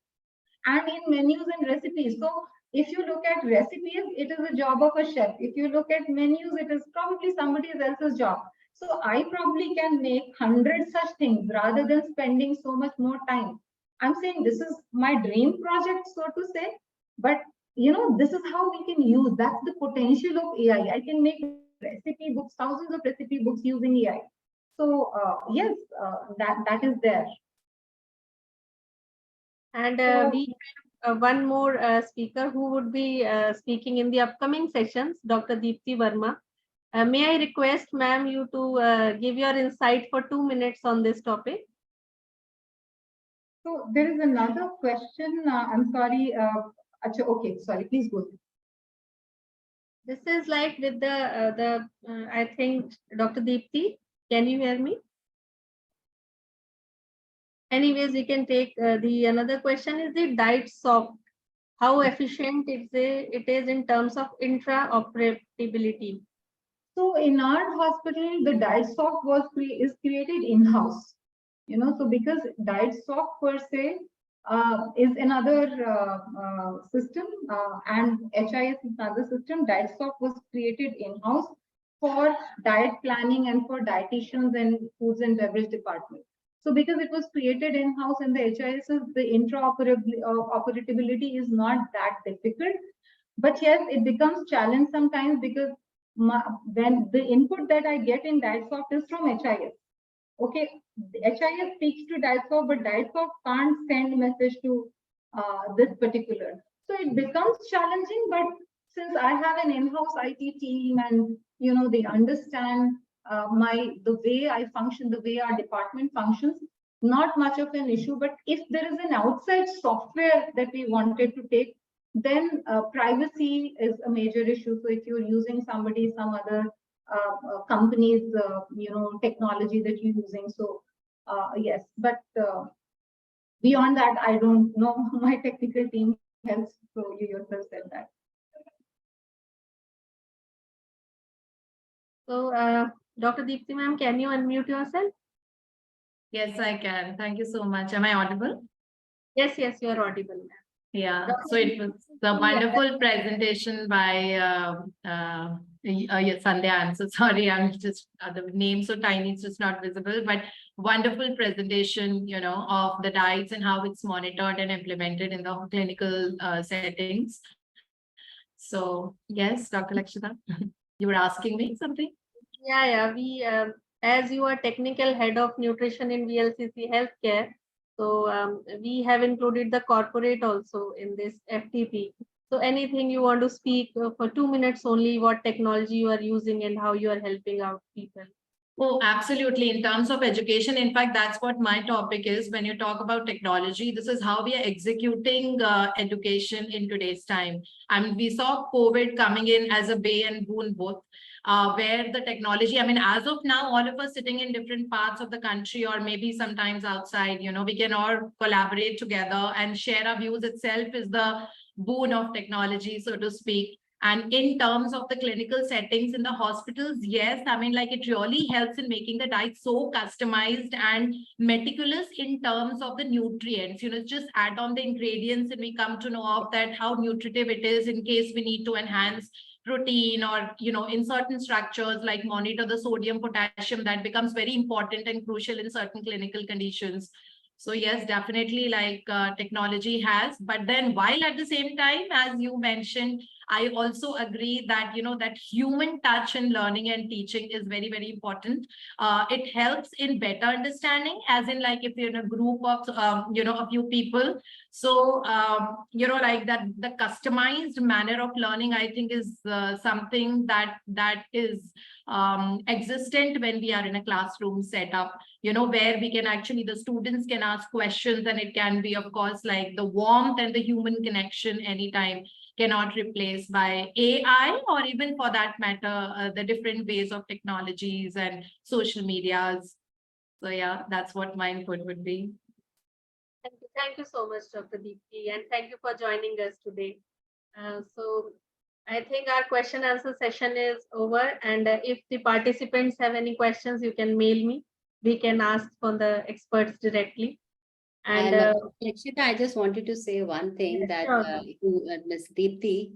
Speaker 6: And in menus and recipes. So if you look at recipes, it is a job of a chef. If you look at menus, it is probably somebody else's job. So I probably can make 100 such things rather than spending so much more time. I'm saying this is my dream project, so to say, but this is how we can use. That's the potential of AI. I can make recipe books, thousands of recipe books using AI. So yes, that is there.
Speaker 3: And we have one more speaker who would be speaking in the upcoming sessions, Dr. Deepti Verma. May I request, ma'am, you to give your insight for 2 minutes on this topic?
Speaker 6: So there is another question. I'm sorry. Okay, sorry. Please go ahead.
Speaker 3: This is like with the I think Dr. Deepti, can you hear me? Anyways, we can take the another question is the diet soft. How efficient it is in terms of intraoperability?
Speaker 6: So in our hospital, the diet soft is created in-house. So because diet soft per se is another system, and HIS is another system. Diet soft was created in-house for diet planning and for dietitians and foods and beverage department. So because it was created in-house and the HIS, the interoperability is not that difficult. But yes, it becomes challenge sometimes because when the input that I get in DietSoft is from HIS. Okay, the HIS speaks to DietSoft, but DietSoft can't send message to this particular. So it becomes challenging, but since I have an in-house IT team and they understand the way I function, the way our department functions, not much of an issue. But if there is an outside software that we wanted to take, then privacy is a major issue. So if you're using some other company's technology that you're using, so yes. But beyond that, I don't know. My technical team helps. So you yourself said that.
Speaker 3: So Dr. Deepti ma'am, can you unmute yourself?
Speaker 7: Yes, I can. Thank you so much. Am I audible?
Speaker 3: Yes, you are audible, ma'am.
Speaker 7: Yeah, so it was a wonderful presentation by Sandhya. I'm so sorry, I'm just the name so tiny, it's just not visible, but wonderful presentation, of the diets and how it's monitored and implemented in the clinical settings. So yes, Dr. Lakshita, you were asking me something?
Speaker 3: Yeah, we as you are technical head of nutrition in VLCC Healthcare, so we have included the corporate also in this FTP. So anything you want to speak for 2 minutes only, what technology you are using and how you are helping out people?
Speaker 7: Oh, absolutely. In terms of education, in fact, that's what my topic is. When you talk about technology, this is how we are executing education in today's time. I mean, we saw COVID coming in as a bay and boon both, where the technology, I mean, as of now, all of us sitting in different parts of the country or maybe sometimes outside, we can all collaborate together and share our views itself is the boon of technology, so to speak. And in terms of the clinical settings in the hospitals, yes, I mean, like it really helps in making the diet so customized and meticulous in terms of the nutrients. Just add on the ingredients and we come to know of that how nutritive it is in case we need to enhance protein or, in certain structures like monitor the sodium, potassium, that becomes very important and crucial in certain clinical conditions. So yes, definitely like technology has, but then while at the same time, as you mentioned, I also agree that, that human touch in learning and teaching is very, very important. It helps in better understanding, as in like if you're in a group of, a few people. So, like that, the customized manner of learning, I think is something that is existent when we are in a classroom setup, where we can actually, the students can ask questions and it can be, of course, like the warmth and the human connection anytime cannot replace by AI or even for that matter, the different ways of technologies and social medias. So yeah, that's what my input would be.
Speaker 3: Thank you so much, Dr. Deepti, and thank you for joining us today. So I think our question answer session is over, and if the participants have any questions, you can mail me. We can ask from the experts directly. And
Speaker 2: Lakshita, I just wanted to say one thing that
Speaker 3: sure.
Speaker 2: to Ms. Deepti,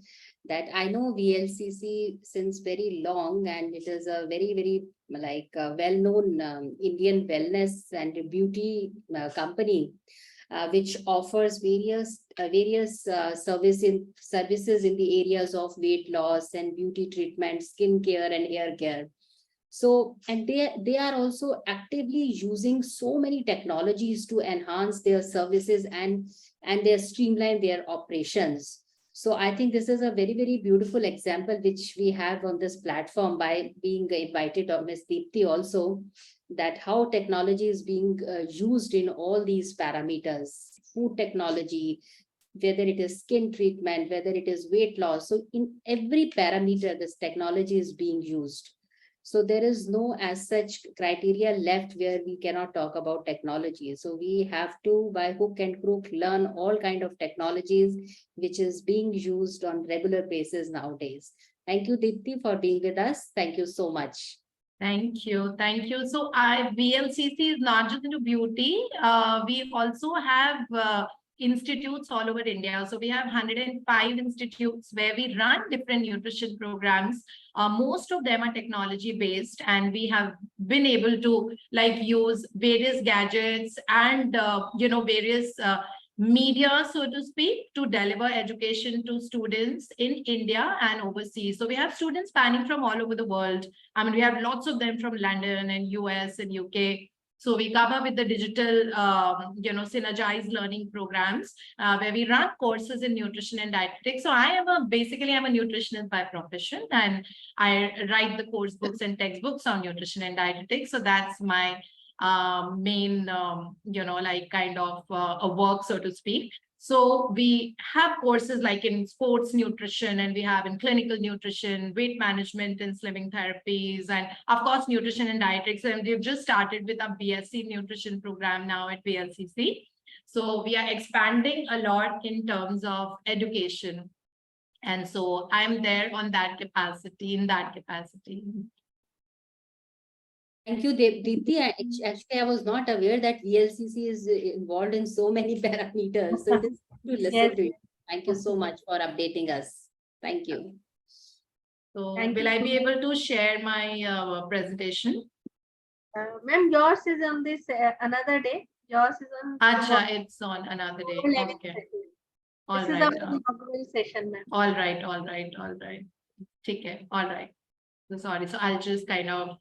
Speaker 2: that I know VLCC since very long, and it is a very, very like well-known Indian wellness and beauty company, which offers various services in the areas of weight loss and beauty treatment, skin care and hair care. So, and they are also actively using so many technologies to enhance their services and they streamline their operations. So I think this is a very, very beautiful example which we have on this platform by being invited of Ms. Deepti also, that how technology is being used in all these parameters, food technology, whether it is skin treatment, whether it is weight loss. So in every parameter, this technology is being used. So there is no as such criteria left where we cannot talk about technology. So we have to, by hook and crook, learn all kind of technologies which is being used on regular basis nowadays. Thank you, Deepti, for being with us. Thank you so much.
Speaker 7: Thank you. Thank you. So VLCC is not just into beauty. We also have institutes all over India. So we have 105 institutes where we run different nutrition programs. Most of them are technology based, and we have been able to like use various gadgets and various media, so to speak, to deliver education to students in India and overseas. So we have students spanning from all over the world. I mean, we have lots of them from London and US and UK. So we cover with the digital, synergized learning programs where we run courses in nutrition and dietetics. So basically I'm a nutritionist by profession, and I write the course books and textbooks on nutrition and dietetics. So that's my main, kind of a work, so to speak. So we have courses like in sports nutrition, and we have in clinical nutrition, weight management and slimming therapies, and of course, nutrition and dietetics. And we've just started with a BSc nutrition program now at VLCC. So we are expanding a lot in terms of education. And so I'm there on that capacity, in that capacity.
Speaker 2: Thank you, Deepti. Actually, I was not aware that VLCC is involved in so many parameters. So it is good to listen to you. Thank you so much for updating us. Thank you.
Speaker 7: So will I be able to share my presentation?
Speaker 3: Ma'am, yours is on this another day. Yours is on.
Speaker 7: Acha, it's on another day. Okay. All
Speaker 3: this
Speaker 7: right.
Speaker 3: is our inaugural session, ma'am.
Speaker 7: All right. Okay. All right. So sorry. So I'll just kind of.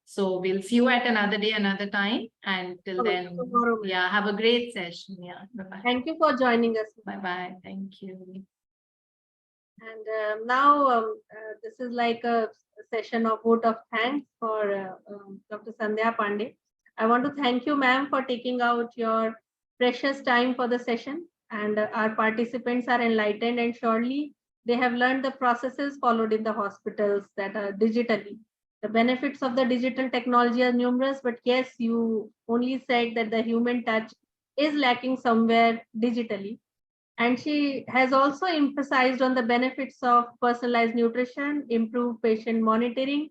Speaker 7: So we'll see you at another day, another time. And till then,
Speaker 3: tomorrow,
Speaker 7: yeah, have a great session. Yeah. Bye-bye.
Speaker 3: Thank you for joining us.
Speaker 7: Bye-bye. Thank you.
Speaker 3: And now this is like a session of vote of thanks for Dr. Sandhya Pandey. I want to thank you, ma'am, for taking out your precious time for the session, and our participants are enlightened, and surely they have learned the processes followed in the hospitals that are digitally. The benefits of the digital technology are numerous, but yes, you only said that the human touch is lacking somewhere digitally. And she has also emphasized on the benefits of personalized nutrition, improved patient monitoring,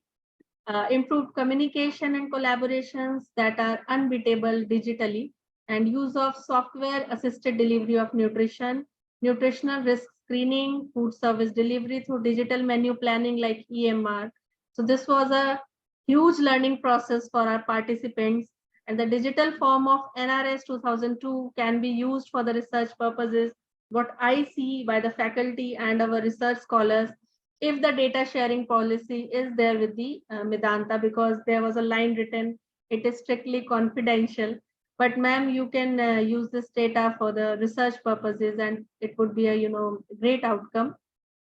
Speaker 3: improved communication and collaborations that are unbeatable digitally, and use of software assisted delivery of nutrition, nutritional risk screening, food service delivery through digital menu planning like EMR. So this was a huge learning process for our participants, and the digital form of NRS 2002 can be used for the research purposes. What I see by the faculty and our research scholars, if the data sharing policy is there with the Medanta, because there was a line written, it is strictly confidential. But ma'am, you can use this data for the research purposes, and it would be a great outcome.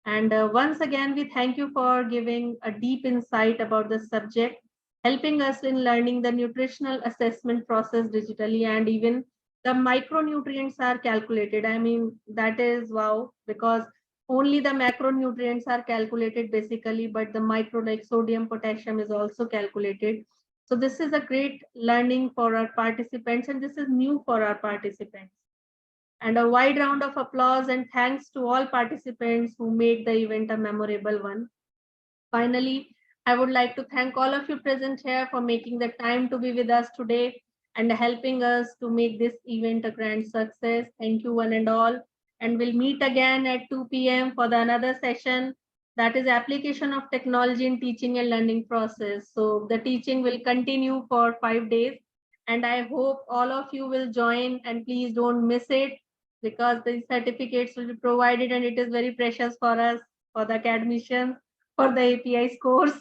Speaker 3: And once again, we thank you for giving a deep insight about the subject, helping us in learning the nutritional assessment process digitally, and even the micronutrients are calculated. I mean, that is wow, because only the macronutrients are calculated basically, but the micro like sodium, potassium is also calculated. So this is a great learning for our participants, and this is new for our participants. And a wide round of applause and thanks to all participants who made the event a memorable one. Finally, I would like to thank all of you present here for making the time to be with us today and helping us to make this event a grand success. Thank you one and all. And we'll meet again at 2 p.m. for another session, that is application of technology in teaching and learning process. So the teaching will continue for 5 days, and I hope all of you will join, and please don't miss it, because the certificates will be provided and it is very precious for us for the academicians, for the API scores.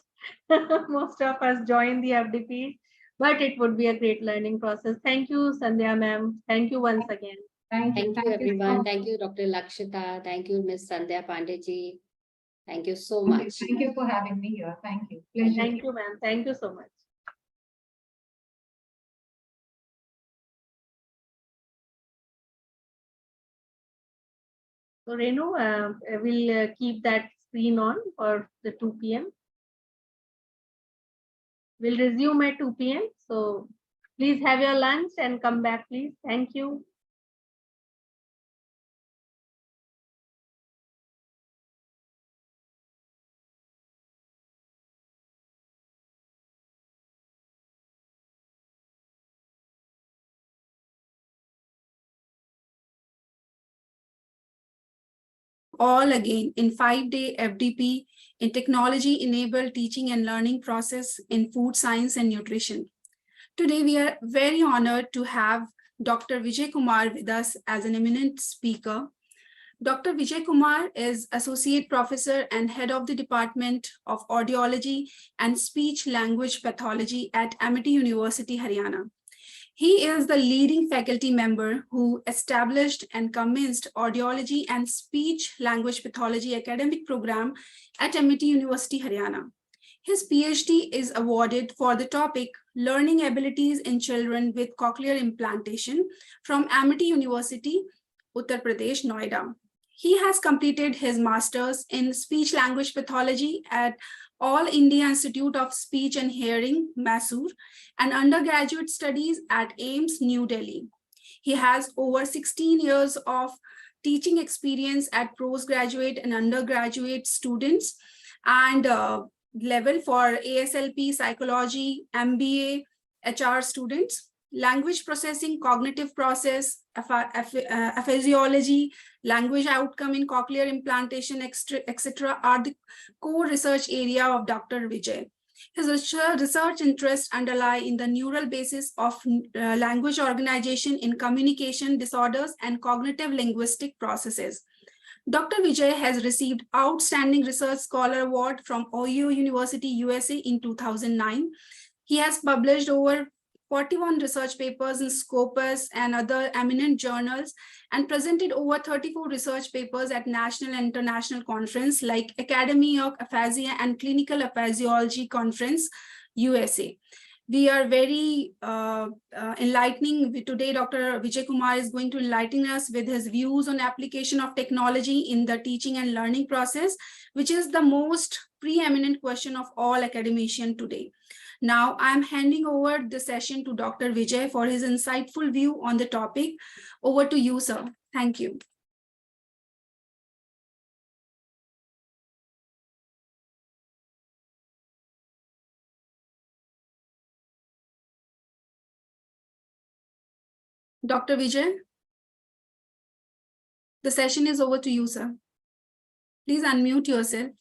Speaker 3: Most of us join the FDP, but it would be a great learning process. Thank you, Sandhya ma'am. Thank you once again.
Speaker 2: Thank you,
Speaker 6: so
Speaker 2: everyone.
Speaker 6: much.
Speaker 2: Thank you, Dr. Lakshita. Thank you, Ms. Sandhya Pandey ji. Thank you so
Speaker 6: Thank you.
Speaker 2: much.
Speaker 6: Thank you for having me here. Thank you. Pleasure.
Speaker 3: Thank you, ma'am. Thank you so much. So Renu, we'll keep that screen on for the 2 p.m. We'll resume at 2 p.m. So please have your lunch and come back, please. Thank you.
Speaker 8: All again in 5-day FDP in technology-enabled teaching and learning process in food science and nutrition. Today, we are very honored to have Dr. Vijay Kumar with us as an eminent speaker. Dr. Vijay Kumar is Associate Professor and Head of the Department of Audiology and Speech Language Pathology at Amity University, Haryana. He is the leading faculty member who established and commenced Audiology and Speech Language Pathology academic program at Amity University, Haryana. His PhD is awarded for the topic Learning Abilities in Children with Cochlear Implantation from Amity University, Uttar Pradesh, Noida. He has completed his master's in Speech Language Pathology at All India Institute of Speech and Hearing, Mysore, and undergraduate studies at AIMS, New Delhi. He has over 16 years of teaching experience at postgraduate and undergraduate students and level for ASLP, psychology, MBA, HR students. Language processing, cognitive process, aphasiology, language outcome in cochlear implantation, etc. are the core research area of Dr. Vijay. His research interests underlie in the neural basis of language organization in communication disorders and cognitive linguistic processes. Dr. Vijay has received Outstanding Research Scholar Award from Ohio University, USA in 2009. He has published over 41 research papers in Scopus and other eminent journals, and presented over 34 research papers at national and international conference like Academy of Aphasia and Clinical Aphasiology Conference, USA. We are very enlightening. Today, Dr. Vijay Kumar is going to enlighten us with his views on application of technology in the teaching and learning process, which is the most preeminent question of all academicians today. Now, I'm handing over the session to Dr. Vijay for his insightful view on the topic. Over to you, sir. Thank you. Dr. Vijay, the session is over to you, sir. Please unmute yourself.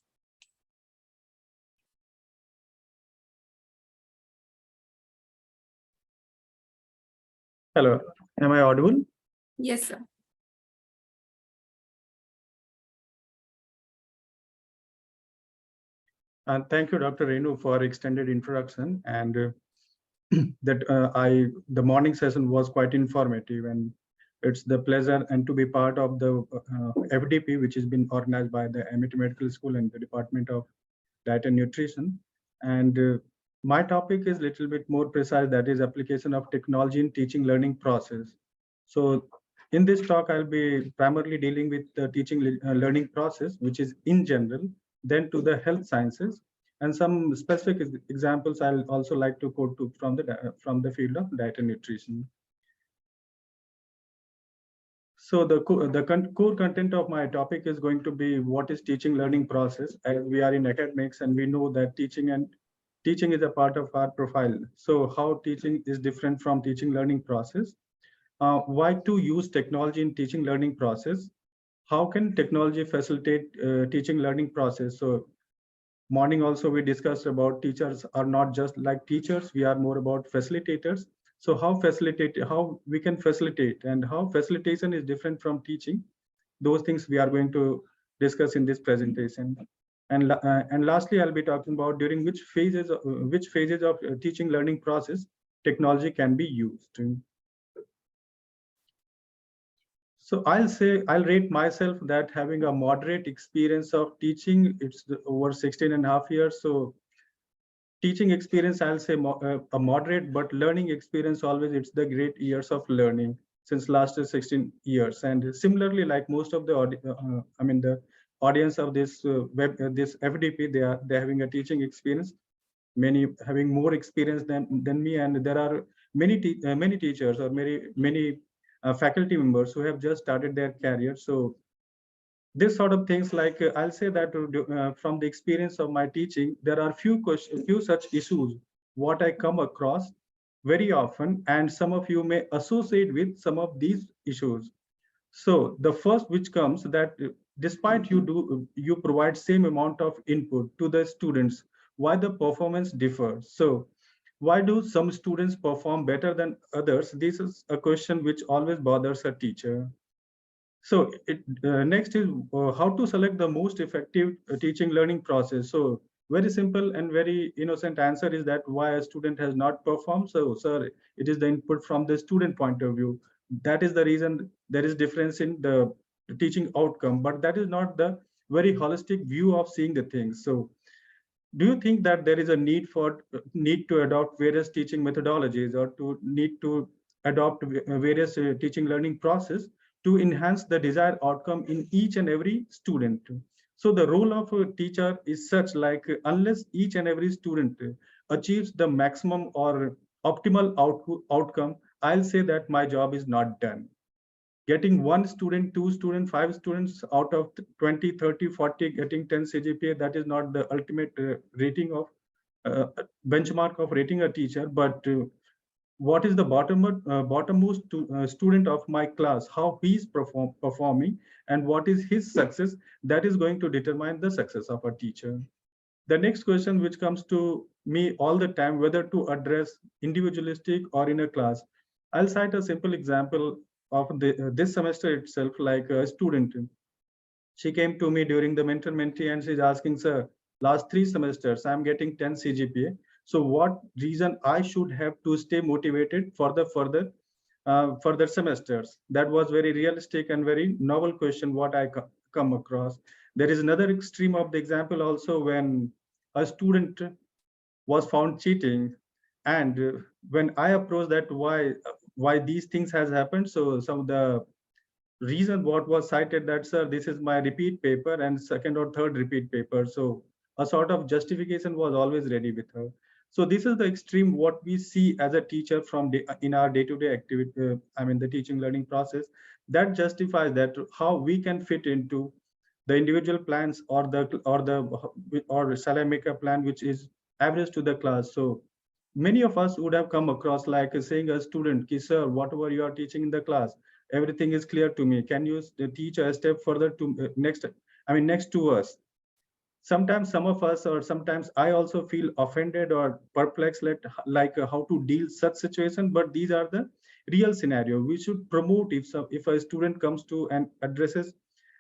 Speaker 9: Hello, am I audible?
Speaker 8: Yes, sir.
Speaker 9: And thank you, Dr. Renu, for extended introduction. And the morning session was quite informative, and it's the pleasure and to be part of the FDP, which has been organized by the Amity Medical School and the Department of Diet and Nutrition. And my topic is a little bit more precise, that is application of technology in teaching learning process. So in this talk, I'll be primarily dealing with the teaching learning process, which is in general, then to the health sciences, and some specific examples I'll also like to quote from the field of diet and nutrition. So the core content of my topic is going to be what is teaching learning process, as we are in academics and we know that teaching is a part of our profile. So how teaching is different from teaching learning process. Why to use technology in teaching learning process? How can technology facilitate teaching learning process? So morning also we discussed about teachers are not just like teachers, we are more about facilitators. So how we can facilitate, and how facilitation is different from teaching. Those things we are going to discuss in this presentation. And lastly, I'll be talking about during which phases of teaching learning process technology can be used. So I'll rate myself that having a moderate experience of teaching, it's over 16.5 years. So teaching experience, I'll say a moderate, but learning experience always, it's the great years of learning since last 16 years. And similarly, like most of the the audience of this this FDP, they're having a teaching experience, many having more experience than me, and there are many teachers or many faculty members who have just started their career. So this sort of things, like I'll say that from the experience of my teaching, there are few such issues what I come across very often, and some of you may associate with some of these issues. So the first which comes that despite you provide same amount of input to the students, why the performance differs? So why do some students perform better than others? This is a question which always bothers a teacher. So next is how to select the most effective teaching learning process. So very simple and very innocent answer is that why a student has not performed. So sir, it is the input from the student point of view. That is the reason there is difference in the teaching outcome, but that is not the very holistic view of seeing the things. So do you think that there is a need to adopt various teaching methodologies, or need to adopt various teaching learning process to enhance the desired outcome in each and every student? So the role of a teacher is such, like unless each and every student achieves the maximum or optimal outcome, I'll say that my job is not done. Getting 1 student, 2 students, 5 students out of 20, 30, 40, getting 10 CGPA, that is not the ultimate rating of benchmark of rating a teacher. But what is the bottommost student of my class, how he is performing, and what is his success, that is going to determine the success of a teacher. The next question which comes to me all the time, whether to address individualistic or in a class. I'll cite a simple example of this semester itself, like a student. She came to me during the mentor-mentee and she's asking, sir, last 3 semesters, I'm getting 10 CGPA. So what reason I should have to stay motivated for the further semesters? That was very realistic and very novel question what I come across. There is another extreme of the example also, when a student was found cheating, and when I approached that why these things has happened, so some of the reason what was cited that, sir, this is my repeat paper and second or third repeat paper. So a sort of justification was always ready with her. So this is the extreme what we see as a teacher from in our day-to-day activity, I mean the teaching learning process, that justifies that how we can fit into the individual plans, or shall I make a plan which is average to the class. So many of us would have come across like saying a student, ki, sir, whatever you are teaching in the class, everything is clear to me. Can you teach a step further to next to us? Sometimes some of us, or sometimes I also feel offended or perplexed, how to deal such situation. But these are the real scenario. We should promote if a student comes to and addresses,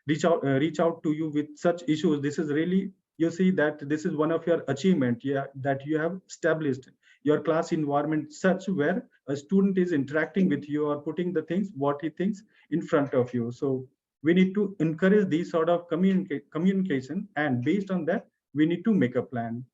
Speaker 9: reach out to you with such issues. This is really, you see that this is one of your achievement, yeah, that you have established your class environment such where a student is interacting with you or putting the things what he thinks in front of you. So we need to encourage these sort of communication, and based on that we need to make a plan.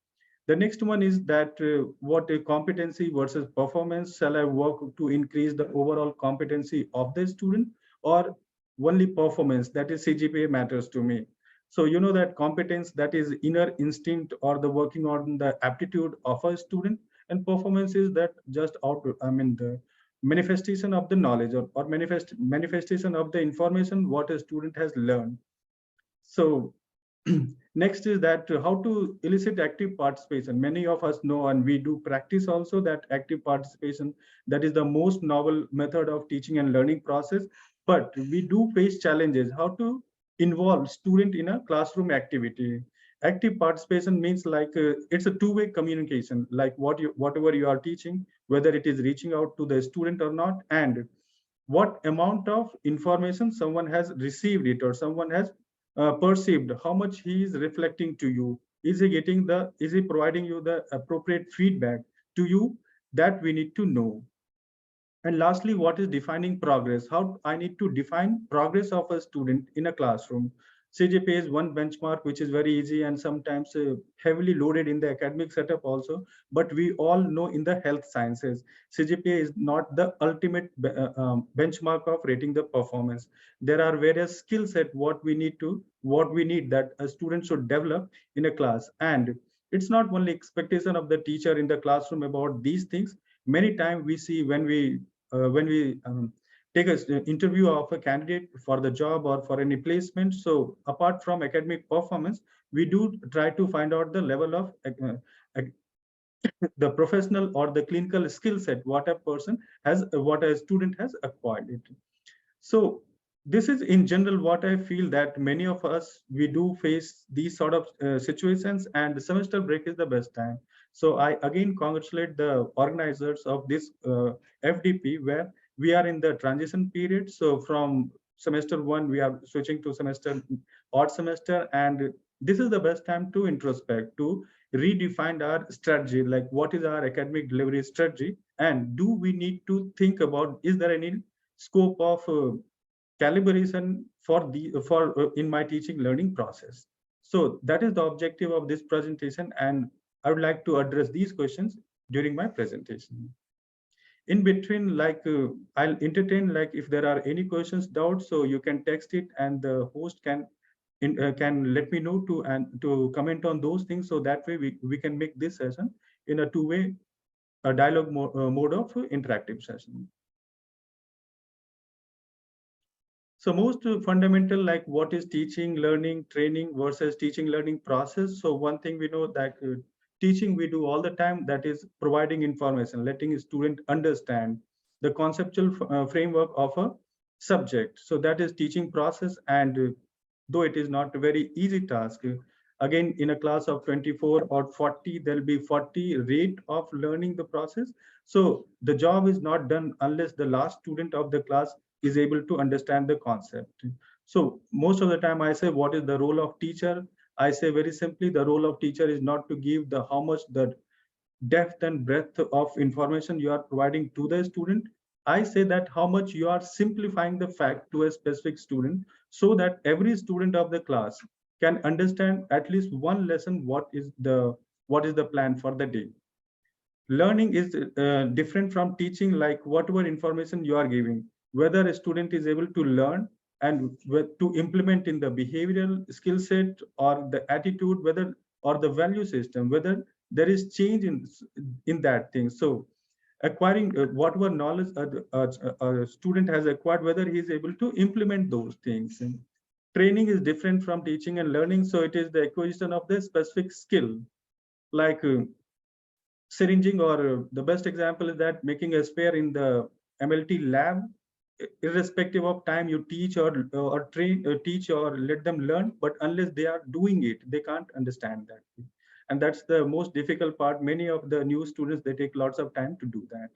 Speaker 9: The next one is that what a competency versus performance. Shall I work to increase the overall competency of the student, or only performance, that is CGPA, matters to me? So you know that competence, that is inner instinct or the working on the aptitude of a student, and performance is that just the manifestation of the knowledge, or manifestation of the information what a student has learned. So next is that how to elicit active participation. Many of us know, and we do practice also, that active participation, that is the most novel method of teaching and learning process. But we do face challenges how to involve student in a classroom activity. Active participation means it's a two-way communication, like whatever you are teaching, whether it is reaching out to the student or not, and what amount of information someone has received it, or someone has perceived, how much he is reflecting to you. Is he providing you the appropriate feedback to you? That we need to know. And lastly, what is defining progress? How I need to define progress of a student in a classroom. CGPA is one benchmark which is very easy and sometimes heavily loaded in the academic setup also. But we all know in the health sciences, CGPA is not the ultimate benchmark of rating the performance. There are various skill set what we need that a student should develop in a class. And it's not only expectation of the teacher in the classroom about these things. Many times we see when we take an interview of a candidate for the job or for any placement. So apart from academic performance, we do try to find out the level of the professional or the clinical skill set what a person has, what a student has acquired it. So this is in general what I feel, that many of us, we do face these sort of situations, and the semester break is the best time. So I again congratulate the organizers of this FDP, where we are in the transition period. So from semester 1, we are switching to odd semester, and this is the best time to introspect, to redefine our strategy, like what is our academic delivery strategy, and do we need to think about, is there any scope of calibration for in my teaching learning process? So that is the objective of this presentation, and I would like to address these questions during my presentation. In between, I'll entertain, if there are any questions, doubts, so you can text it, and the host can let me know to comment on those things, so that way we can make this session in a two-way dialogue mode of interactive session. So most fundamental, like what is teaching, learning, training versus teaching, learning process. So one thing we know that teaching we do all the time, that is providing information, letting a student understand the conceptual framework of a subject. So that is teaching process, and though it is not a very easy task, again, in a class of 24 or 40, there'll be 40 rate of learning the process. So the job is not done unless the last student of the class is able to understand the concept. So most of the time I say, what is the role of teacher? I say very simply, the role of teacher is not to give the how much the depth and breadth of information you are providing to the student. I say that how much you are simplifying the fact to a specific student so that every student of the class can understand at least one lesson what is the plan for the day. Learning is different from teaching, like whatever information you are giving, whether a student is able to learn and to implement in the behavioral skill set or the attitude, whether or the value system, whether there is change in that thing. So acquiring whatever knowledge a student has acquired, whether he is able to implement those things. And training is different from teaching and learning, so it is the acquisition of the specific skill, like syringing, or the best example is that making a spare in the MLT lab, irrespective of time you teach or train, teach or let them learn, but unless they are doing it, they can't understand that. And that's the most difficult part. Many of the new students, they take lots of time to do that.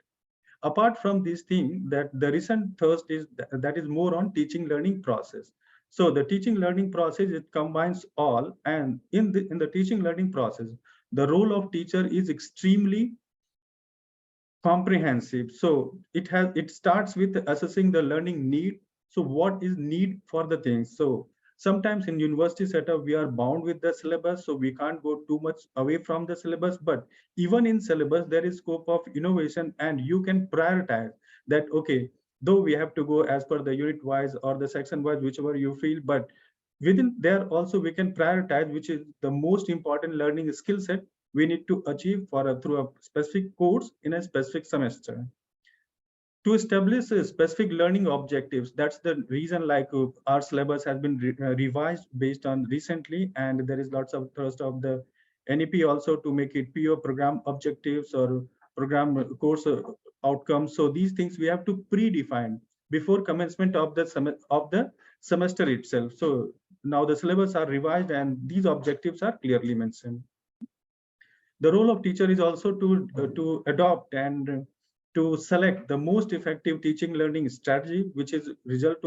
Speaker 9: Apart from this thing, that the recent thirst is that is more on teaching learning process. So the teaching learning process, it combines all, and in the teaching learning process, the role of teacher is extremely comprehensive. So it starts with assessing the learning need. So what is need for the things? So sometimes in university setup, we are bound with the syllabus, so we can't go too much away from the syllabus. But even in syllabus, there is scope of innovation, and you can prioritize that. Okay, though we have to go as per the unit wise or the section wise, whichever you feel, but within there also we can prioritize which is the most important learning skill set we need to achieve through a specific course in a specific semester. To establish specific learning objectives, that's the reason, like our syllabus has been revised based on recently, and there is lots of thrust of the NEP also to make it PO program objectives or program course outcomes. So these things we have to predefine before commencement of the semester itself. So now the syllabus are revised and these objectives are clearly mentioned. The role of teacher is also to adopt and to select the most effective teaching learning strategy, which is result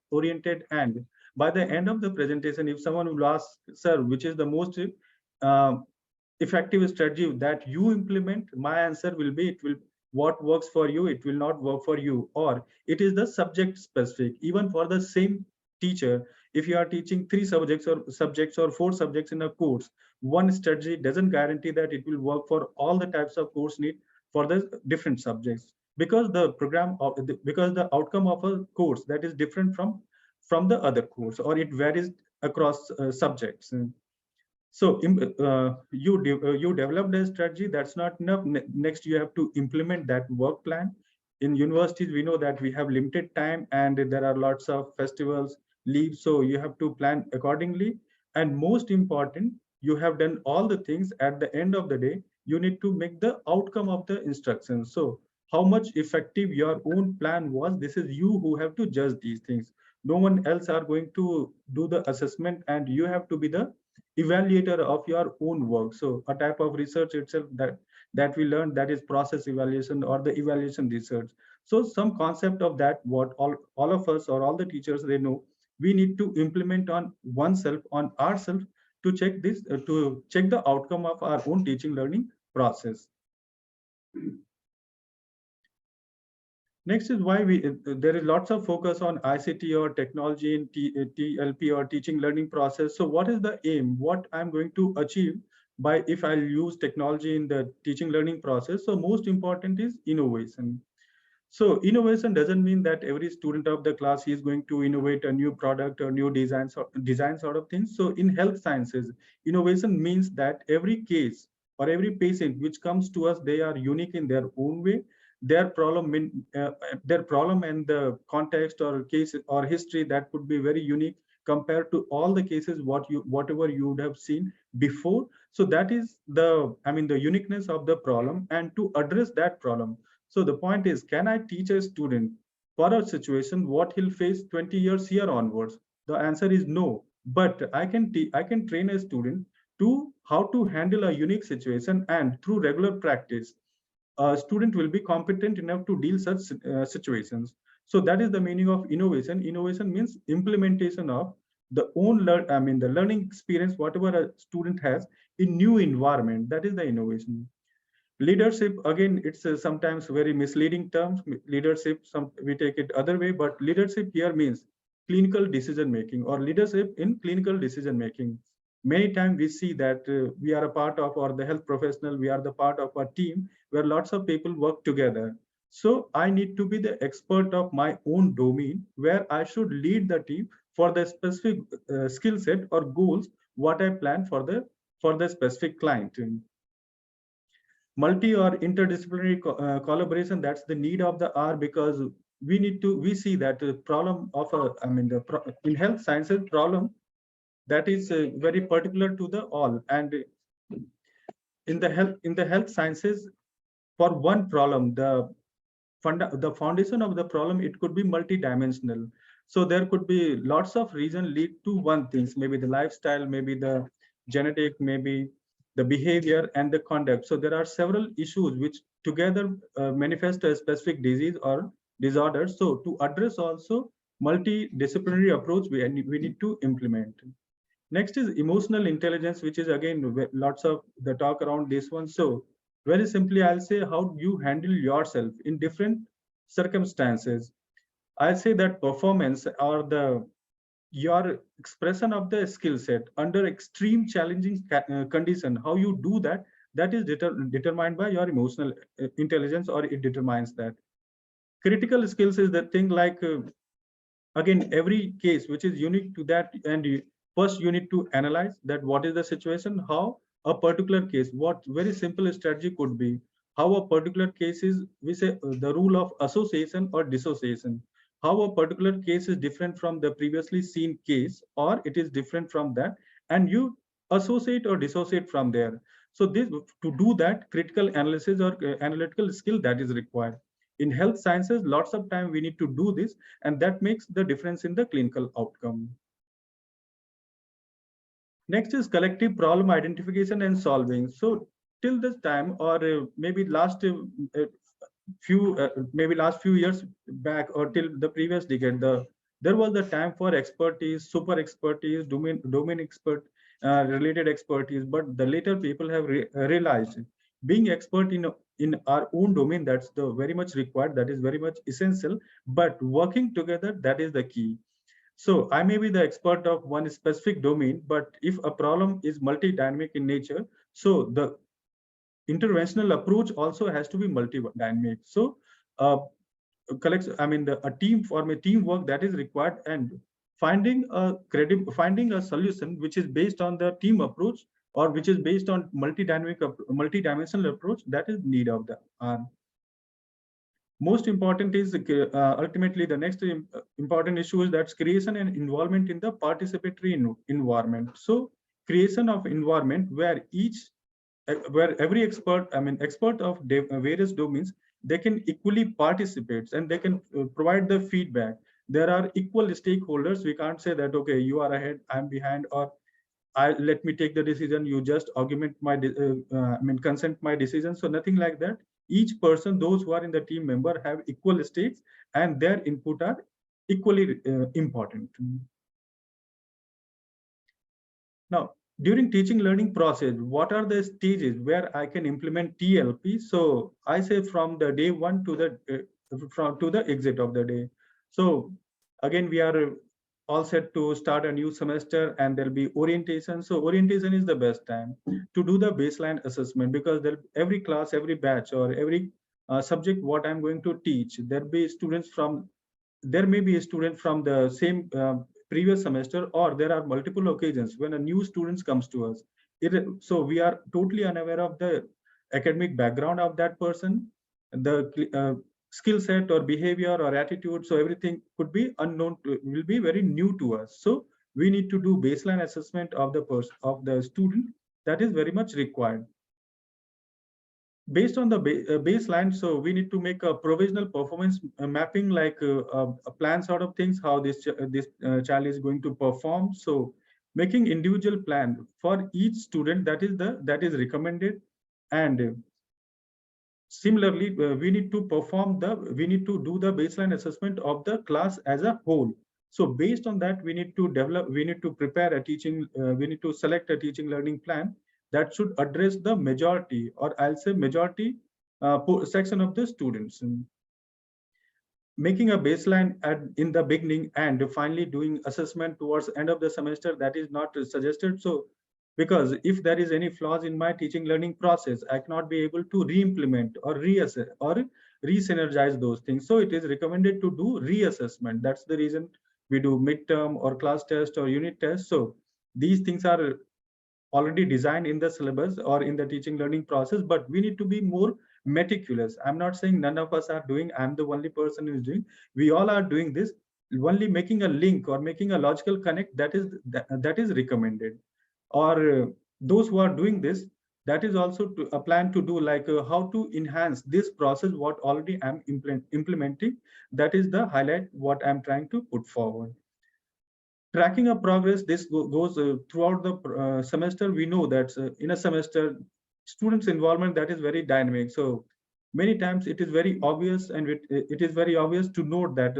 Speaker 9: oriented. And by the end of the presentation, if someone will ask, sir, which is the most effective strategy that you implement, my answer will be, what works for you, it will not work for you, or it is the subject specific. Even for the same teacher, if you are teaching 3 subjects or 4 subjects in a course, one strategy doesn't guarantee that it will work for all the types of course need for the different subjects, because the outcome of a course that is different from the other course, or it varies across subjects. So you developed a strategy, that's not enough. Next, you have to implement that work plan. In universities, we know that we have limited time and there are lots of festivals, leaves, so you have to plan accordingly. And most important, you have done all the things. At the end of the day, you need to make the outcome of the instructions. So how much effective your own plan was, this is you who have to judge these things. No one else are going to do the assessment, and you have to be the evaluator of your own work. So a type of research itself that we learned, that is process evaluation or the evaluation research. So some concept of that, what all of us or all the teachers, they know, we need to implement on oneself, on ourselves, to check this, to check the outcome of our own teaching learning process. Next is why there is lots of focus on ICT or technology in TLP or teaching learning process. So what is the aim? What I'm going to achieve by if I use technology in the teaching learning process? So most important is innovation. So innovation doesn't mean that every student of the class is going to innovate a new product or new design sort of things. So in health sciences, innovation means that every case or every patient which comes to us, they are unique in their own way. Their problem and the context or case or history, that could be very unique compared to all the cases whatever you would have seen before. So that is the uniqueness of the problem, and to address that problem. So the point is, can I teach a student for a situation what he'll face 20 years here onwards? The answer is no. But I can train a student to how to handle a unique situation, and through regular practice, a student will be competent enough to deal such situations. So that is the meaning of innovation. Innovation means implementation of the the learning experience, whatever a student has in new environment. That is the innovation. Leadership, again, it's sometimes very misleading terms. Leadership, we take it other way, but leadership here means clinical decision making or leadership in clinical decision making. Many times we see that we are a part of, or the health professional, we are the part of a team where lots of people work together. So I need to be the expert of my own domain where I should lead the team for the specific skill set or goals what I plan for the specific client. Multi or interdisciplinary collaboration, that's the need of the hour, because we see that the problem of in health sciences problem that is very particular to the all, and in the health sciences, for one problem, the foundation of the problem, it could be multidimensional. So there could be lots of reasons lead to one things, maybe the lifestyle, maybe the genetic, maybe the behavior and the conduct. So there are several issues which together manifest a specific disease or disorder. So to address also multidisciplinary approach, we need to implement. Next is emotional intelligence, which is again lots of the talk around this one. So very simply, I'll say how you handle yourself in different circumstances. I'll say that performance or your expression of the skill set under extreme challenging condition, how you do that, that is determined by your emotional intelligence, or it determines that. Critical skills is the thing like, again, every case which is unique to that, and first you need to analyze that what is the situation, how a particular case, what very simple strategy could be, how a particular case is, we say the rule of association or dissociation, how a particular case is different from the previously seen case, or it is different from that, and you associate or dissociate from there. So this, to do that, critical analysis or analytical skill that is required. In health sciences, lots of time we need to do this, and that makes the difference in the clinical outcome. Next is collective problem identification and solving. So till this time, or maybe last few years back, or till the previous decade, there was the time for expertise, super expertise, domain expert related expertise. But the later people have realized being expert in our own domain, that's the very much required, that is very much essential. But working together, that is the key. So I may be the expert of one specific domain, but if a problem is multi-dynamic in nature, so the interventional approach also has to be multi-dynamic. So a team form, a teamwork that is required, and finding a solution which is based on the team approach, or which is based on multi-dimensional approach, that is need of the most important is ultimately the next important issue is that's creation and involvement in the participatory environment. So creation of environment where every expert of various domains, they can equally participate and they can provide the feedback. There are equal stakeholders. We can't say that, okay, you are ahead, I'm behind, or let me take the decision, you just augment my consent my decision. So nothing like that. Each person, those who are in the team member, have equal stakes, and their input are equally important. Now, during teaching learning process, what are the stages where I can implement TLP? So I say from the day one to the exit of the day. So again, we are all set to start a new semester, and there'll be orientation. So orientation is the best time to do the baseline assessment, because every class, every batch, or every subject what I'm going to teach, there may be a student from the same previous semester, or there are multiple occasions when a new student comes to us. So we are totally unaware of the academic background of that person, the skill set or behavior or attitude. So everything could be unknown, will be very new to us. So we need to do baseline assessment of the student. That is very much required. Based on the baseline, so we need to make a provisional performance mapping, like a plan sort of things, how this child is going to perform. So making individual plan for each student, that is recommended. And similarly, we need to do the baseline assessment of the class as a whole. So based on that, we need to prepare a teaching, we need to select a teaching learning plan that should address the majority, or I'll say majority section of the students. Making a baseline in the beginning and finally doing assessment towards end of the semester, that is not suggested. So because if there is any flaws in my teaching learning process, I cannot be able to re-implement or reassess or re-synergize those things. So it is recommended to do reassessment. That's the reason we do midterm or class test or unit test. So these things are already designed in the syllabus or in the teaching learning process, but we need to be more meticulous. I'm not saying none of us are doing, I'm the only person who is doing. We all are doing this. Only making a link or making a logical connect, that is recommended. Or those who are doing this, that is also a plan to do, like how to enhance this process what already I'm implementing. That is the highlight what I'm trying to put forward. Tracking of progress, this goes throughout the semester. We know that in a semester, students' involvement, that is very dynamic. So many times it is very obvious, and it is very obvious to note that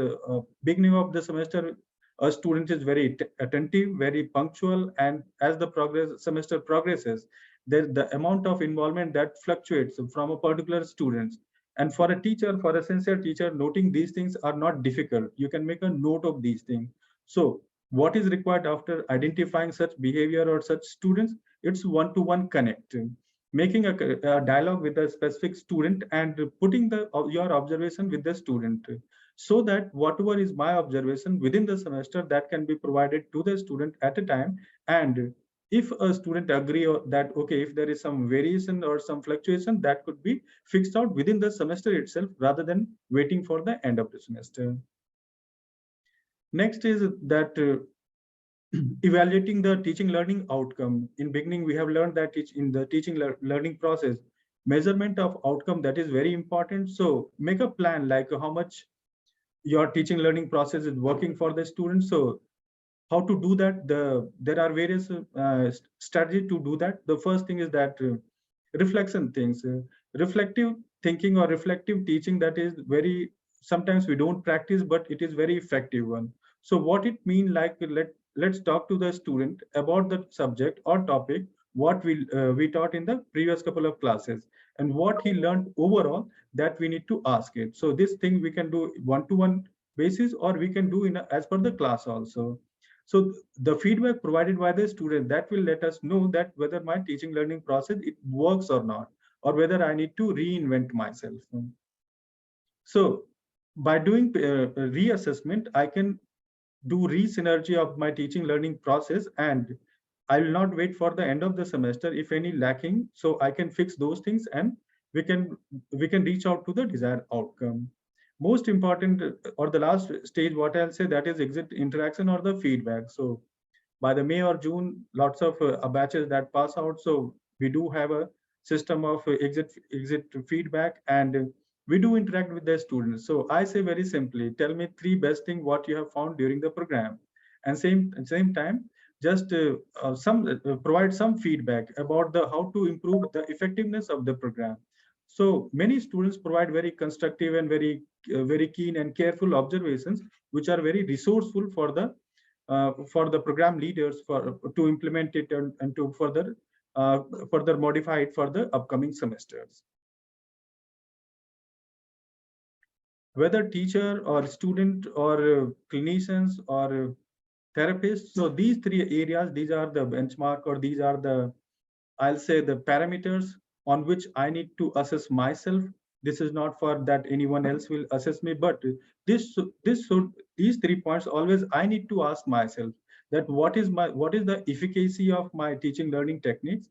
Speaker 9: beginning of the semester, a student is very attentive, very punctual, and as the semester progresses, the amount of involvement that fluctuates from a particular student. And for a teacher, for a sincere teacher, noting these things are not difficult. You can make a note of these things. So what is required after identifying such behavior or such students? It's one-to-one connect, making a dialogue with a specific student and putting your observation with the student, so that whatever is my observation within the semester, that can be provided to the student at a time. And if a student agree that, okay, if there is some variation or some fluctuation, that could be fixed out within the semester itself rather than waiting for the end of the semester. Next is that evaluating the teaching learning outcome. In beginning, we have learned that in the teaching learning process, measurement of outcome, that is very important. So make a plan like how much your teaching learning process is working for the students. So how to do that? There are various strategies to do that. The first thing is that reflection things, reflective thinking or reflective teaching, that is very, sometimes we don't practice, but it is very effective one. So what it means, like let's talk to the student about the subject or topic, what we taught in the previous couple of classes, and what he learned overall, that we need to ask it. So this thing we can do one-to-one basis, or we can do as per the class also. So the feedback provided by the student, that will let us know that whether my teaching learning process, it works or not, or whether I need to reinvent myself. So by doing reassessment, I can do re-synergy of my teaching learning process, and I will not wait for the end of the semester if any lacking, so I can fix those things, and we can reach out to the desired outcome. Most important, or the last stage, what I'll say, that is exit interaction or the feedback. So by the May or June, lots of batches that pass out. So we do have a system of exit feedback, and we do interact with the students. So I say very simply, tell me 3 best things what you have found during the program, and same time, just provide some feedback about how to improve the effectiveness of the program. So many students provide very constructive and very keen and careful observations, which are very resourceful for the program leaders to implement it and to further modify it for the upcoming semesters. Whether teacher or student or clinicians or therapists, so these 3 areas, these are the benchmark, or these are the, I'll say, the parameters on which I need to assess myself. This is not for that anyone else will assess me, but these 3 points always I need to ask myself, that what is the efficacy of my teaching learning techniques?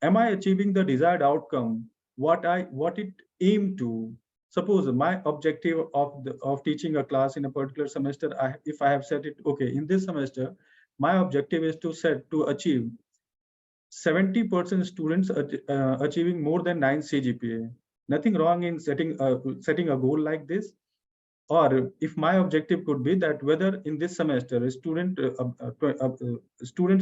Speaker 9: Am I achieving the desired outcome? What it aimed to? Suppose my objective of teaching a class in a particular semester, if I have set it, okay, in this semester, my objective is to achieve 70% students achieving more than 9 CGPA. Nothing wrong in setting a goal like this. Or if my objective could be that whether in this semester students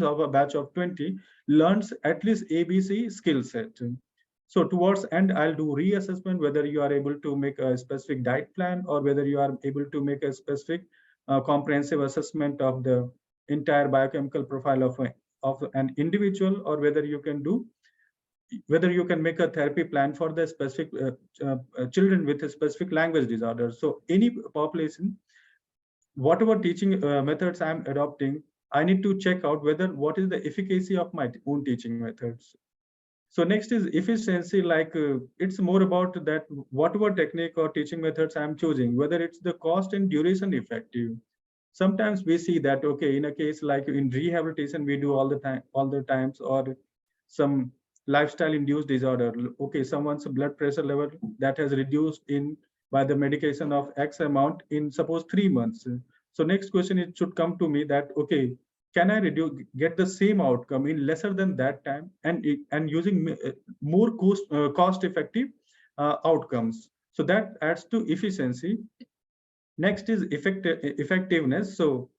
Speaker 9: of a batch of 20 learns at least ABC skill set. So towards end, I'll do reassessment, whether you are able to make a specific diet plan, or whether you are able to make a specific comprehensive assessment of the entire biochemical profile of an individual, or whether you can do whether you can make a therapy plan for the specific children with a specific language disorder. So any population, whatever teaching methods I'm adopting, I need to check out whether what is the efficacy of my own teaching methods. So next is efficiency, like it's more about that whatever technique or teaching methods I'm choosing, whether it's the cost and duration effective. Sometimes we see that, okay, in a case like in rehabilitation, we do all the times, or some lifestyle induced disorder. Okay, someone's blood pressure level that has reduced in by the medication of X amount in suppose 3 months. So next question, it should come to me that, okay, can I get the same outcome in lesser than that time and using more cost effective outcomes? So that adds to efficiency. Next is effectiveness. So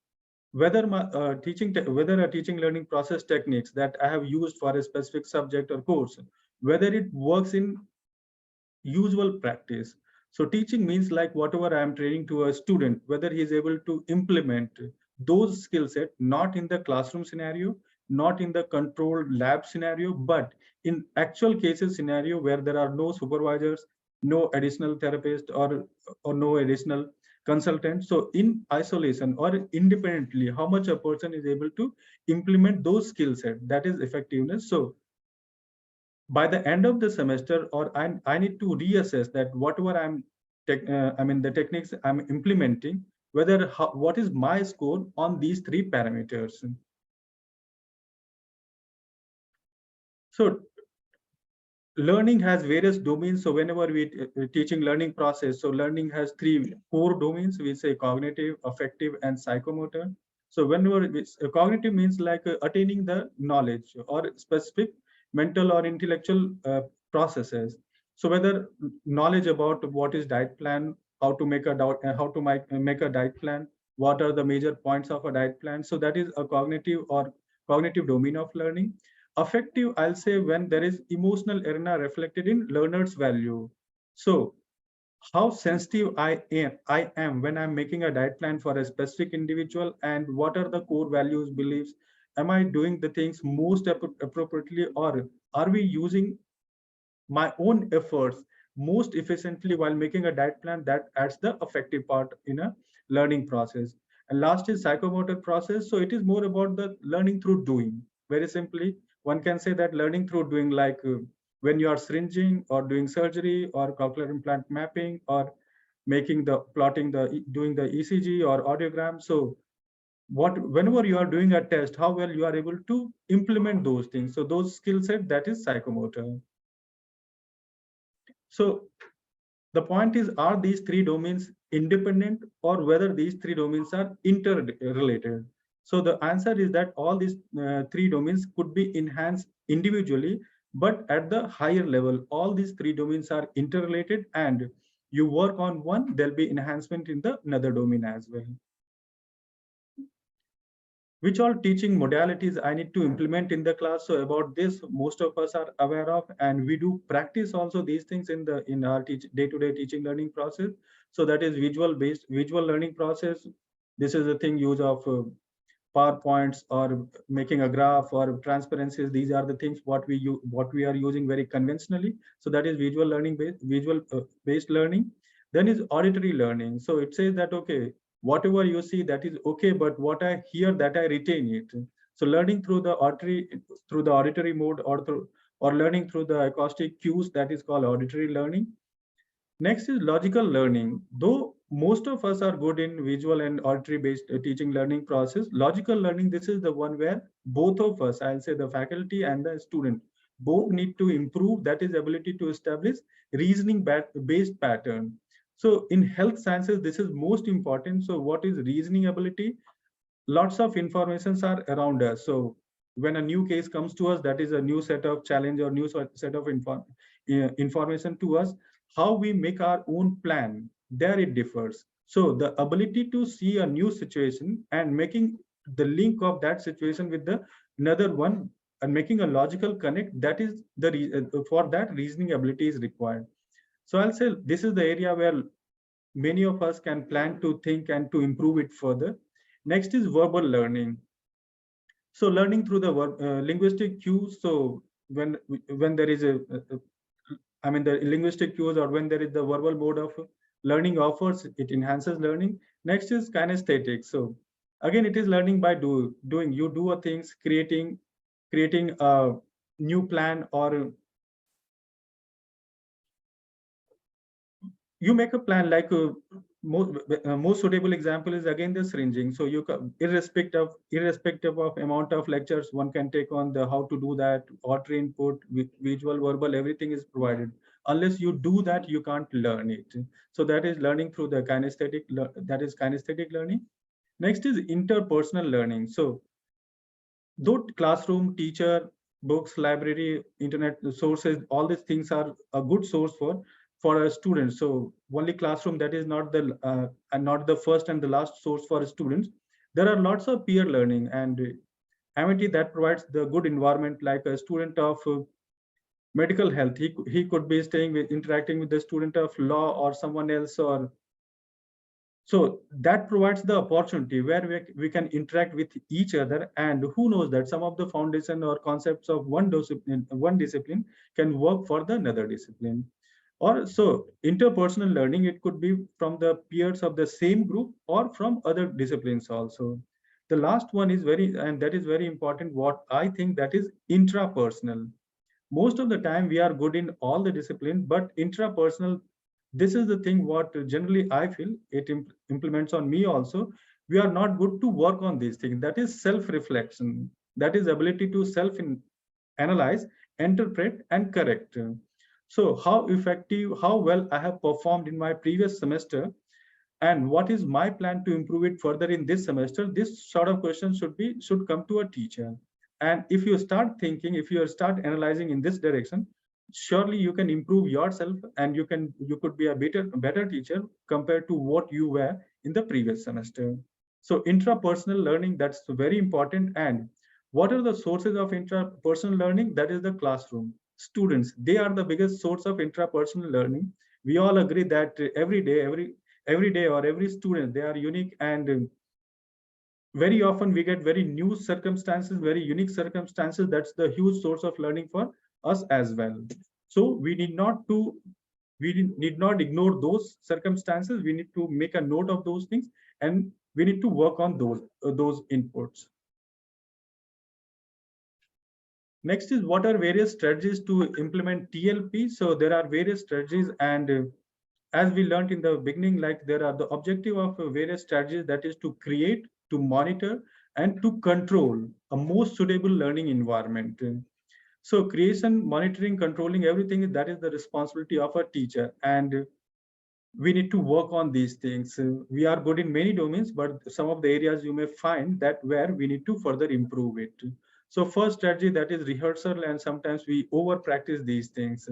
Speaker 9: whether a teaching learning process techniques that I have used for a specific subject or course, whether it works in usual practice. So teaching means like whatever I am training to a student, whether he is able to implement those skill set, not in the classroom scenario, not in the controlled lab scenario, but in actual cases scenario where there are no supervisors, no additional therapist, or no additional consultant. So in isolation or independently, how much a person is able to implement those skill set, that is effectiveness. So by the end of the semester, or I need to reassess that whatever the techniques I'm implementing, whether what is my score on these 3 parameters. So learning has various domains. So whenever we teaching learning process, so learning has 3 core domains. We say cognitive, affective, and psychomotor. So whenever cognitive means like attaining the knowledge or specific mental or intellectual processes. So whether knowledge about what is diet plan, how to make a diet plan, what are the major points of a diet plan. So that is a cognitive domain of learning. Affective, I'll say, when there is emotional arena reflected in learner's value. So how sensitive I am when I'm making a diet plan for a specific individual, and what are the core values, beliefs? Am I doing the things most appropriately, or are we using my own efforts most efficiently while making a diet plan? That adds the affective part in a learning process. And last is psychomotor process. So it is more about the learning through doing. Very simply, one can say that learning through doing, like when you are syringing or doing surgery or cochlear implant mapping or doing the ECG or audiogram. So whenever you are doing a test, how well you are able to implement those things. So those skill set, that is psychomotor. So the point is, are these 3 domains independent, or whether these 3 domains are interrelated? So the answer is that all these 3 domains could be enhanced individually, but at the higher level, all these 3 domains are interrelated, and you work on one, there'll be enhancement in the another domain as well. Which all teaching modalities I need to implement in the class? So about this, most of us are aware of, and we do practice also these things in our day-to-day teaching learning process. So that is visual learning process. This is the thing, use of PowerPoints or making a graph or transparencies. These are the things what we are using very conventionally. So that is visual based learning. Then is auditory learning. So it says that, okay, whatever you see, that is okay, but what I hear, that I retain it. So learning through the auditory mode, or learning through the acoustic cues, that is called auditory learning. Next is logical learning. Though most of us are good in visual and auditory based teaching learning process, logical learning, this is the one where both of us, I'll say the faculty and the student, both need to improve, that is ability to establish reasoning based pattern. So in health sciences, this is most important. So what is reasoning ability? Lots of informations are around us. So when a new case comes to us, that is a new set of challenge or new set of information to us. How we make our own plan, there it differs. So the ability to see a new situation and making the link of that situation with the another one and making a logical connect, that is for that reasoning ability is required. So I'll say this is the area where many of us can plan to think and to improve it further. Next is verbal learning. So learning through the linguistic cues. So when there is I mean, the linguistic cues, or when there is the verbal mode of learning offers, it enhances learning. Next is kinesthetic. So again, it is learning by doing. You do a things, creating a new plan, or you make a plan. Like most suitable example is again the syringing. So you irrespective of amount of lectures one can take on the how to do that, auditory input, with visual, verbal, everything is provided. Unless you do that, you can't learn it. So that is learning through the kinesthetic. That is kinesthetic learning. Next is interpersonal learning. So though classroom, teacher, books, library, internet sources, all these things are a good source for a student. So only classroom, that is not the and not the first and the last source for students. There are lots of peer learning and Amity that provides the good environment. Like a student of medical health, he could be interacting with the student of law or someone else, or so that provides the opportunity where we can interact with each other, and who knows that some of the foundation or concepts of one discipline can work for the another discipline. Or so interpersonal learning, it could be from the peers of the same group or from other disciplines also. The last one is that is very important, what I think, that is intrapersonal. Most of the time we are good in all the disciplines, but intrapersonal, this is the thing what generally I feel it implements on me also. We are not good to work on these things. That is self-reflection. That is ability to self-analyze, interpret, and correct. So how effective, how well I have performed in my previous semester, and what is my plan to improve it further in this semester? This sort of question should come to a teacher. And if you start thinking, if you start analyzing in this direction, surely you can improve yourself, and you could be a better teacher compared to what you were in the previous semester. So intrapersonal learning, that's very important. And what are the sources of intrapersonal learning? That is the classroom. Students, they are the biggest source of intrapersonal learning. We all agree that every day or every student, they are unique, and very often we get very new circumstances, very unique circumstances. That's the huge source of learning for us as well. So we need not ignore those circumstances. We need to make a note of those things, and we need to work on those inputs. Next is, what are various strategies to implement TLP? So there are various strategies, and as we learned in the beginning, like there are the objective of various strategies, that is to create, to monitor, and to control a most suitable learning environment. So creation, monitoring, controlling, everything, that is the responsibility of a teacher, and we need to work on these things. We are good in many domains, but some of the areas you may find that where we need to further improve it. So first strategy, that is rehearsal, and sometimes we over practice these things.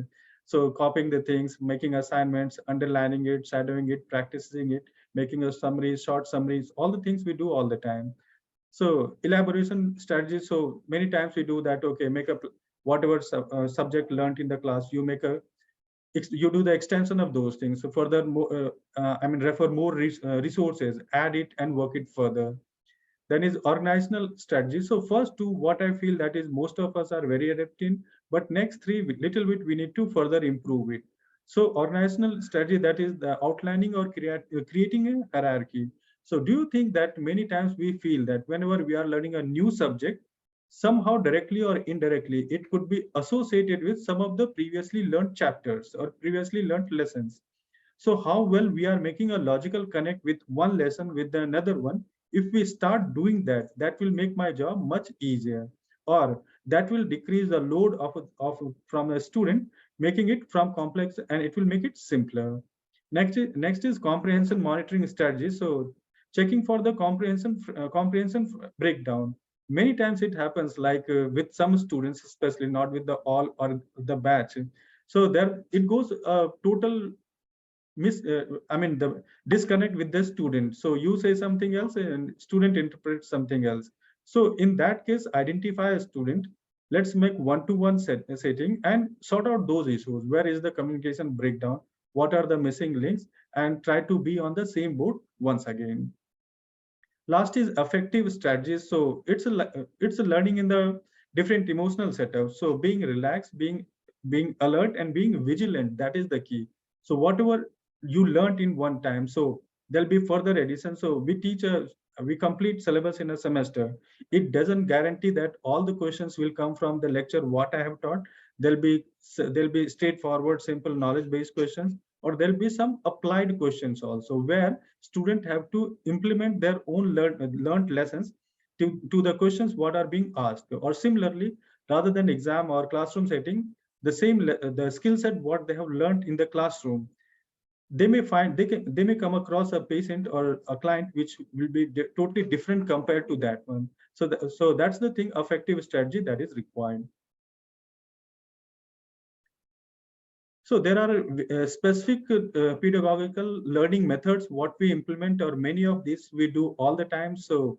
Speaker 9: So copying the things, making assignments, underlining it, shadowing it, practicing it, making a summary, short summaries, all the things we do all the time. So elaboration strategy, so many times we do that. Okay, make up whatever subject learned in the class, you do the extension of those things. So further, refer more resources, add it and work it further. Then is organizational strategy. So first two, what I feel that is most of us are very adept in, but next three, little bit we need to further improve it. So organizational strategy, that is the outlining or creating a hierarchy. So do you think that many times we feel that whenever we are learning a new subject, somehow directly or indirectly, it could be associated with some of the previously learned chapters or previously learned lessons. So how well we are making a logical connect with one lesson with another one. If we start doing that, that will make my job much easier, or that will decrease the load from a student, making it from complex, and it will make it simpler. Next is comprehension monitoring strategy. So checking for the comprehension breakdown. Many times it happens like with some students, especially not with the all or the batch. So there it goes total the disconnect with the student. So you say something else and student interprets something else. So in that case, identify a student. Let's make one-to-one setting and sort out those issues. Where is the communication breakdown? What are the missing links? And try to be on the same boat once again. Last is effective strategies. So it's a learning in the different emotional setups. So being relaxed, being alert, and being vigilant, that is the key. So whatever you learned in one time, so there'll be further addition. So we complete syllabus in a semester. It doesn't guarantee that all the questions will come from the lecture what I have taught. There'll be straightforward, simple knowledge-based questions, or there'll be some applied questions also, where students have to implement their own learned lessons to the questions what are being asked. Or similarly, rather than exam or classroom setting, the skill set what they have learned in the classroom, they may come across a patient or a client which will be totally different compared to that one. So that's the thing, effective strategy that is required. So there are specific pedagogical learning methods what we implement, or many of these we do all the time. So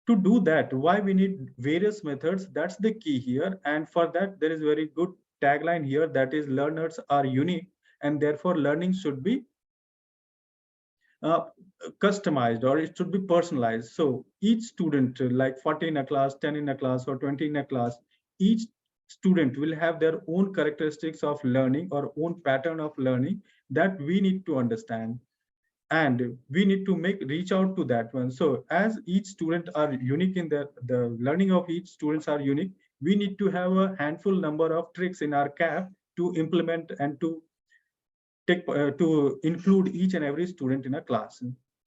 Speaker 9: to do that, why we need various methods, that's the key here. And for that, there is very good tagline here, that is, learners are unique, and therefore learning should be customized, or it should be personalized. So each student, like 40 in a class, 10 in a class, or 20 in a class, each student will have their own characteristics of learning or own pattern of learning that we need to understand, and we need to reach out to that one. So as each student are unique in the learning of each students are unique, we need to have a handful number of tricks in our cap to implement and to include each and every student in a class.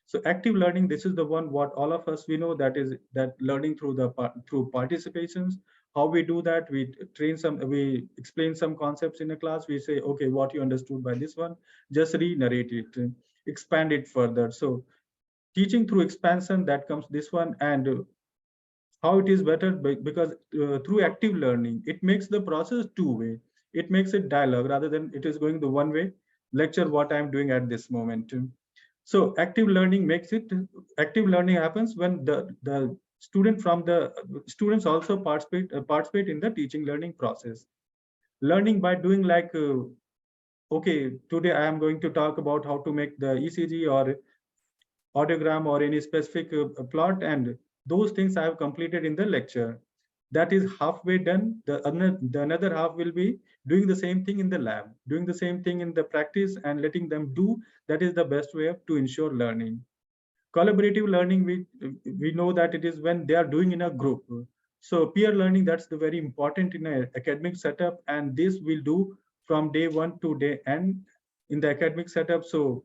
Speaker 9: So active learning, this is the one what all of us we know, that is that learning through participations. How we do that? We explain some concepts in a class. We say, okay, what you understood by this one, just re-narrate it, expand it further. So teaching through expansion, that comes this one. And how it is better, because through active learning, it makes the process two-way. It makes it dialogue rather than it is going the one-way lecture what I'm doing at this moment. So active learning happens when the students also participate in the teaching learning process. Learning by doing, like, okay, today I am going to talk about how to make the ECG or audiogram or any specific plot, and those things I have completed in the lecture. That is halfway done. The another half will be doing the same thing in the lab, doing the same thing in the practice, and letting them do. That is the best way to ensure learning. Collaborative learning, we know that it is when they are doing in a group. So peer learning, that's the very important in an academic setup, and this we'll do from day one to day end in the academic setup. So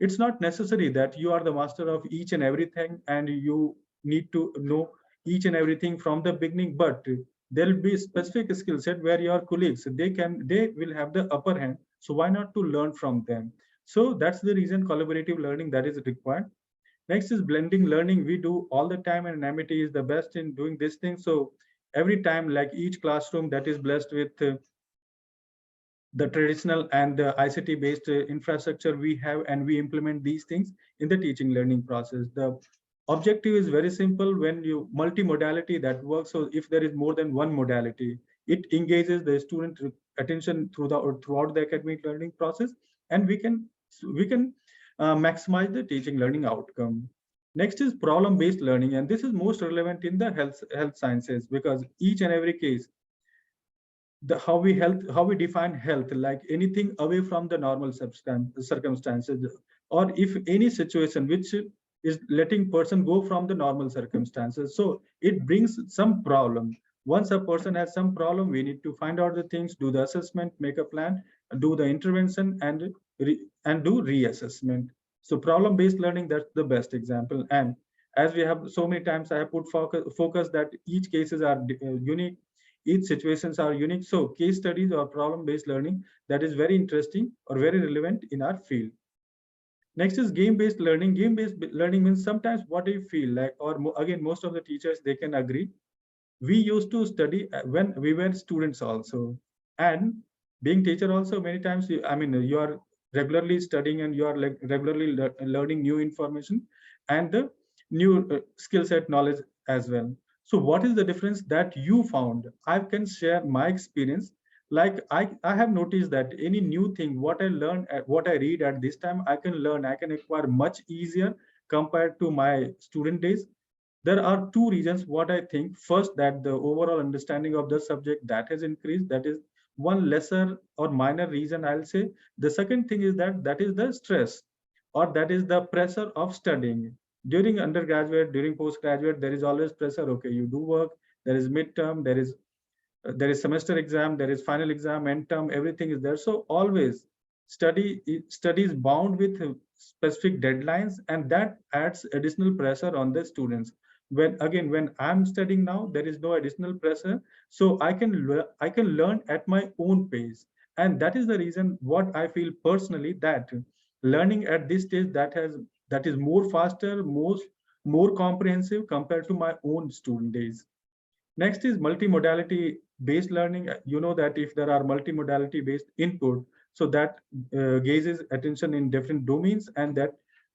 Speaker 9: it's not necessary that you are the master of each and everything and you need to know each and everything from the beginning, but there'll be specific skill set where your colleagues, they will have the upper hand. So why not to learn from them? So that's the reason collaborative learning that is required. Next is blending learning. We do all the time, and Amity is the best in doing this thing. So every time, like each classroom that is blessed with the traditional and the ICT based infrastructure we have, and we implement these things in the teaching learning process. The objective is very simple. When you multimodality that works, so if there is more than one modality, it engages the student attention throughout the academic learning process, and we can maximize the teaching learning outcome. Next is problem-based learning, and this is most relevant in the health sciences, because each and every case, how we define health, like anything away from the normal circumstances, or if any situation which is letting person go from the normal circumstances, so it brings some problem. Once a person has some problem, we need to find out the things, do the assessment, make a plan, do the intervention, and do reassessment. So problem-based learning, that's the best example. And as we have so many times, I have put focus that each cases are unique, each situations are unique. So case studies or problem-based learning, that is very interesting or very relevant in our field. Next is game-based learning. Game-based learning means sometimes what do you feel like, or again, most of the teachers, they can agree. We used to study when we were students also, and being teacher also, many times, you are regularly studying and you are regularly learning new information and the new skill set knowledge as well. So what is the difference that you found? I can share my experience. Like I have noticed that any new thing, what I learn, what I read at this time, I can acquire much easier compared to my student days. there are two reasons what I think. First, that the overall understanding of the subject that has increased. That is one lesser or minor reason, I'll say. The second thing is that is the stress, or that is the pressure of studying. During undergraduate, during postgraduate, there is always pressure. Okay, you do work, there is midterm, there is semester exam, there is final exam, end term, everything is there. So always study is bound with specific deadlines, and that adds additional pressure on the students. When I'm studying now, there is no additional pressure, so I can learn at my own pace. And that is the reason what I feel personally, that learning at this stage that is more faster, more comprehensive compared to my own student days. Next is multimodality based learning. You know that if there are multimodality based input, so that gauges attention in different domains, and that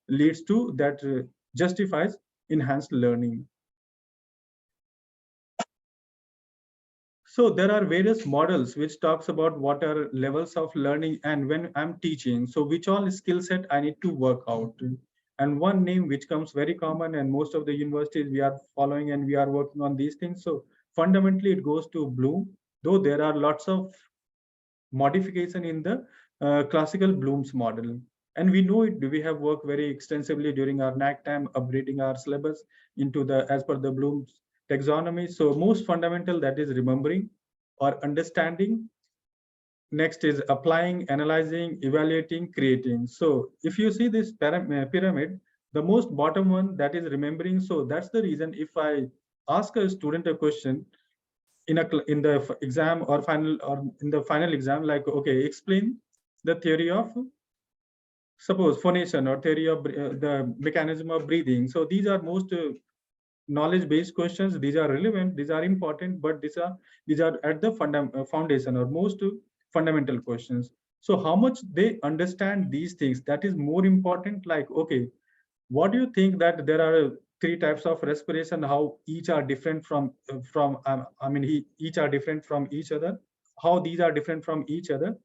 Speaker 9: leads to justifies enhanced learning. So there are various models which talks about what are levels of learning, and when I'm teaching, so which all skill set I need to work out. And one name which comes very common, and most of the universities we are following and we are working on these things. So fundamentally it goes to Bloom, though there are lots of modification in the classical Bloom's model. And we know it, we have worked very extensively during our NAC time, upgrading our syllabus into as per the Bloom's taxonomy. So most fundamental, that is remembering or understanding. Next is applying, analyzing, evaluating, creating. So if you see this pyramid, the most bottom one, that is remembering. So that's the reason if I ask a student a question in the exam or in the final exam, like, okay, explain the theory of, suppose, phonation, or theory of the mechanism of breathing. So these are most knowledge based questions. These are relevant, these are important, but these are at the foundation or most fundamental questions. So how much they understand these things, that is more important. Like, okay, what do you think that there are 3 types of respiration, how each are different each are different from each other, how these are different from each other,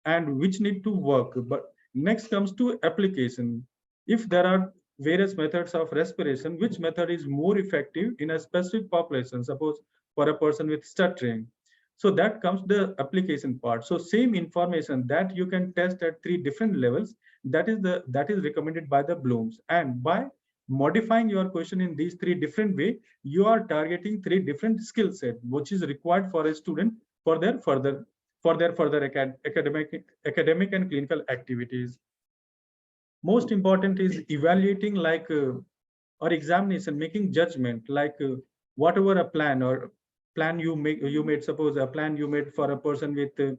Speaker 9: and which need to work. But next comes to application. If there are various methods of respiration, which method is more effective in a specific population, suppose for a person with stuttering. So that comes the application part. So same information that you can test at 3 different levels, that is recommended by the Blooms. And by modifying your question in these 3 different ways, you are targeting 3 different skill set, which is required for a student for their further academic and clinical activities. Most important is evaluating, like or examination, making judgment, like whatever a plan you made, suppose a plan you made for a person with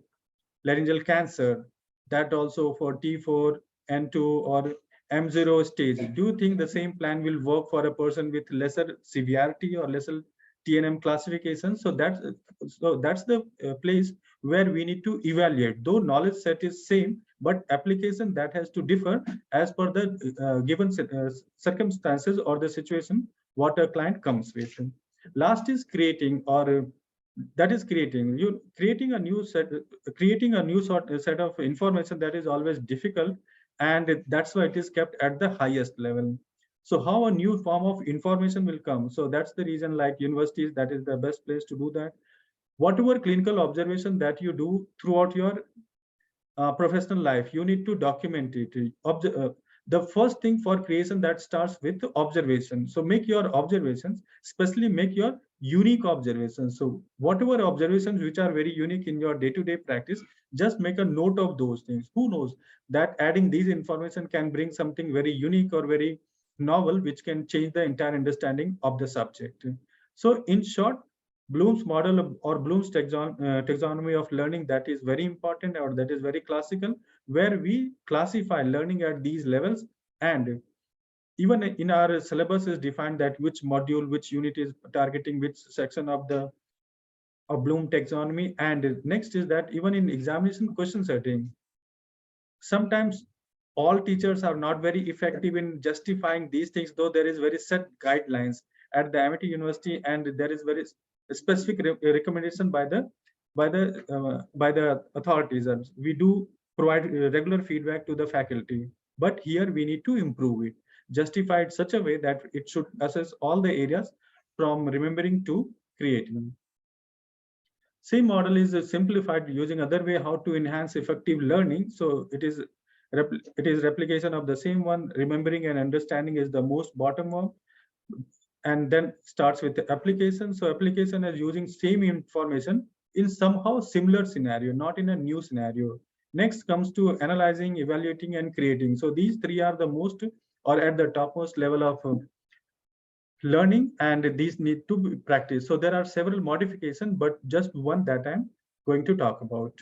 Speaker 9: laryngeal cancer, that also for T4, N2 or M0 stage. Do you think the same plan will work for a person with lesser severity or lesser TNM classification? So that's the place where we need to evaluate. Though knowledge set is same, but application that has to differ as per the given circumstances or the situation what a client comes with. Last is creating, or creating a new set of information, that is always difficult, and that's why it is kept at the highest level. So how a new form of information will come? So that's the reason, like universities, that is the best place to do that. Whatever clinical observation that you do throughout your professional life, you need to document it. The first thing for creation, that starts with observation. So make your observations, especially make your unique observations. So whatever observations which are very unique in your day-to-day practice, just make a note of those things. Who knows that adding these information can bring something very unique or very novel, which can change the entire understanding of the subject. So in short, Bloom's model or Bloom's taxonomy of learning, that is very important, or that is very classical, where we classify learning at these levels, and even in our syllabus is defined that which module, which unit is targeting which section of the Bloom taxonomy. And next is that even in examination question setting, sometimes all teachers are not very effective in justifying these things, though there is very set guidelines at the Amity University, and there is very specific recommendation by the authorities. We do provide regular feedback to the faculty, but here we need to improve it. justified such a way that it should assess all the areas from remembering to creating. Same model is simplified using other way how to enhance effective learning. So it is replication of the same one. Remembering and understanding is the most bottom up, and then starts with the application. So application is using same information in somehow similar scenario, not in a new scenario. Next comes to analyzing, evaluating, and creating. So these three are the most or at the topmost level of learning, and these need to be practiced. So there are several modifications, but just one that I'm going to talk about.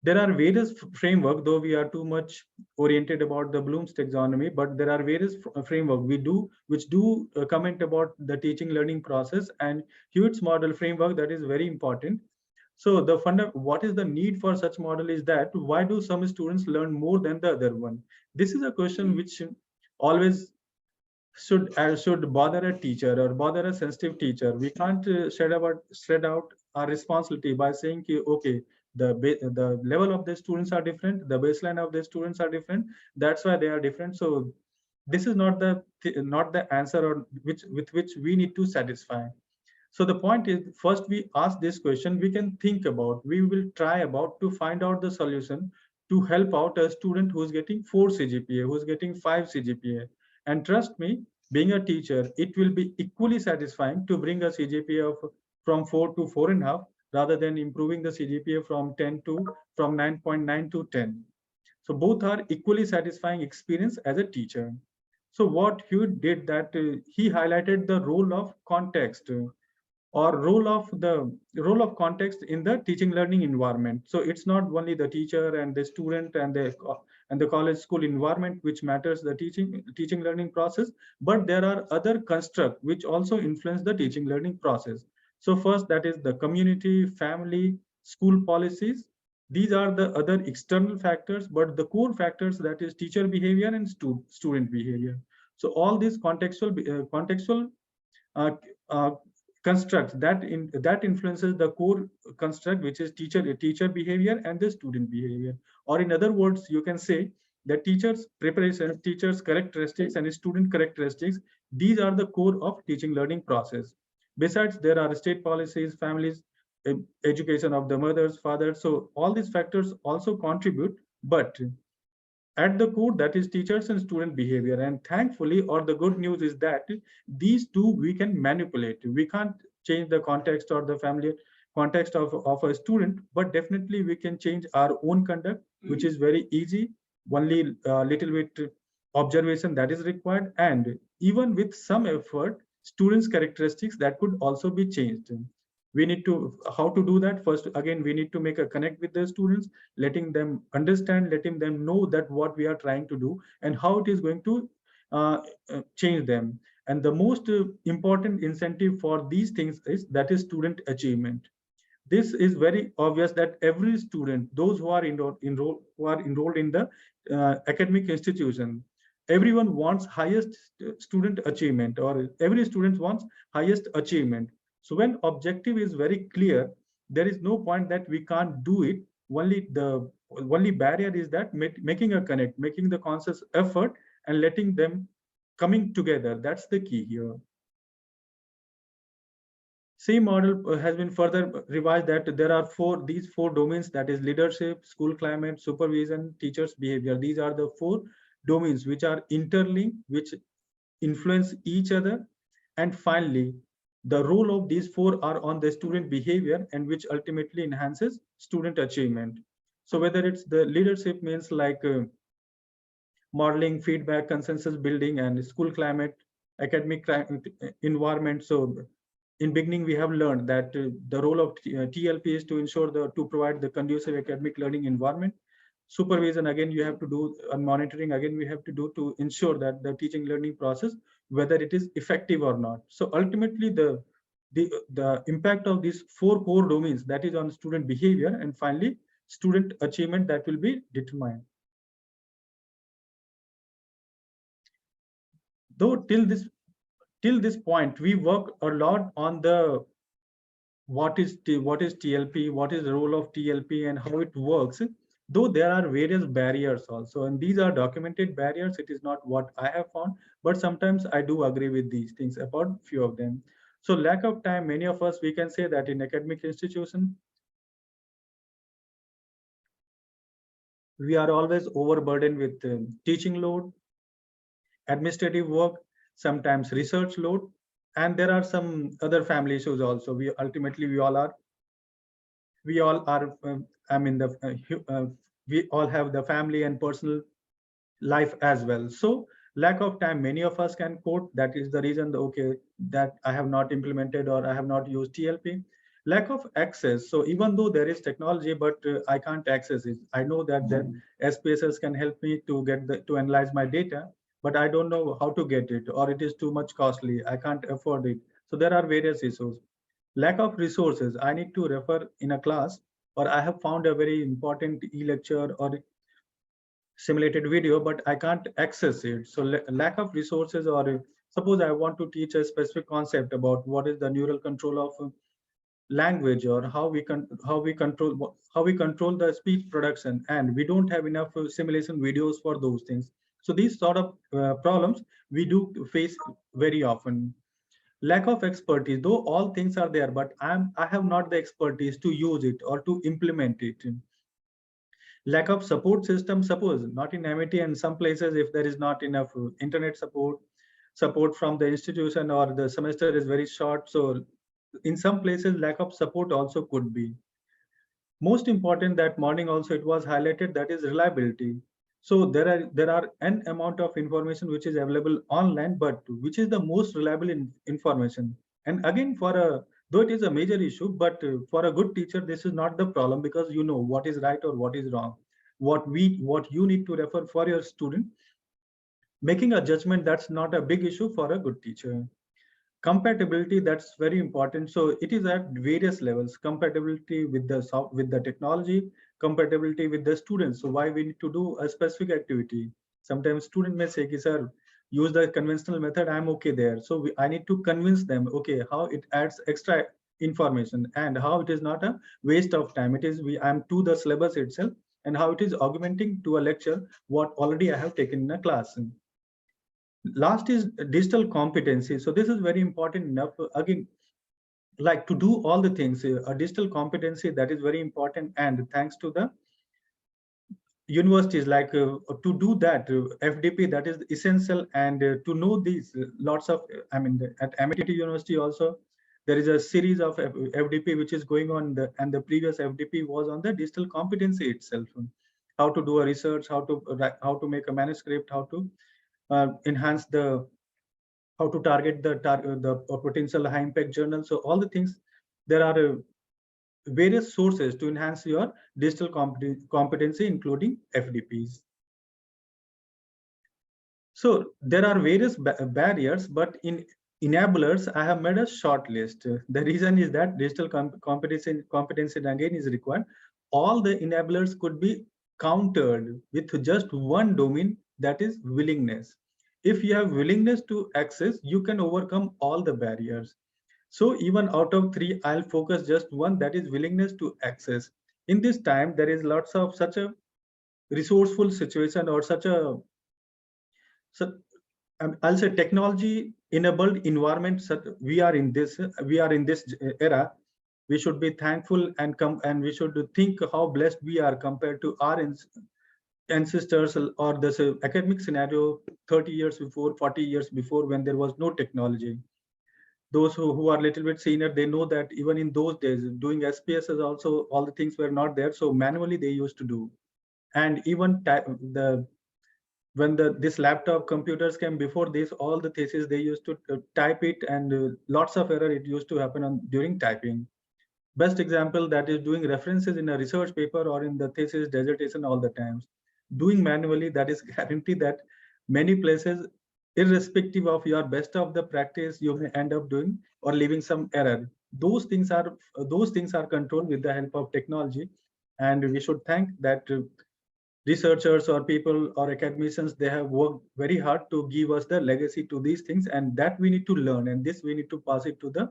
Speaker 9: There are various framework, though we are too much oriented about the Bloom's taxonomy, but there are various framework which do comment about the teaching learning process, and Hewitt's model framework, that is very important. So the what is the need for such model is that why do some students learn more than the other one? This is a question which always should bother a teacher or bother a sensitive teacher. We can't shred out our responsibility by saying, okay, the level of the students are different, the baseline of the students are different, that's why they are different. So this is not the answer or with which we need to satisfy. So the point is, first we ask this question, we can think about, we will try about to find out the solution to help out a student who's getting 4 CGPA, who's getting 5 CGPA. And trust me, being a teacher, it will be equally satisfying to bring a CGPA from 4 to 4.5, rather than improving the CGPA from 9.9 to 10. So both are equally satisfying experience as a teacher. So what Hewitt did that he highlighted the role of context or role of context in the teaching learning environment. So it's not only the teacher and the student and the college school environment which matters the teaching learning process, but there are other constructs which also influence the teaching learning process. So first, that is the community, family, school policies. These are the other external factors, but the core factors, that is teacher behavior and student behavior. So all these contextual constructs that influences the core construct, which is teacher behavior and the student behavior. Or in other words, you can say that teachers preparation, teachers characteristics, and student characteristics, these are the core of teaching learning process. Besides, there are state policies, families, education of the mothers, fathers. So all these factors also contribute, but at the core, that is teachers and student behavior. And thankfully, or the good news is that these two we can manipulate. We can't change the context or the family context of a student, but definitely we can change our own conduct, which is very easy. Only little bit observation that is required, and even with some effort, students' characteristics that could also be changed. We need to, how to do that? First, again, we need to make a connect with the students, letting them understand, letting them know that what we are trying to do and how it is going to change them. And the most important incentive for these things is that is student achievement. This is very obvious that every student, those who are enrolled in the academic institution, everyone wants highest student achievement, or every student wants highest achievement. So when objective is very clear, there is no point that we can't do it. Only barrier is that making a connect, making the conscious effort and letting them coming together. That's the key here. Same model has been further revised that there are these four domains, that is leadership, school climate, supervision, teachers' behavior. These are the 4 domains which are interlinked, which influence each other. And finally, the role of these 4 are on the student behavior, and which ultimately enhances student achievement. So whether it's the leadership means like modeling, feedback, consensus building, and school climate, academic environment. So in beginning, we have learned that the role of TLP is to ensure to provide the conducive academic learning environment. Supervision, again, you have to do, and monitoring, again, we have to do to ensure that the teaching learning process, whether it is effective or not. So ultimately, the impact of these 4 core domains, that is on student behavior, and finally, student achievement, that will be determined. Though till this point, we work a lot on the what is TLP, what is the role of TLP and how it works. though there are various barriers also, and these are documented barriers. It is not what I have found, but sometimes I do agree with these things about few of them. So lack of time, many of us, we can say that in academic institution, we are always overburdened with teaching load, administrative work, sometimes research load, and there are some other family issues also. We ultimately, we all are I mean, we all have the family and personal life as well. So lack of time, many of us can quote that is the reason, okay, that I have not implemented or I have not used TLP. Lack of access. So even though there is technology, but I can't access it. I know that the SPSS can help me to get to analyze my data, but I don't know how to get it, or it is too much costly. I can't afford it. So there are various issues. Lack of resources. I need to refer in a class, or I have found a very important e-lecture or simulated video, but I can't access it. So lack of resources, or suppose I want to teach a specific concept about what is the neural control of language, or how we control the speech production, and we don't have enough simulation videos for those things. So these sort of problems we do face very often. Lack of expertise, though all things are there, but I have not the expertise to use it or to implement it. Lack of support system, suppose not in Amity, and some places if there is not enough internet support from the institution, or the semester is very short, so in some places lack of support also could be. Most important, that morning also it was highlighted, that is reliability. So there are an amount of information which is available online, but which is the most reliable information. And again, though it is a major issue, but for a good teacher, this is not the problem, because you know what is right or what is wrong, what you need to refer for your student. Making a judgment, that's not a big issue for a good teacher. Compatibility, that's very important. So it is at various levels: compatibility with the technology, compatibility with the students. So why we need to do a specific activity? Sometimes student may say, sir, use the conventional method, I'm okay there. So I need to convince them, okay, how it adds extra information and how it is not a waste of time. It is I'm to the syllabus itself, and how it is augmenting to a lecture what already I have taken in a class. Last is digital competency. So this is very important enough. Again, like to do all the things, a digital competency, that is very important. And thanks to the universities, like to do that, FDP, that is essential. And to know these lots of, I mean, at Amity University also, there is a series of FDP which is going on, and the previous FDP was on the digital competency itself. How to do a research, how to make a manuscript, how to enhance how to target the potential high impact journal. So all the things, there are various sources to enhance your digital competency, including FDPs. So there are various barriers, but in enablers, I have made a short list. The reason is that digital competency again is required. All the enablers could be countered with just one domain, that is willingness. If you have willingness to access, you can overcome all the barriers. So even out of 3, I'll focus just one, that is willingness to access. In this time, there is lots of such a resourceful situation, or I'll say technology enabled environment. We are in this era. We should be thankful and we should think how blessed we are compared to our ancestors, or the academic scenario 30 years before, 40 years before, when there was no technology. Those who are a little bit senior, they know that even in those days, doing SPSS also, all the things were not there. So manually they used to do. And even when this laptop computers came, before this, all the thesis, they used to type it, and lots of error it used to happen during typing. Best example, that is doing references in a research paper or in the thesis dissertation all the times. Doing manually, that is guarantee that many places, irrespective of your best of the practice, you may end up doing or leaving some error. Those things are controlled with the help of technology, and we should thank that researchers or people or academicians, they have worked very hard to give us the legacy to these things, and that we need to learn, and this we need to pass it to the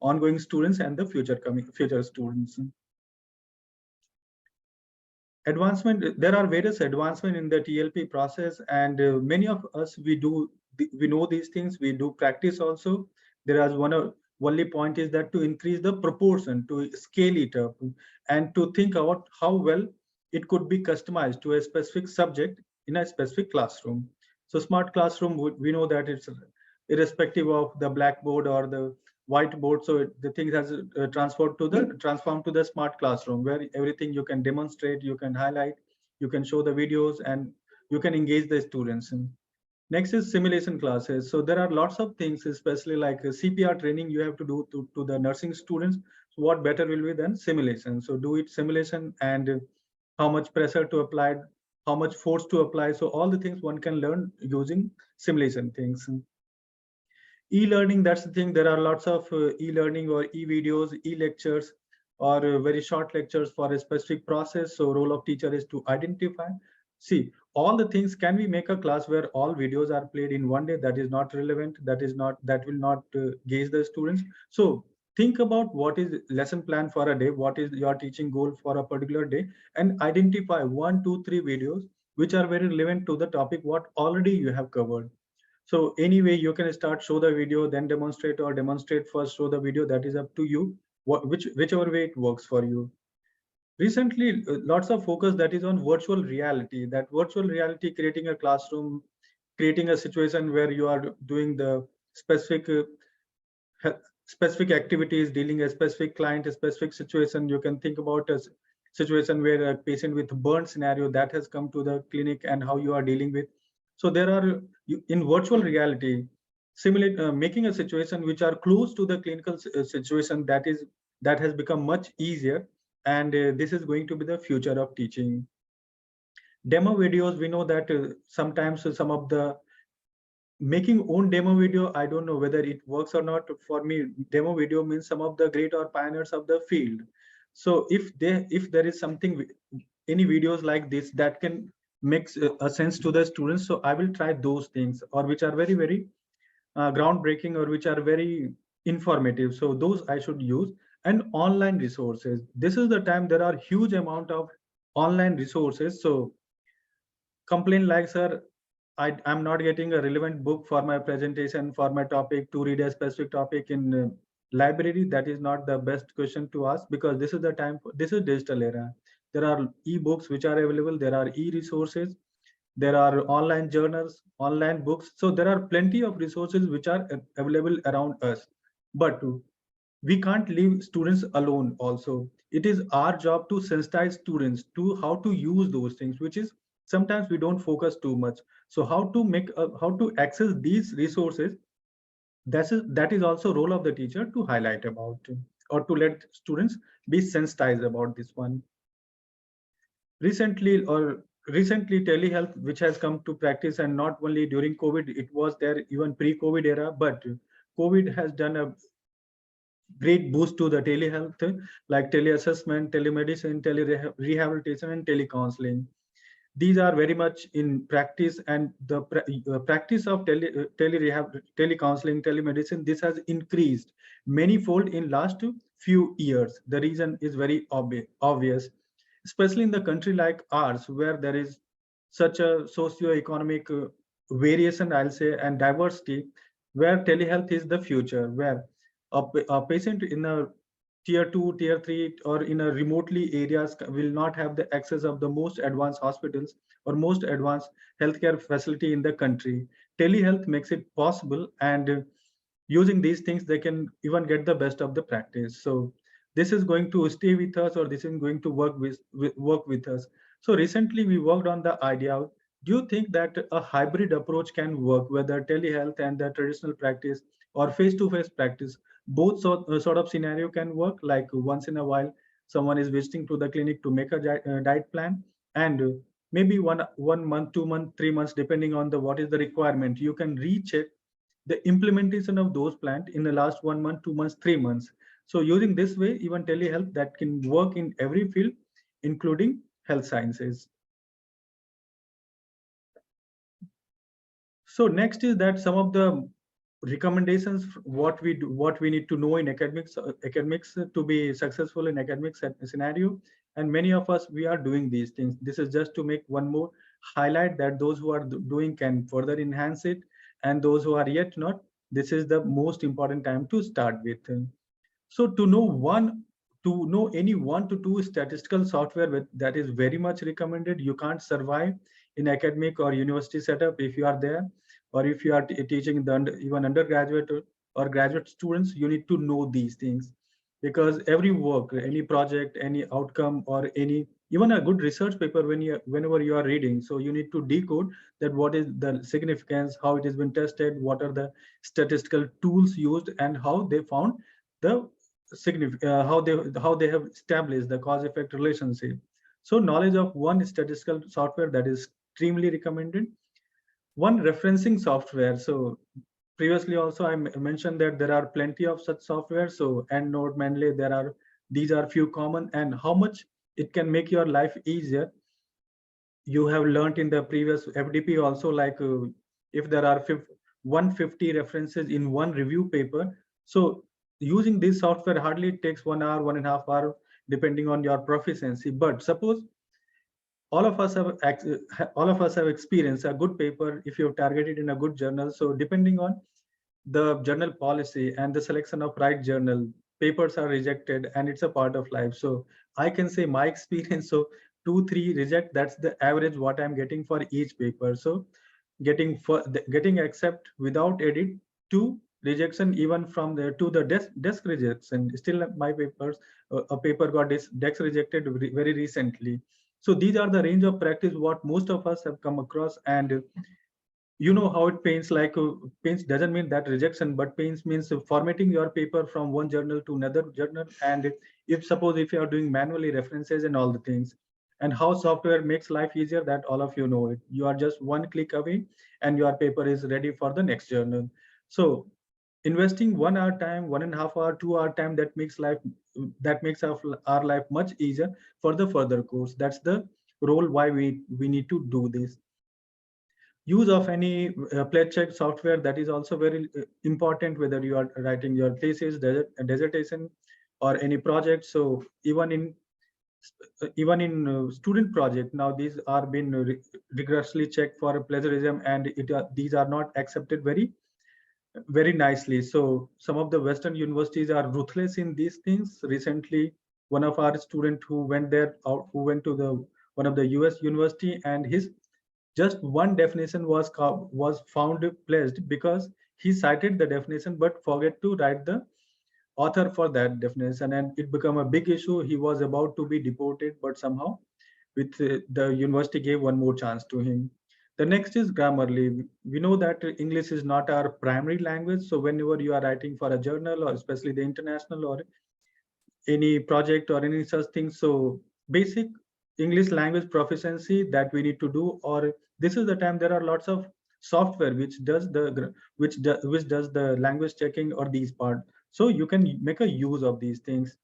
Speaker 9: ongoing students and the future students. advancement, there are various advancement in the TLP process, and many of us, we know these things, we do practice also. There is only point is that to increase the proportion, to scale it up, and to think about how well it could be customized to a specific subject in a specific classroom. So smart classroom, we know that it's irrespective of the blackboard or the whiteboard. So the thing has transformed to the smart classroom, where everything you can demonstrate, you can highlight, you can show the videos, and you can engage the students. Next is simulation classes. So there are lots of things, especially like CPR training you have to do to the nursing students. So what better will be than simulation? So do it simulation, and how much pressure to apply, how much force to apply. So all the things one can learn using simulation things. E-learning, that's the thing. There are lots of e-learning or e-videos, e-lectures, or very short lectures for a specific process. So role of teacher is to identify. See, all the things, can we make a class where all videos are played in one day? That is not relevant. That will not gauge the students. So think about what is lesson plan for a day, what is your teaching goal for a particular day, and identify 1, 2, 3 videos which are very relevant to the topic what already you have covered. So anyway, you can start, show the video, then demonstrate, or demonstrate first, show the video. That is up to you, whichever way it works for you. Recently, lots of focus that is on virtual reality, creating a classroom, creating a situation where you are doing the specific activities, dealing a specific client, a specific situation. You can think about a situation where a patient with burn scenario that has come to the clinic and how you are dealing with. So there are, in virtual reality, making a situation which are close to the clinical situation, that has become much easier, and this is going to be the future of teaching. Demo videos, we know that sometimes some of the making own demo video, I don't know whether it works or not. For me, demo video means some of the great or pioneers of the field. So if there is something, any videos like this that can make a sense to the students, so I will try those things, or which are very, very groundbreaking, or which are very informative. So those I should use. And online resources, this is the time there are huge amount of online resources. So complain like, sir, I'm not getting a relevant book for my presentation, for my topic, to read a specific topic in library. That is not the best question to ask, because this is the time, this is digital era. There are e-books which are available, there are e-resources, there are online journals, online books. So there are plenty of resources which are available around us. But we can't leave students alone also. It is our job to sensitize students to how to use those things, which is sometimes we don't focus too much. So how to access these resources, that is also role of the teacher to highlight about, or to let students be sensitized about this one. Recently telehealth, which has come to practice, and not only during COVID, it was there even pre-COVID era, but COVID has done a great boost to the telehealth, like teleassessment, telemedicine, telerehabilitation, and telecounseling. These are very much in practice, and the practice of telecounseling, telemedicine, this has increased manyfold in last few years. The reason is very obvious, especially in the country like ours, where there is such a socio-economic variation, I'll say, and diversity, where telehealth is the future, where a patient in a tier 2, tier 3, or in a remotely areas will not have the access of the most advanced hospitals or most advanced healthcare facility in the country. Telehealth makes it possible, and using these things, they can even get the best of the practice. So this is going to stay with us, or this is going to work with us. So recently we worked on the idea, do you think that a hybrid approach can work, whether telehealth and the traditional practice or face-to-face practice, both sort of scenario can work, like once in a while someone is visiting to the clinic to make a diet plan, and maybe one month, 2 months, 3 months, depending on what is the requirement, you can recheck the implementation of those plans in the last 1 month, 2 months, 3 months. So using this way, even telehealth that can work in every field, including health sciences. So next is that some of the recommendations, what we need to know in academics to be successful in academic scenario. And many of us, we are doing these things. This is just to make one more highlight that those who are doing can further enhance it, and those who are yet not, this is the most important time to start with. So to know any 1 to 2 statistical software that is very much recommended. You can't survive in academic or university setup if you are there, or if you are teaching even undergraduate or graduate students. You need to know these things, because every work, any project, any outcome, or any even a good research paper, whenever you are reading, so you need to decode that what is the significance, how it has been tested, what are the statistical tools used, and how they found the how they have established the cause effect relationship. So knowledge of one statistical software, that is extremely recommended. One referencing software. So previously also I mentioned that there are plenty of such software. So EndNote, Mendeley, these are few common, and how much it can make your life easier. You have learned in the previous FDP also, like if there are 150 references in one review paper, so using this software hardly takes 1 hour, 1.5 hours, depending on your proficiency. But suppose all of us have experienced a good paper if you've targeted in a good journal. So depending on the journal policy and the selection of right journal, papers are rejected, and it's a part of life. So I can say my experience, so 2-3 reject, that's the average what I'm getting for each paper. So getting accept without edit to rejection, even from the to the desk rejection, still my papers, a paper got desk rejected very recently. So these are the range of practice what most of us have come across. And you know how it pains, like pains doesn't mean that rejection, but pains means formatting your paper from one journal to another journal. And if you are doing manually references and all the things, and how software makes life easier, that all of you know it. You are just one click away and your paper is ready for the next journal. So investing 1 hour time, 1.5 hour, 2 hour time, that makes our life much easier for the further course. That's the role why we need to do this. Use of any pledge check software, that is also very important, whether you are writing your thesis, dissertation, or any project. So even in student project, now these are being rigorously checked for plagiarism, and these are not accepted very nicely. So some of the Western universities are ruthless in these things. Recently, one of our students who went to one of the US university, and his just one definition was found placed, because he cited the definition but forget to write the author for that definition, and it became a big issue. He was about to be deported, but somehow the university gave one more chance to him. The next is Grammarly. We know that English is not our primary language, so whenever you are writing for a journal, or especially the international or any project or any such thing, so basic English language proficiency that we need to do. Or this is the time there are lots of software which does the language checking or these part. So you can make a use of these things.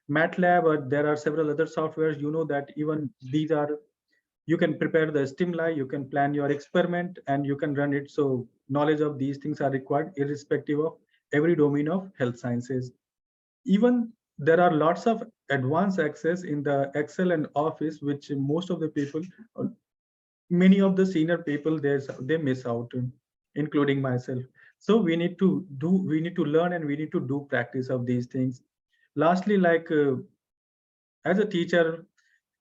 Speaker 9: MATLAB, or there are several other softwares, you know, that even these are, you can prepare the stimuli, you can plan your experiment, and you can run it. So knowledge of these things are required irrespective of every domain of health sciences. Even there are lots of advanced access in the Excel and Office, which most of the people, many of the senior people, they miss out, including myself. So we need to learn, and we need to do practice of these things. Lastly, like as a teacher,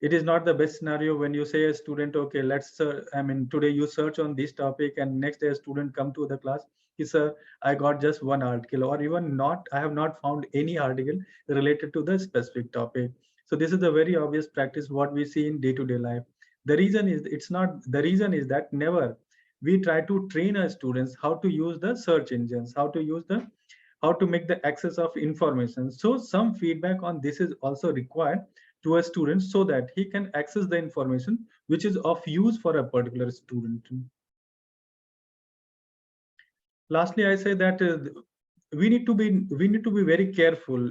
Speaker 9: it is not the best scenario when you say a student, okay, today you search on this topic, and next day a student come to the class, he sir, I got just one article, or even not, I have not found any article related to the specific topic. So this is the very obvious practice what we see in day-to-day life. The reason is that never we try to train our students how to use the search engines, how to make the access of information. So some feedback on this is also required to a student, so that he can access the information which is of use for a particular student. Lastly, I say that we need to be very careful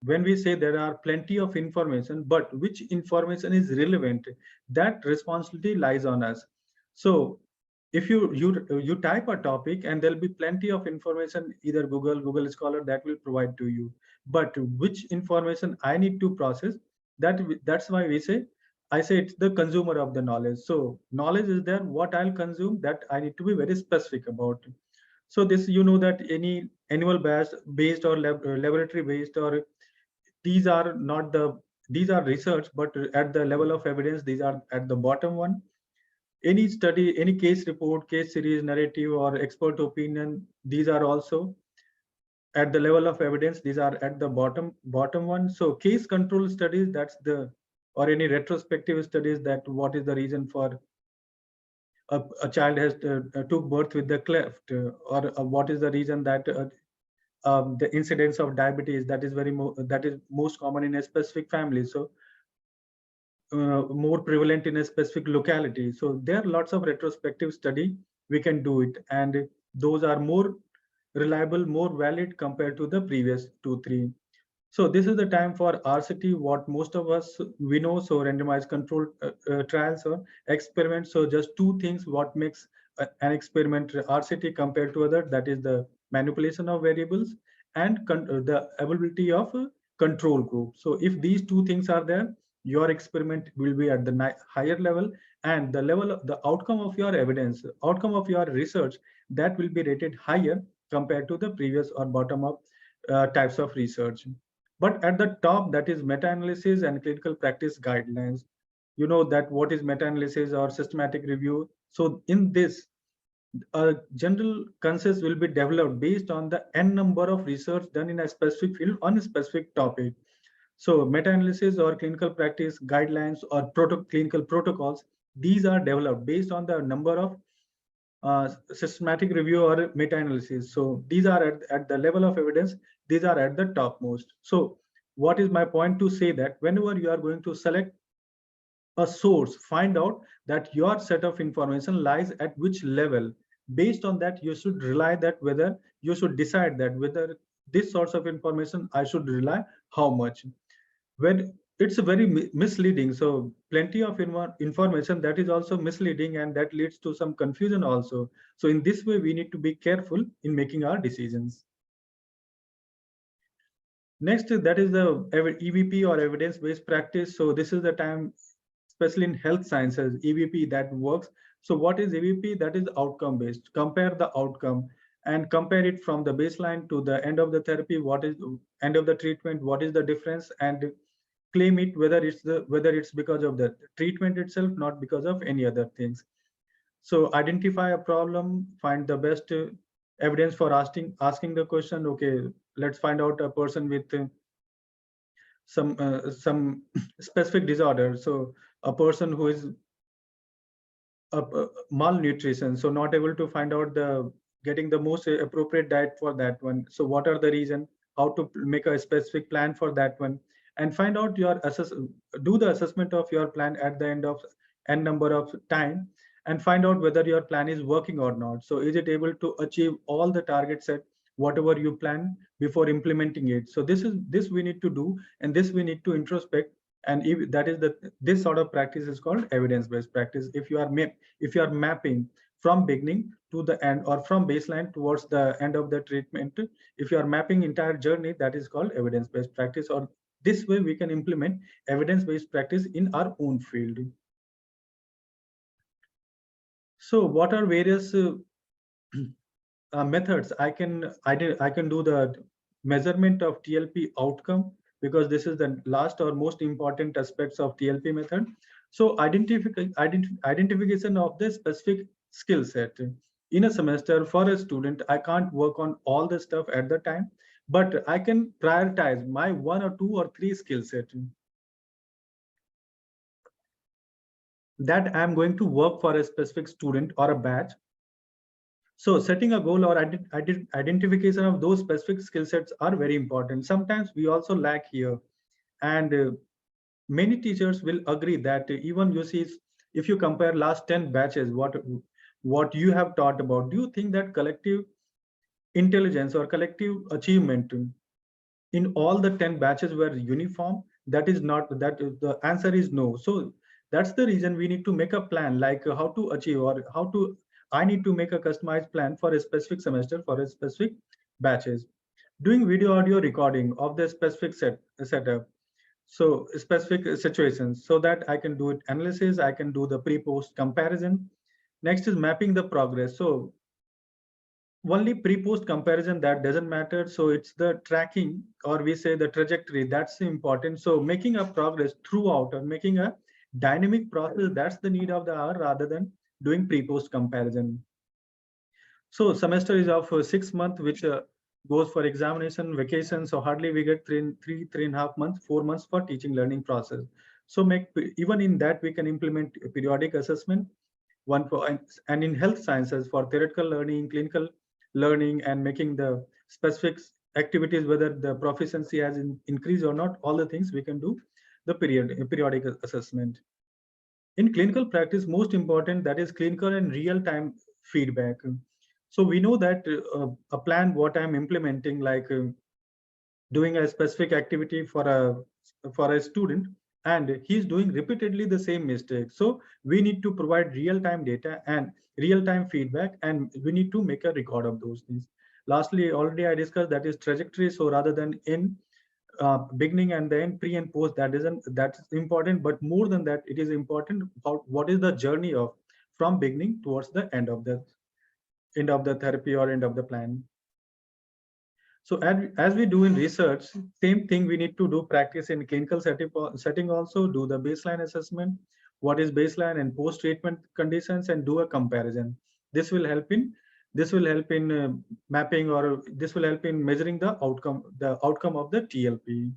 Speaker 9: when we say there are plenty of information, but which information is relevant. That responsibility lies on us. So if you type a topic, and there'll be plenty of information, either Google Scholar, that will provide to you, but which information I need to process, That's why I say it's the consumer of the knowledge. So knowledge is there, what I'll consume, that I need to be very specific about. So this, that any annual based or laboratory based, or these are not these are research, but at the level of evidence, these are at the bottom one. Any study, any case report, case series, narrative, or expert opinion, these are also at the level of evidence. These are at the bottom one. So case control studies, that's the, or any retrospective studies, that what is the reason for a child has took birth with the cleft, or what is the reason that the incidence of diabetes, that is that is most common in a specific family, so more prevalent in a specific locality. So there are lots of retrospective study we can do it, and those are more reliable, more valid compared to the previous 2-3. So this is the time for RCT, what most of us we know. So randomized controlled trials or experiments. So just two things what makes an experiment RCT compared to other, that is the manipulation of variables and the availability of control group. So if these two things are there, your experiment will be at the higher level, and the level of the outcome of your evidence, outcome of your research, that will be rated higher compared to the previous or bottom up types of research. But at the top, that is meta-analysis and clinical practice guidelines. You know that what is meta-analysis or systematic review. So in this, a general consensus will be developed based on the n number of research done in a specific field on a specific topic. So meta-analysis or clinical practice guidelines or clinical protocols, these are developed based on the number of systematic review or meta-analysis. So these are at the level of evidence, these are at the topmost. So what is my point to say that whenever you are going to select a source, find out that your set of information lies at which level. Based on that, you should rely that whether you should decide that whether this source of information I should rely how much. When it's very misleading, so plenty of information that is also misleading, and that leads to some confusion also. So in this way, we need to be careful in making our decisions. Next, that is the EVP or evidence-based practice. So this is the time, especially in health sciences, EVP that works. So what is EVP? That is outcome-based. Compare the outcome and compare it from the baseline to the end of the therapy. What is the end of the treatment? What is the difference? And claim it whether it's because of the treatment itself, not because of any other things. So identify a problem, find the best evidence for asking the question. Okay, let's find out a person with some specific disorder. So a person who is malnutrition, so not able to find out getting the most appropriate diet for that one. So what are the reason? How to make a specific plan for that one, and find out do the assessment of your plan at the end of n number of time, and find out whether your plan is working or not. So is it able to achieve all the targets set whatever you plan before implementing it? So this we need to do, and this we need to introspect. And if that is this sort of practice is called evidence-based practice. If you are mapping from beginning to the end, or from baseline towards the end of the treatment, if you are mapping entire journey, that is called evidence-based practice. Or this way we can implement evidence-based practice in our own field. So what are various methods? I can do the measurement of TLP outcome, because this is the last or most important aspects of TLP method. So identification of the specific skill set. In a semester for a student, I can't work on all the stuff at the time, but I can prioritize my 1 or 2 or 3 skill set that I'm going to work for a specific student or a batch. So setting a goal or identification of those specific skill sets are very important. Sometimes we also lack here, and many teachers will agree that even you see, if you compare last 10 batches, what you have taught about, do you think that collective intelligence or collective achievement in all the 10 batches were uniform? That is not, the answer is no. So that's the reason we need to make a plan, like how to achieve, or I need to make a customized plan for a specific semester for a specific batches. Doing video audio recording of the specific setup. So specific situations so that I can do it analysis, I can do the pre-post comparison. Next is mapping the progress. So only pre-post comparison, that doesn't matter. So it's the tracking, or we say the trajectory, that's important. So making a progress throughout or making a dynamic process, that's the need of the hour rather than doing pre-post comparison. So semester is of 6 months, which goes for examination, vacation. So hardly we get three and a half months, 4 months for teaching learning process. So even in that we can implement a periodic assessment, one for, and in health sciences for theoretical learning, clinical learning, and making the specific activities, whether the proficiency has increased or not, all the things we can do the periodic assessment. In clinical practice, most important, that is clinical and real-time feedback. So we know that a plan, what I'm implementing, like doing a specific activity for a student, and he's doing repeatedly the same mistake. So we need to provide real-time data and real-time feedback, and we need to make a record of those things. Lastly, already I discussed, that is trajectory. So rather than in beginning and then pre and post, that's important, but more than that, it is important about what is the journey of from beginning towards the end of the therapy or end of the plan. So as we do in research, same thing we need to do practice in clinical setting also, do the baseline assessment, what is baseline and post treatment conditions, and do a comparison. This will help in mapping, or this will help in measuring the outcome of the TLP.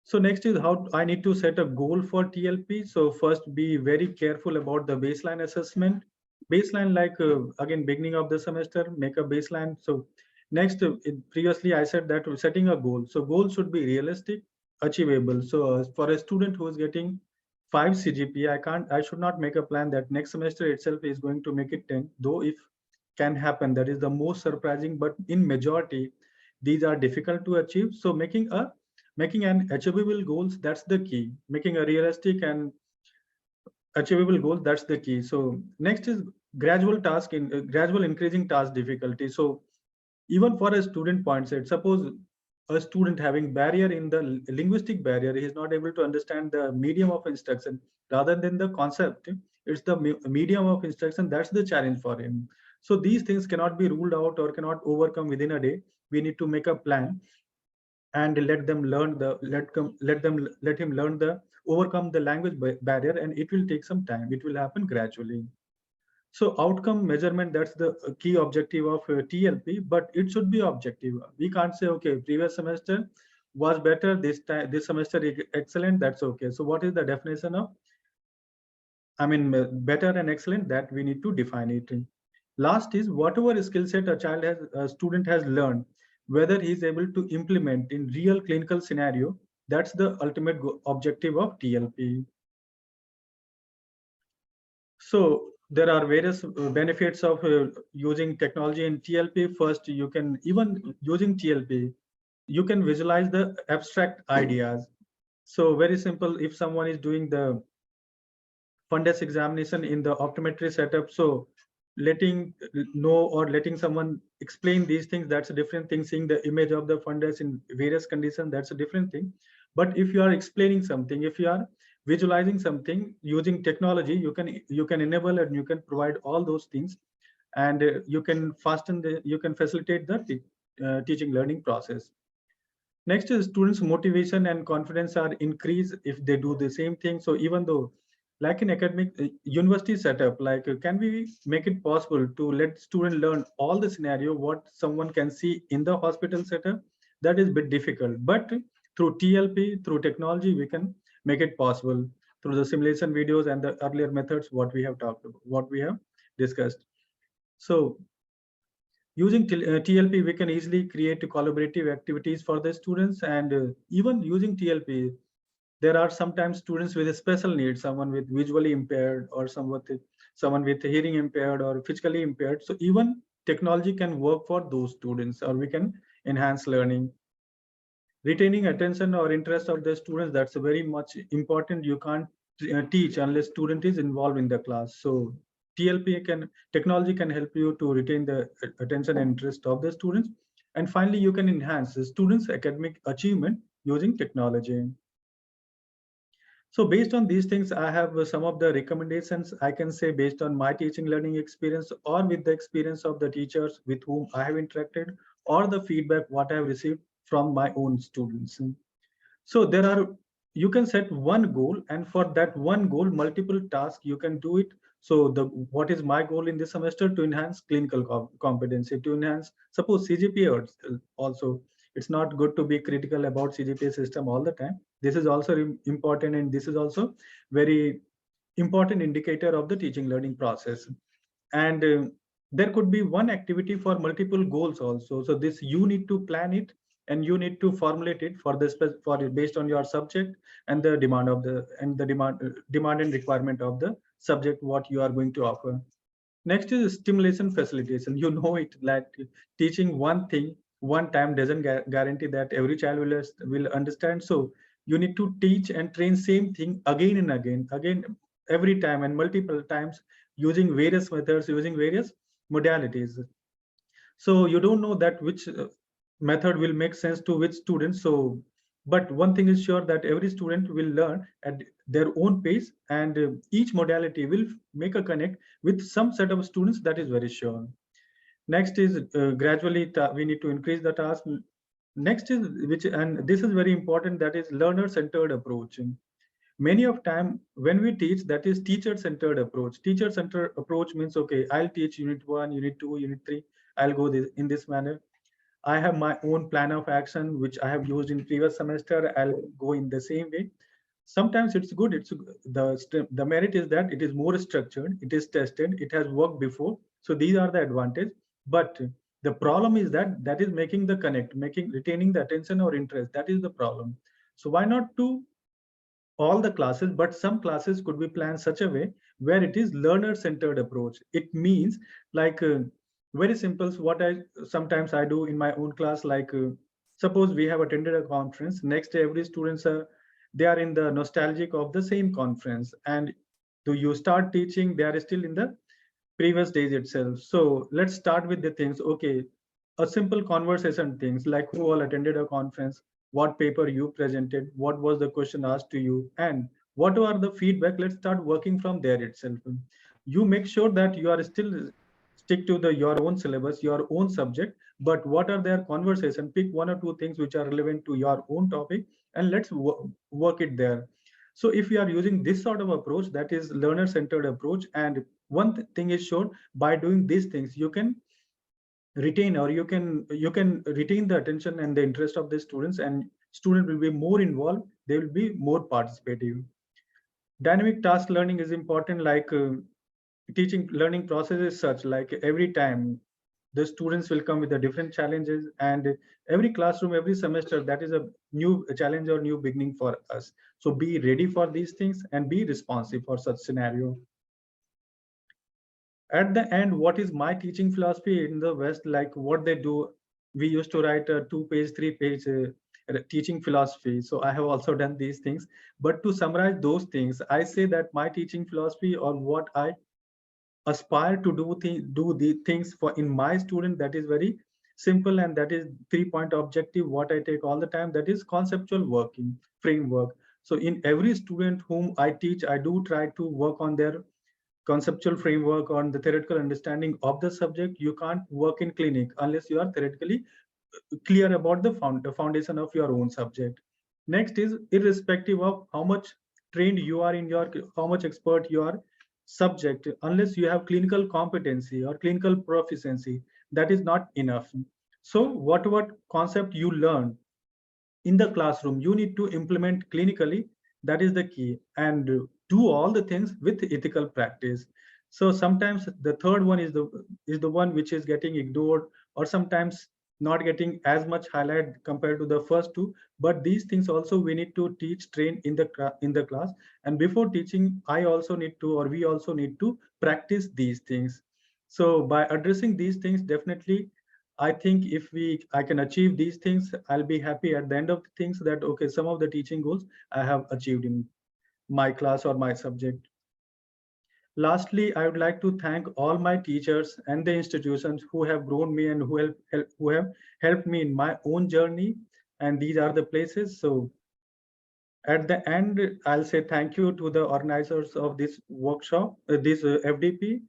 Speaker 9: So next is how I need to set a goal for TLP. So first, be very careful about the baseline assessment. Baseline, like again, beginning of the semester, make a baseline. So next, previously I said that setting a goal. So goal should be realistic, achievable. So for a student who is getting 5 CGPA, I should not make a plan that next semester itself is going to make it 10, though if can happen, that is the most surprising, but in majority, these are difficult to achieve. So making an achievable goals, that's the key. Making a realistic and achievable goal, that's the key. So next is gradual increasing task difficulty. So even for a student point set, suppose a student having barrier in the linguistic barrier, he is not able to understand the medium of instruction rather than the concept. It's the medium of instruction, that's the challenge for him. So these things cannot be ruled out or cannot overcome within a day. We need to make a plan and let him learn overcome the language barrier, and it will take some time. It will happen gradually. So outcome measurement, that's the key objective of TLP, but it should be objective. We can't say, okay, previous semester was better, this semester is excellent, that's okay. So what is the definition of, better and excellent? That we need to define it. Last is whatever skill set a student has learned, whether he is able to implement in real clinical scenario, that's the ultimate objective of TLP. So there are various benefits of using technology in TLP. First, you can, even using TLP, you can visualize the abstract ideas. So very simple, if someone is doing the fundus examination in the optometry setup, so letting someone explain these things, that's a different thing. Seeing the image of the fundus in various conditions, that's a different thing. But if you are explaining something, if you are visualizing something using technology, you can enable and you can provide all those things, and you can facilitate the teaching learning process. Next is students' motivation and confidence are increased if they do the same thing. So even though, like in academic university setup, like can we make it possible to let student learn all the scenario what someone can see in the hospital setup? That is a bit difficult, but through TLP, through technology, we can make it possible through the simulation videos and the earlier methods what we have talked about, what we have discussed. So using TLP, we can easily create collaborative activities for the students, and even using TLP, there are sometimes students with a special needs, someone with visually impaired or someone with hearing impaired or physically impaired. So even technology can work for those students, or we can enhance learning. Retaining attention or interest of the students, that's very much important. You can't teach unless student is involved in the class. So technology can help you to retain the attention and interest of the students. And finally, you can enhance the students' academic achievement using technology. So based on these things, I have some of the recommendations I can say based on my teaching learning experience or with the experience of the teachers with whom I have interacted or the feedback what I have received from my own students. So there are, you can set one goal, and for that one goal, multiple tasks you can do it. So what is my goal in this semester? To enhance clinical competency, to enhance, suppose CGPA also. It's not good to be critical about CGPA system all the time. This is also important, and this is also very important indicator of the teaching learning process. And there could be one activity for multiple goals also. So this you need to plan it, and you need to formulate it for this based on your subject and the demand of the demand and requirement of the subject what you are going to offer. Next is stimulation facilitation. You know it, like teaching one thing one time doesn't guarantee that every child will understand. So you need to teach and train same thing again and again every time and multiple times, using various methods, using various modalities. So you don't know that which method will make sense to which student. So, but one thing is sure that every student will learn at their own pace, and each modality will make a connect with some set of students. That is very sure. Next is gradually we need to increase the task. Next is and this is very important, that is learner-centered approach. Many of time when we teach, that is teacher-centered approach. Teacher-centered approach means, okay, I'll teach unit 1, unit 2, unit 3. I'll go in this manner. I have my own plan of action, which I have used in previous semester. I'll go in the same way. Sometimes it's good. The merit is that it is more structured. It is tested. It has worked before. So these are the advantage. But the problem is that is making the connect, retaining the attention or interest. That is the problem. So why not to all the classes, but some classes could be planned such a way where it is learner-centered approach. It means like very simple. What sometimes I do in my own class, like suppose we have attended a conference. Next day, every students they are in the nostalgic of the same conference, and do you start teaching? They are still in the previous days itself. So let's start with the things. Okay, a simple conversation things like who all attended a conference, what paper you presented, what was the question asked to you, and what are the feedback. Let's start working from there itself. You make sure that you are still stick to your own syllabus, your own subject, but what are their conversation? Pick one or two things which are relevant to your own topic, and let's work it there. So if you are using this sort of approach, that is learner-centered approach, and one thing is sure, by doing these things, you can retain, or you can retain the attention and the interest of the students, and student will be more involved. They will be more participative. Dynamic task learning is important, like teaching learning process is such, like every time the students will come with the different challenges, and every classroom, every semester, that is a new challenge or new beginning for us. So be ready for these things and be responsive for such scenario. At the end, what is my teaching philosophy in the West? Like what they do, we used to write a 2-page, 3-page teaching philosophy. So I have also done these things. But to summarize those things, I say that my teaching philosophy, or what I aspire to do the things for in my student, that is very simple, and that is 3-point objective. What I take all the time, that is conceptual working framework. So in every student whom I teach, I do try to work on their conceptual framework, on the theoretical understanding of the subject. You can't work in clinic unless you are theoretically clear about the foundation of your own subject. Next is, irrespective of how much trained you are in how much expert you are subject, unless you have clinical competency or clinical proficiency, that is not enough. So what concept you learn in the classroom, you need to implement clinically. That is the key, and do all the things with ethical practice. So sometimes the third one is the one which is getting ignored, or sometimes not getting as much highlight compared to the first two. But these things also we need to teach, train in the class, and before teaching, I also need to, or we also need to practice these things. So by addressing these things, definitely I think if I can achieve these things, I'll be happy at the end of the things, that okay, some of the teaching goals I have achieved in my class or my subject. Lastly, I would like to thank all my teachers and the institutions who have grown me and who have helped me in my own journey. And these are the places. So at the end, I'll say thank you to the organizers of this workshop, this FDP.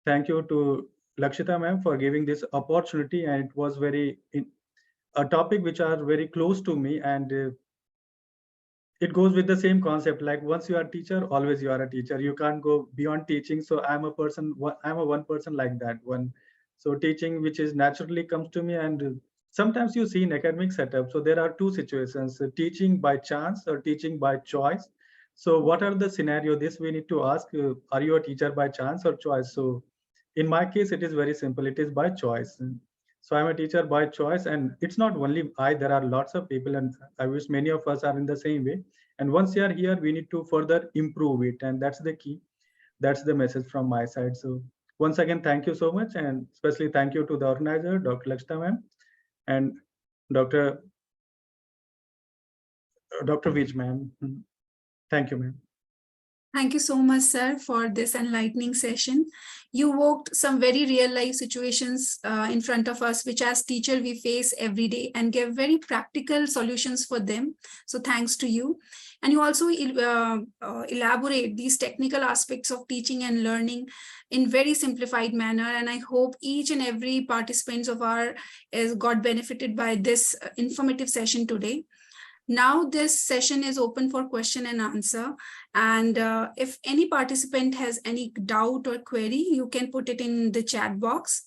Speaker 9: Thank you to Lakshita ma'am for giving this opportunity. And it was a topic which are very close to me, and it goes with the same concept. Like once you are a teacher, always you are a teacher. You can't go beyond teaching. So I'm a one person like that one. So teaching, which is naturally comes to me, and sometimes you see in academic setup. So there are two situations: teaching by chance or teaching by choice. So what are the scenario? This we need to ask: are you a teacher by chance or choice? So in my case, it is very simple. It is by choice. So I'm a teacher by choice, and it's not only I. There are lots of people, and I wish many of us are in the same way. And once you are here, we need to further improve it, and that's the key. That's the message from my side. So once again, thank you so much, and especially thank you to the organizer, Dr. Lakshita ma'am, and Dr. Vij ma'am. Thank you, ma'am.
Speaker 8: Thank you so much, sir, for this enlightening session. You walked some very real life situations in front of us, which as teacher we face every day, and gave very practical solutions for them. So thanks to you. And you also elaborate these technical aspects of teaching and learning in very simplified manner. And I hope each and every participants of our got benefited by this informative session today. Now this session is open for question and answer. And if any participant has any doubt or query, you can put it in the chat box.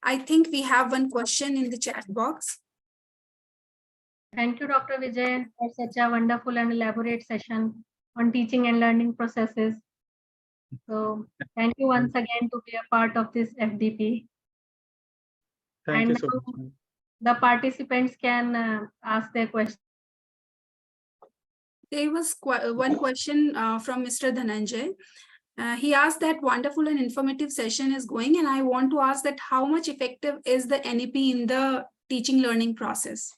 Speaker 8: I think we have one question in the chat box.
Speaker 3: Thank you, Dr. Vijay, for such a wonderful and elaborate session on teaching and learning processes. So thank you once again to be a part of this FDP.
Speaker 9: Thank
Speaker 3: And
Speaker 9: you so much, ma'am.
Speaker 3: the participants can ask their questions.
Speaker 8: There was one question from Mr. Dhananjay. He asked that wonderful and informative session is going, and I want to ask that how much effective is the NEP in the teaching learning process?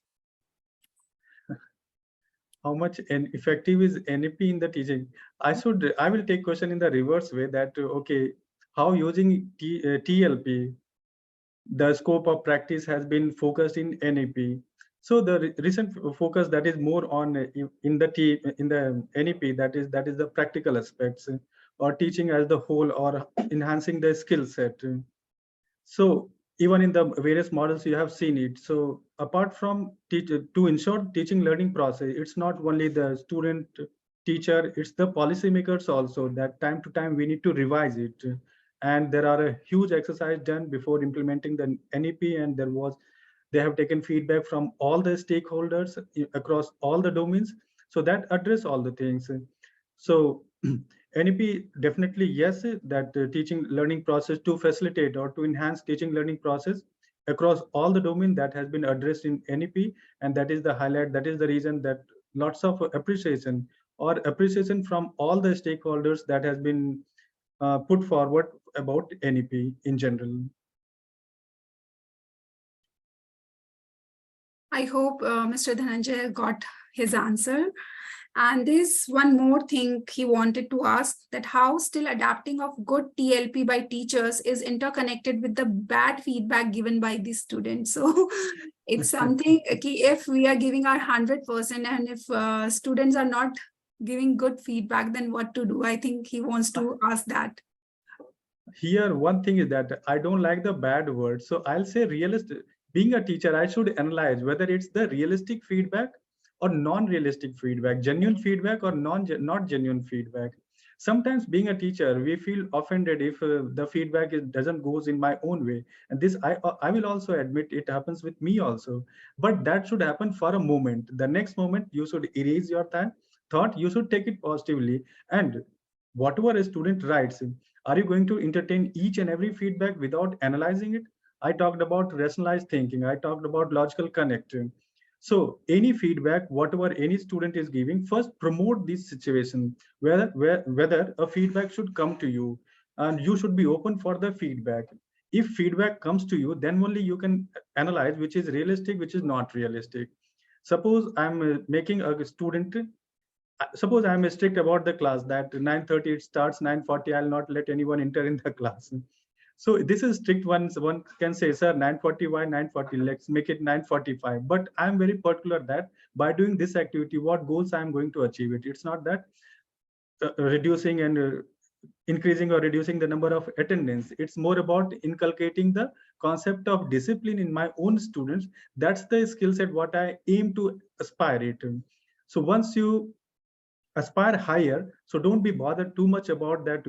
Speaker 9: How much effective is NEP in the teaching? I will take question in the reverse way, that okay, how using TLP, the scope of practice has been focused in NEP. So the recent focus that is more on in the NEP, that is the practical aspects, or teaching as the whole, or enhancing the skill set. So even in the various models you have seen it. So apart from to ensure teaching learning process, it's not only the student teacher, it's the policymakers also, that time to time we need to revise it. And there are a huge exercise done before implementing the NEP, and they have taken feedback from all the stakeholders across all the domains, so that address all the things. So NEP definitely, yes, that teaching learning process to facilitate or to enhance teaching learning process across all the domain, that has been addressed in NEP, and that is the highlight. That is the reason that lots of appreciation from all the stakeholders that has been put forward about NEP in general.
Speaker 8: I hope Mr. Dhananjay got his answer. And there's one more thing he wanted to ask, that how still adapting of good TLP by teachers is interconnected with the bad feedback given by the students. So it's something, if we are giving our 100% and if students are not giving good feedback, then what to do? I think he wants to ask that.
Speaker 9: Here, one thing is that I don't like the bad word. So I'll say realistic. Being a teacher, I should analyze whether it's the realistic feedback or non-realistic feedback, genuine feedback or not genuine feedback. Sometimes being a teacher, we feel offended if the feedback doesn't goes in my own way. And this, I will also admit, it happens with me also. But that should happen for a moment. The next moment, you should erase your thought, you should take it positively. And whatever a student writes, are you going to entertain each and every feedback without analyzing it? I talked about rationalized thinking. I talked about logical connecting. So any feedback, whatever any student is giving, first promote this situation, whether a feedback should come to you, and you should be open for the feedback. If feedback comes to you, then only you can analyze which is realistic, which is not realistic. Suppose I'm making a student suppose I'm strict about the class that 9:30 it starts, 9:40 I'll not let anyone enter in the class. So this is strict ones. One can say, sir, 9:40, why 9:40? Let's make it 9:45. But I'm very particular that by doing this activity, what goals I'm going to achieve it. It's not that reducing and increasing or reducing the number of attendance. It's more about inculcating the concept of discipline in my own students. That's the skill set what I aim to aspire it. So once you aspire higher, so don't be bothered too much about that.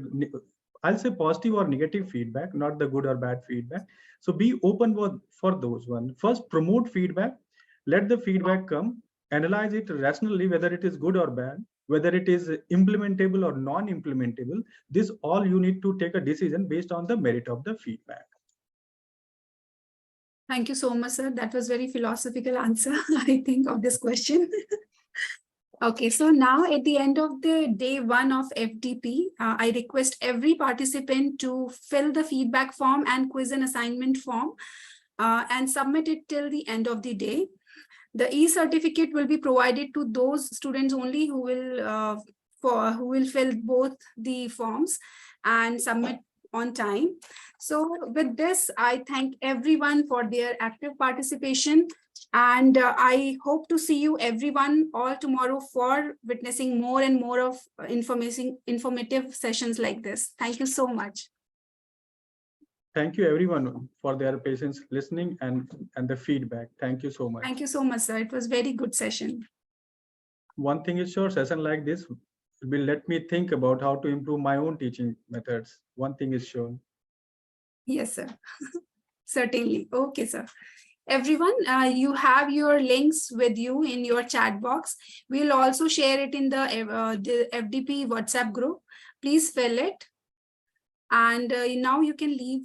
Speaker 9: I'll say positive or negative feedback, not the good or bad feedback. So be open for those ones. First, promote feedback. Let the feedback come. Analyze it rationally, whether it is good or bad, whether it is implementable or non-implementable. This all you need to take a decision based on the merit of the feedback.
Speaker 8: Thank you so much, sir. That was very philosophical answer, I think, of this question. Okay, so now at the end of the day one of FDP, I request every participant to fill the feedback form and quiz and assignment form and submit it till the end of the day. The e-certificate will be provided to those students only who will fill both the forms and submit on time. So with this, I thank everyone for their active participation. And I hope to see you everyone all tomorrow for witnessing more and more of informative sessions like this. Thank you so much.
Speaker 9: Thank you everyone for their patience listening and the feedback. Thank you so much.
Speaker 8: Thank you so much, sir. It was very good session.
Speaker 9: One thing is sure, session like this will let me think about how to improve my own teaching methods. One thing is sure.
Speaker 8: Yes, sir. Certainly. Okay, sir. Everyone, you have your links with you in your chat box. We'll also share it in the FDP WhatsApp group. Please fill it. And now you can leave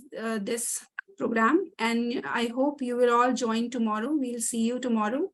Speaker 8: this program. And I hope you will all join tomorrow. We'll see you tomorrow.